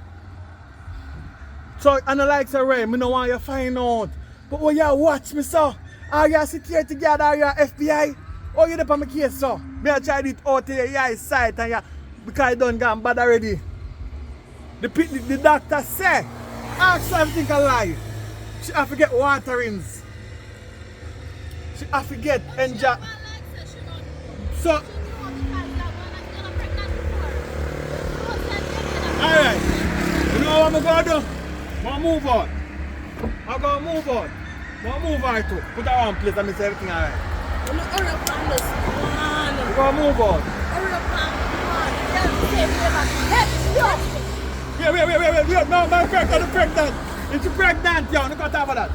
So and I like say Ray, me no want you find out. But when you watch me so, are you a security guard or you a FBI? Or you there on my case so? Me I try it out to your sight and you because you done gone bad already. The doctor say, ask her everything a lie. She have to get waterings. She have to get enjoy. So, alright. You know what I'm going to do? I'm going to move on. I'm going to move on. I'm going to move on too. Put her on place and make everything alright. Hurry up on this one. We're going to move on. Hurry up on one. Let's Wait. No, I'm pregnant. It's pregnant, yo. Look at top of that.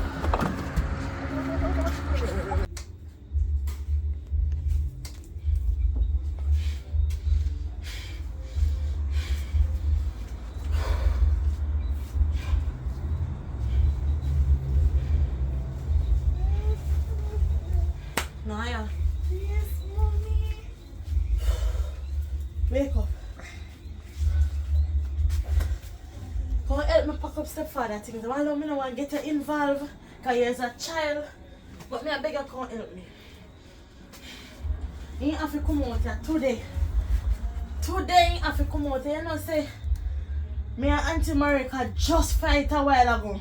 Naya, Yes, mommy. wake up. Go help me pack up stepfather things. I don't want to get you involved because you're a child. But me I beg you come help me. You have to come out here today. Today you have to come out here. You know say, me and Auntie Marika just fight a while ago.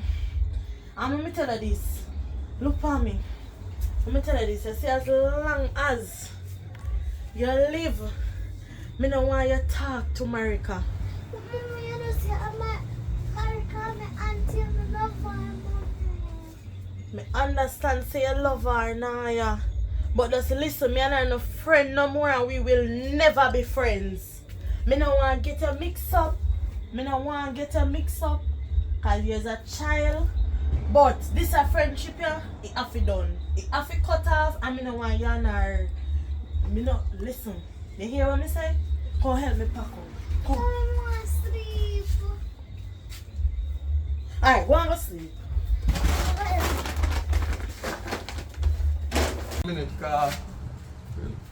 And let me tell you this. Look for me. Let me tell you this. You see, as long as you live, me don't want you talk to Marika. But mommy, you know, say, I'm a Marika, my auntie, and I love her, mommy. Me understand say you love her, Naya. But just listen, me and her no friend no more and we will never be friends. Me no want to get you mixed up. Cause you're a child. But this a friendship here, it have to done. It have to cut off and me no want you and her. Me no, listen. You hear what me say? Come help me pack up. I Come. want to sleep. Alright, go and go sleep. Minute, cause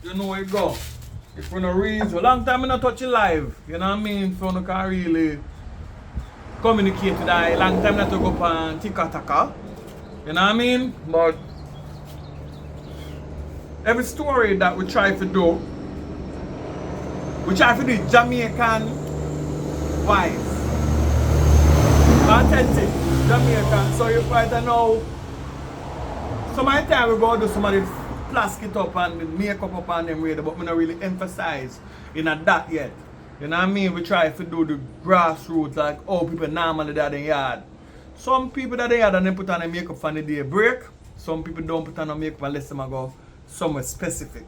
you know where it go. If we no reason, a long time I not touch it live. You know what I mean? So I can really communicate with her. Long time not to go up and tika taka. You know what I mean? But every story that we try to do, we try to do it Jamaican wise. Authentic, Jamaican. So you fight and know some of the time we go do somebody plask it up and make up on them radio, but we don't really emphasize in a that yet. You know what I mean? We try to do the grassroots like people normally that in yard. Some people that they yard and they put on a makeup for the day break. Some people don't put on a makeup unless they go somewhere specific.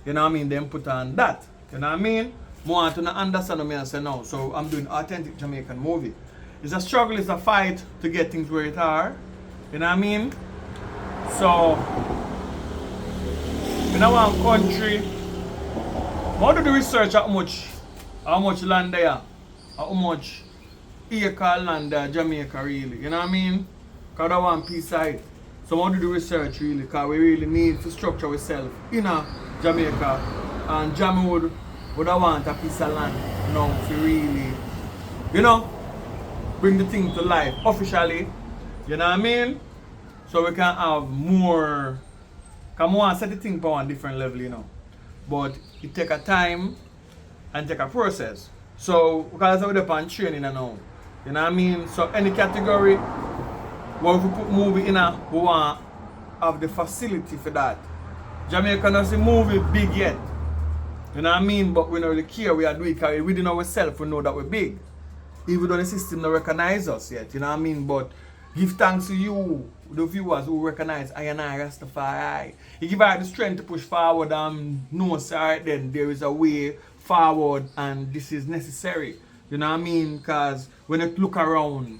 You know what I mean? Them put on that. You know what I mean? More to understand me and say no. So I'm doing authentic Jamaican movie. It's a struggle, it's a fight to get things where it are. You know what I mean? So in our country, I want to do research how much land there, how much acre land there, Jamaica really. You know what I mean? Because I want peace side. So I want to do research really, because we really need to structure ourselves in Jamaica. And Jamaica would want a piece of land now to really, you know, bring the thing to life officially. You know what I mean? So we can have more, because we want to set the thing on a different level, you know. But it take a time and take a process. So because we're up on training now. You know what I mean? So any category where we put movie in we want to have the facility for that. Jamaica doesn't see movie big yet. You know what I mean? But we don't really care. We are doing it because within ourselves we know that we're big. Even though the system don't recognize us yet. You know what I mean? But give thanks to you, the viewers who recognize I and I Rastafari. You give out the strength to push forward and know, sir, then there is a way forward and this is necessary. You know what I mean? Because when you look around,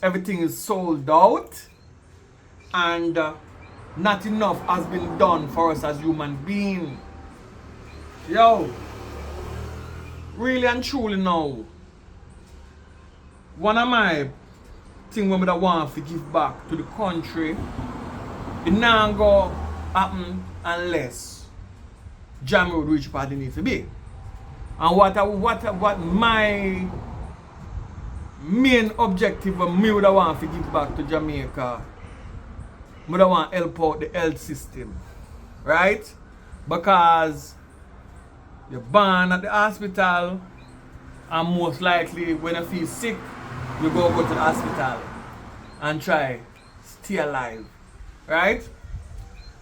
everything is sold out and not enough has been done for us as human beings. Yo, really and truly now, one of my things when I want to give back to the country, it not go happen unless Jamaica would reach part it needs to be. And what my main objective of me would want to give back to Jamaica, I would want to help out the health system, right? Because you're born at the hospital and most likely when you feel sick, you go to the hospital and try stay alive, right?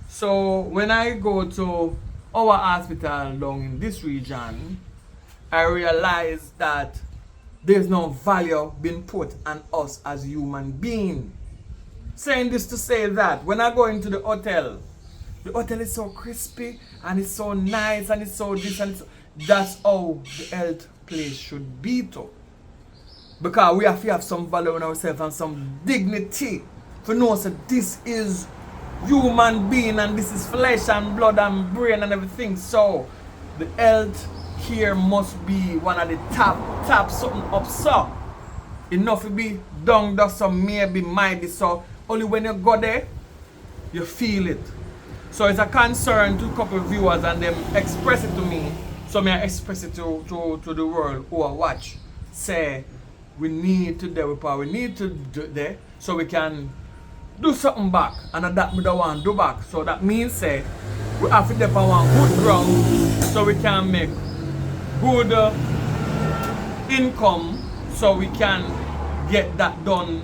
So when I go to our hospital down in this region, I realize that there's no value being put on us as human beings. Saying this to say that when I go into the hotel is so crispy and it's so nice and it's so this and it's so, that's how the health place should be too. Because we have to have some value in ourselves and some dignity to know that this is human being and this is flesh and blood and brain and everything. So the health care must be one of the top something up so. Enough to be down there so maybe might be so. Only when you go there, you feel it. So it's a concern to a couple of viewers and them express it to me. So may I express it to the world who are watch. Say we need to do it, we need to do there so we can do something back. And that we don't want to do back. So that means say we have to depend on good ground so we can make good income so we can get that done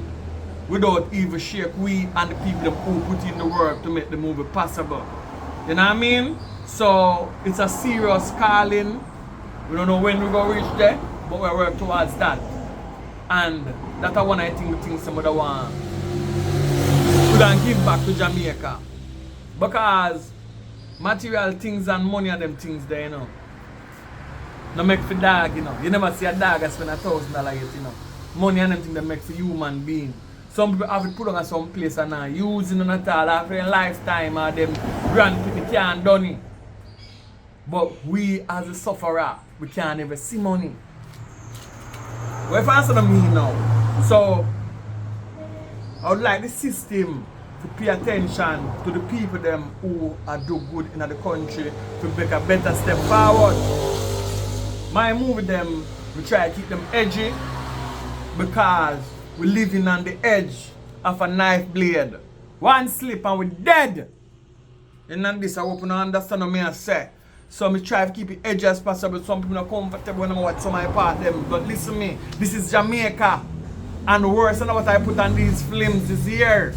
without even shake we and the people who put in the work to make the movie possible. You know what I mean? So it's a serious calling. We don't know when we're going to reach there, but we work towards that. And that's one I think somebody want to give back to Jamaica. Because material things and money and them things there, you know. No make for dog, you know. You never see a dog that spend $1,000 yet, you know. Money and them things that make for human being. Some people have to put on some place and not using it at all after a lifetime or them grandparents can't done it. But we as a sufferer, we can't ever see money. What if I answer me now? So I would like the system to pay attention to the people them who are do good in the country to make a better step forward. My movie them, we try to keep them edgy because we're living on the edge of a knife blade. One slip and we're dead. And this I hope you understand what me I say. So me try to keep it edgy as possible. Some people not comfortable when I watch some of my part them. But listen me, this is Jamaica. And worse than what I put on these films this year.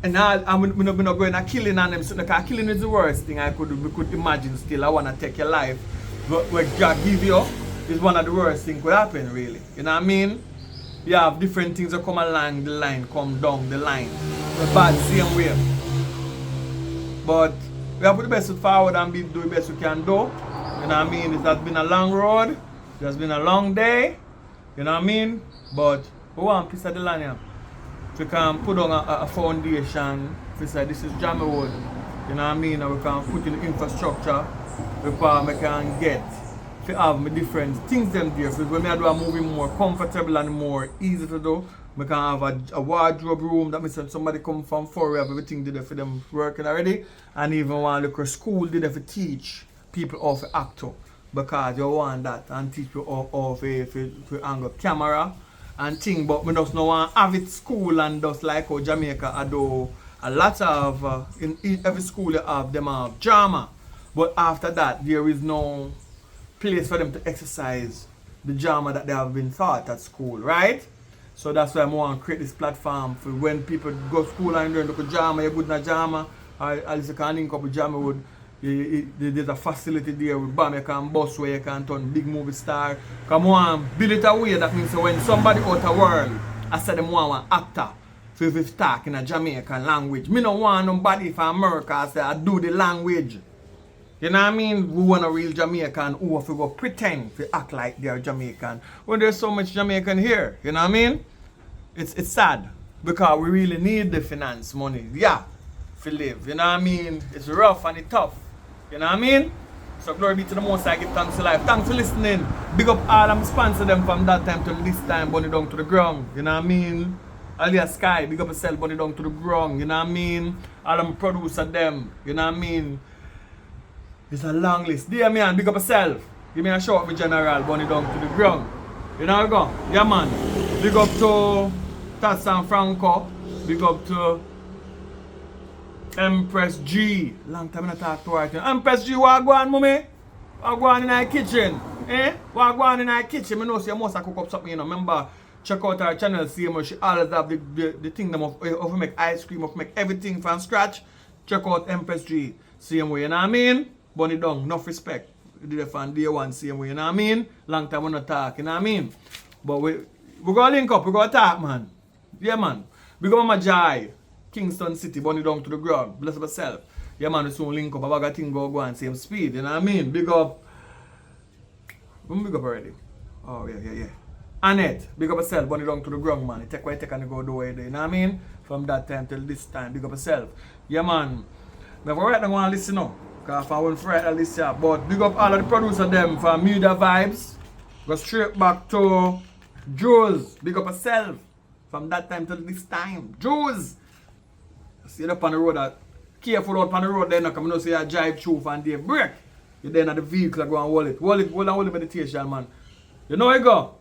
And we're not going to killing on them. So because killing is the worst thing we could imagine still. I want to take your life. But what God give you is one of the worst things could happen really. You know what I mean? You have different things that come along the line, come down the line. The bad same way. But we have to put the best foot forward and do the best we can do. You know what I mean? It has been a long road. It has been a long day. You know what I mean? But we want a piece of the land here. We can put on a foundation. We say this is Jammy Road. You know what I mean? And we can put in the infrastructure. We can get to have different things them there. So when I do a movie more comfortable and more easy to do, we can have a wardrobe room that means when somebody come from far, we have everything there for them working already. And even one local school did for teach people how to act to. Because you want that and teach you how to angle camera and thing. But we just don't want to have it school and just like how Jamaica I do a lot of in every school you have them have drama. But after that there is no place for them to exercise the drama that they have been taught at school, right? So that's why I want to create this platform for when people go to school and learn the drama, you're good in drama, or at least you can link up with drama with there's a facility there with BAM, you can bus where you can turn big movie star. Come on, build it away. That means when somebody out the world, I said them want an actor to talk in a Jamaican language. Me don't want nobody from America I say I do the language. You know what I mean? We want a real Jamaican who have to go pretend to act like they're Jamaican. When there's so much Jamaican here, you know what I mean? It's sad because we really need the finance money, yeah, to live. You know what I mean? It's rough and it's tough. You know what I mean? So glory be to the Most I give thanks to life. Thanks for listening. Big up all them sponsor them from that time till this time, bunny down to the ground. You know what I mean? Alias Sky, big up yourself, bunny down to the ground. You know what I mean? All them producer them. You know what I mean? It's a long list. Dear man, big up yourself. Give me a shout with General, bunny down to the ground. You know how we go? Yeah man. Big up to Tassan Franco. Big up to Empress G. Long time I not talk to her. Empress G, what go on, mommy? What go on in our kitchen? Eh? What go on in our kitchen? I know she must have cook up something, you know. Remember, check out her channel, see how she always have the thing them of make ice cream, of make everything from scratch. Check out Empress G. Same way, you know what I mean? Bunny down, enough respect. We did it from day one, same way, you know what I mean? Long time we not talk, you know what I mean? But we gonna link up, we gonna talk, man. Yeah, man. We go Mama Jai. Kingston City, bunny down to the ground. Bless myself. Yeah, man, we soon link up. I got thing go on same speed. You know what I mean? Big up. Big up already. Oh, yeah. Annette, big up yourself. Bunny down to the ground, man. Take what you take and go do it. You know what I mean? From that time till this time. Big up yourself. Yeah, man. But for right now, I want to listen now. Because I want to write and listen. But big up all of the producers them from Media Vibes. Go straight back to Jules. Big up yourself. From that time till this time. Jules. See up on the road that careful out on the road then come you see a drive through and they break. You then at the vehicle go and hold it. Hold it meditation, man. You know how you go.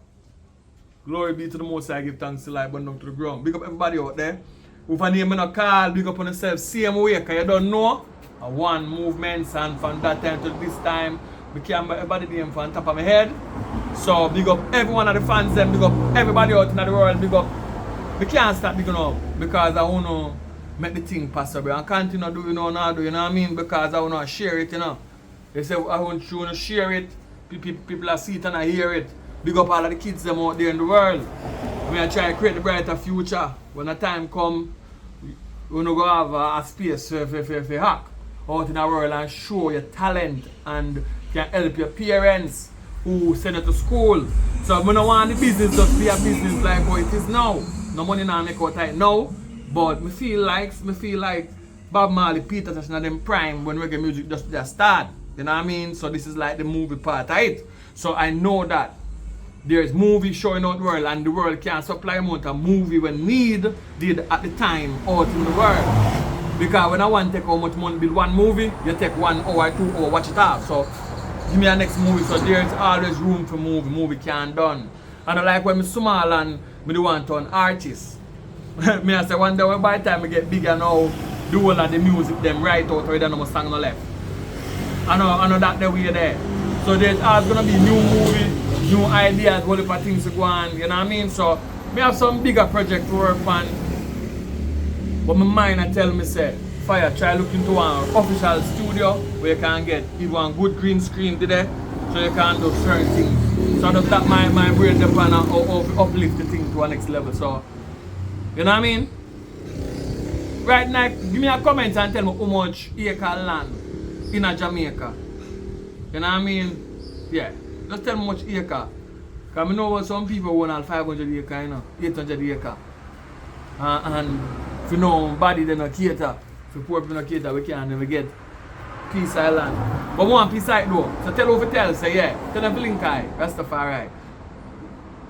Glory be to the Most I give thanks to life but down to the ground. Big up everybody out there. With a name in a call, big up on yourself same way, cause you don't know. One movements and from that time to this time became everybody name from top of my head. So big up every one of the fans them, big up everybody out in the world, big up. We can't stop big up because I wanna make the thing possible and continue do you know what I mean? Because I wanna share it, you know. They say I want you to share it, people are see it and I hear it. Big up all of the kids them out there in the world. We are trying to create a brighter future. When the time come, we're going to have a space for hack out in the world and show your talent and can help your parents who send you to school. So we don't want the business just be a business like how it is now. No money now make out right now. But me feel like Bob Marley, Peter Tosh and them prime when reggae music just start. You know what I mean? So this is like the movie part of it. So I know that there's movies showing out the world and the world can't supply amount of movie when need did at the time out in the world. Because when I want to take how much money build one movie, you take 1 hour, 2 hours, watch it off. So give me a next movie. So there's always room for movie can't done. And I like when I'm small and I want to an artist. Me I say one day when by the time I get bigger now, the whole of the music them right out where they no more song no left. I know that the way there. So there's always gonna be new movie, new ideas, whole heap of things to go on, you know what I mean? So me have some bigger project to work on. But my mind I tell me say, Fire, try look into an official studio where you can get even one good green screen today so you can do certain things. So that my brain depend on how uplift the thing to a next level. So you know what I mean? Right now, give me a comment and tell me how much acre land in a Jamaica. You know what I mean? Yeah. Just tell me how much acre. Because I know some people own all 500 acre, you know, 800 acre. And if you know body they not cater. If you poor people not cater, we can never get peace island. But we want peace island though. So tell over tell, say yeah. Tell them link high, Rastafari.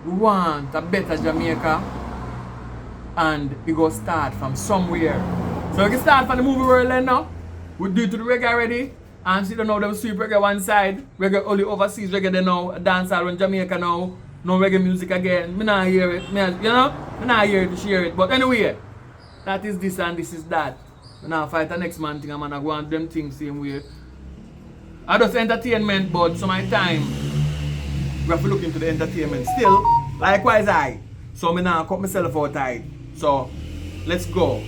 We want a better Jamaica. And we go start from somewhere. So we can start from the movie world then now. We do it to the reggae already. And see now them sweep reggae one side. Reggae only overseas reggae then now. Dance all in Jamaica now. No reggae music again. Me not hear it. Me not hear it to share it. But anyway, that is this and this is that. We now fight the next man thing and man I go on them things same way. I just entertainment but some of my time we have to look into the entertainment still. Likewise I. So me now cut myself out tight. So, let's go.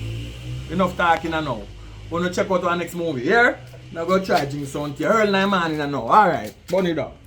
Enough talking now. Wanna check out our next movie, yeah? Now go try Jing Sound here early in the morning now. Alright, burn it up.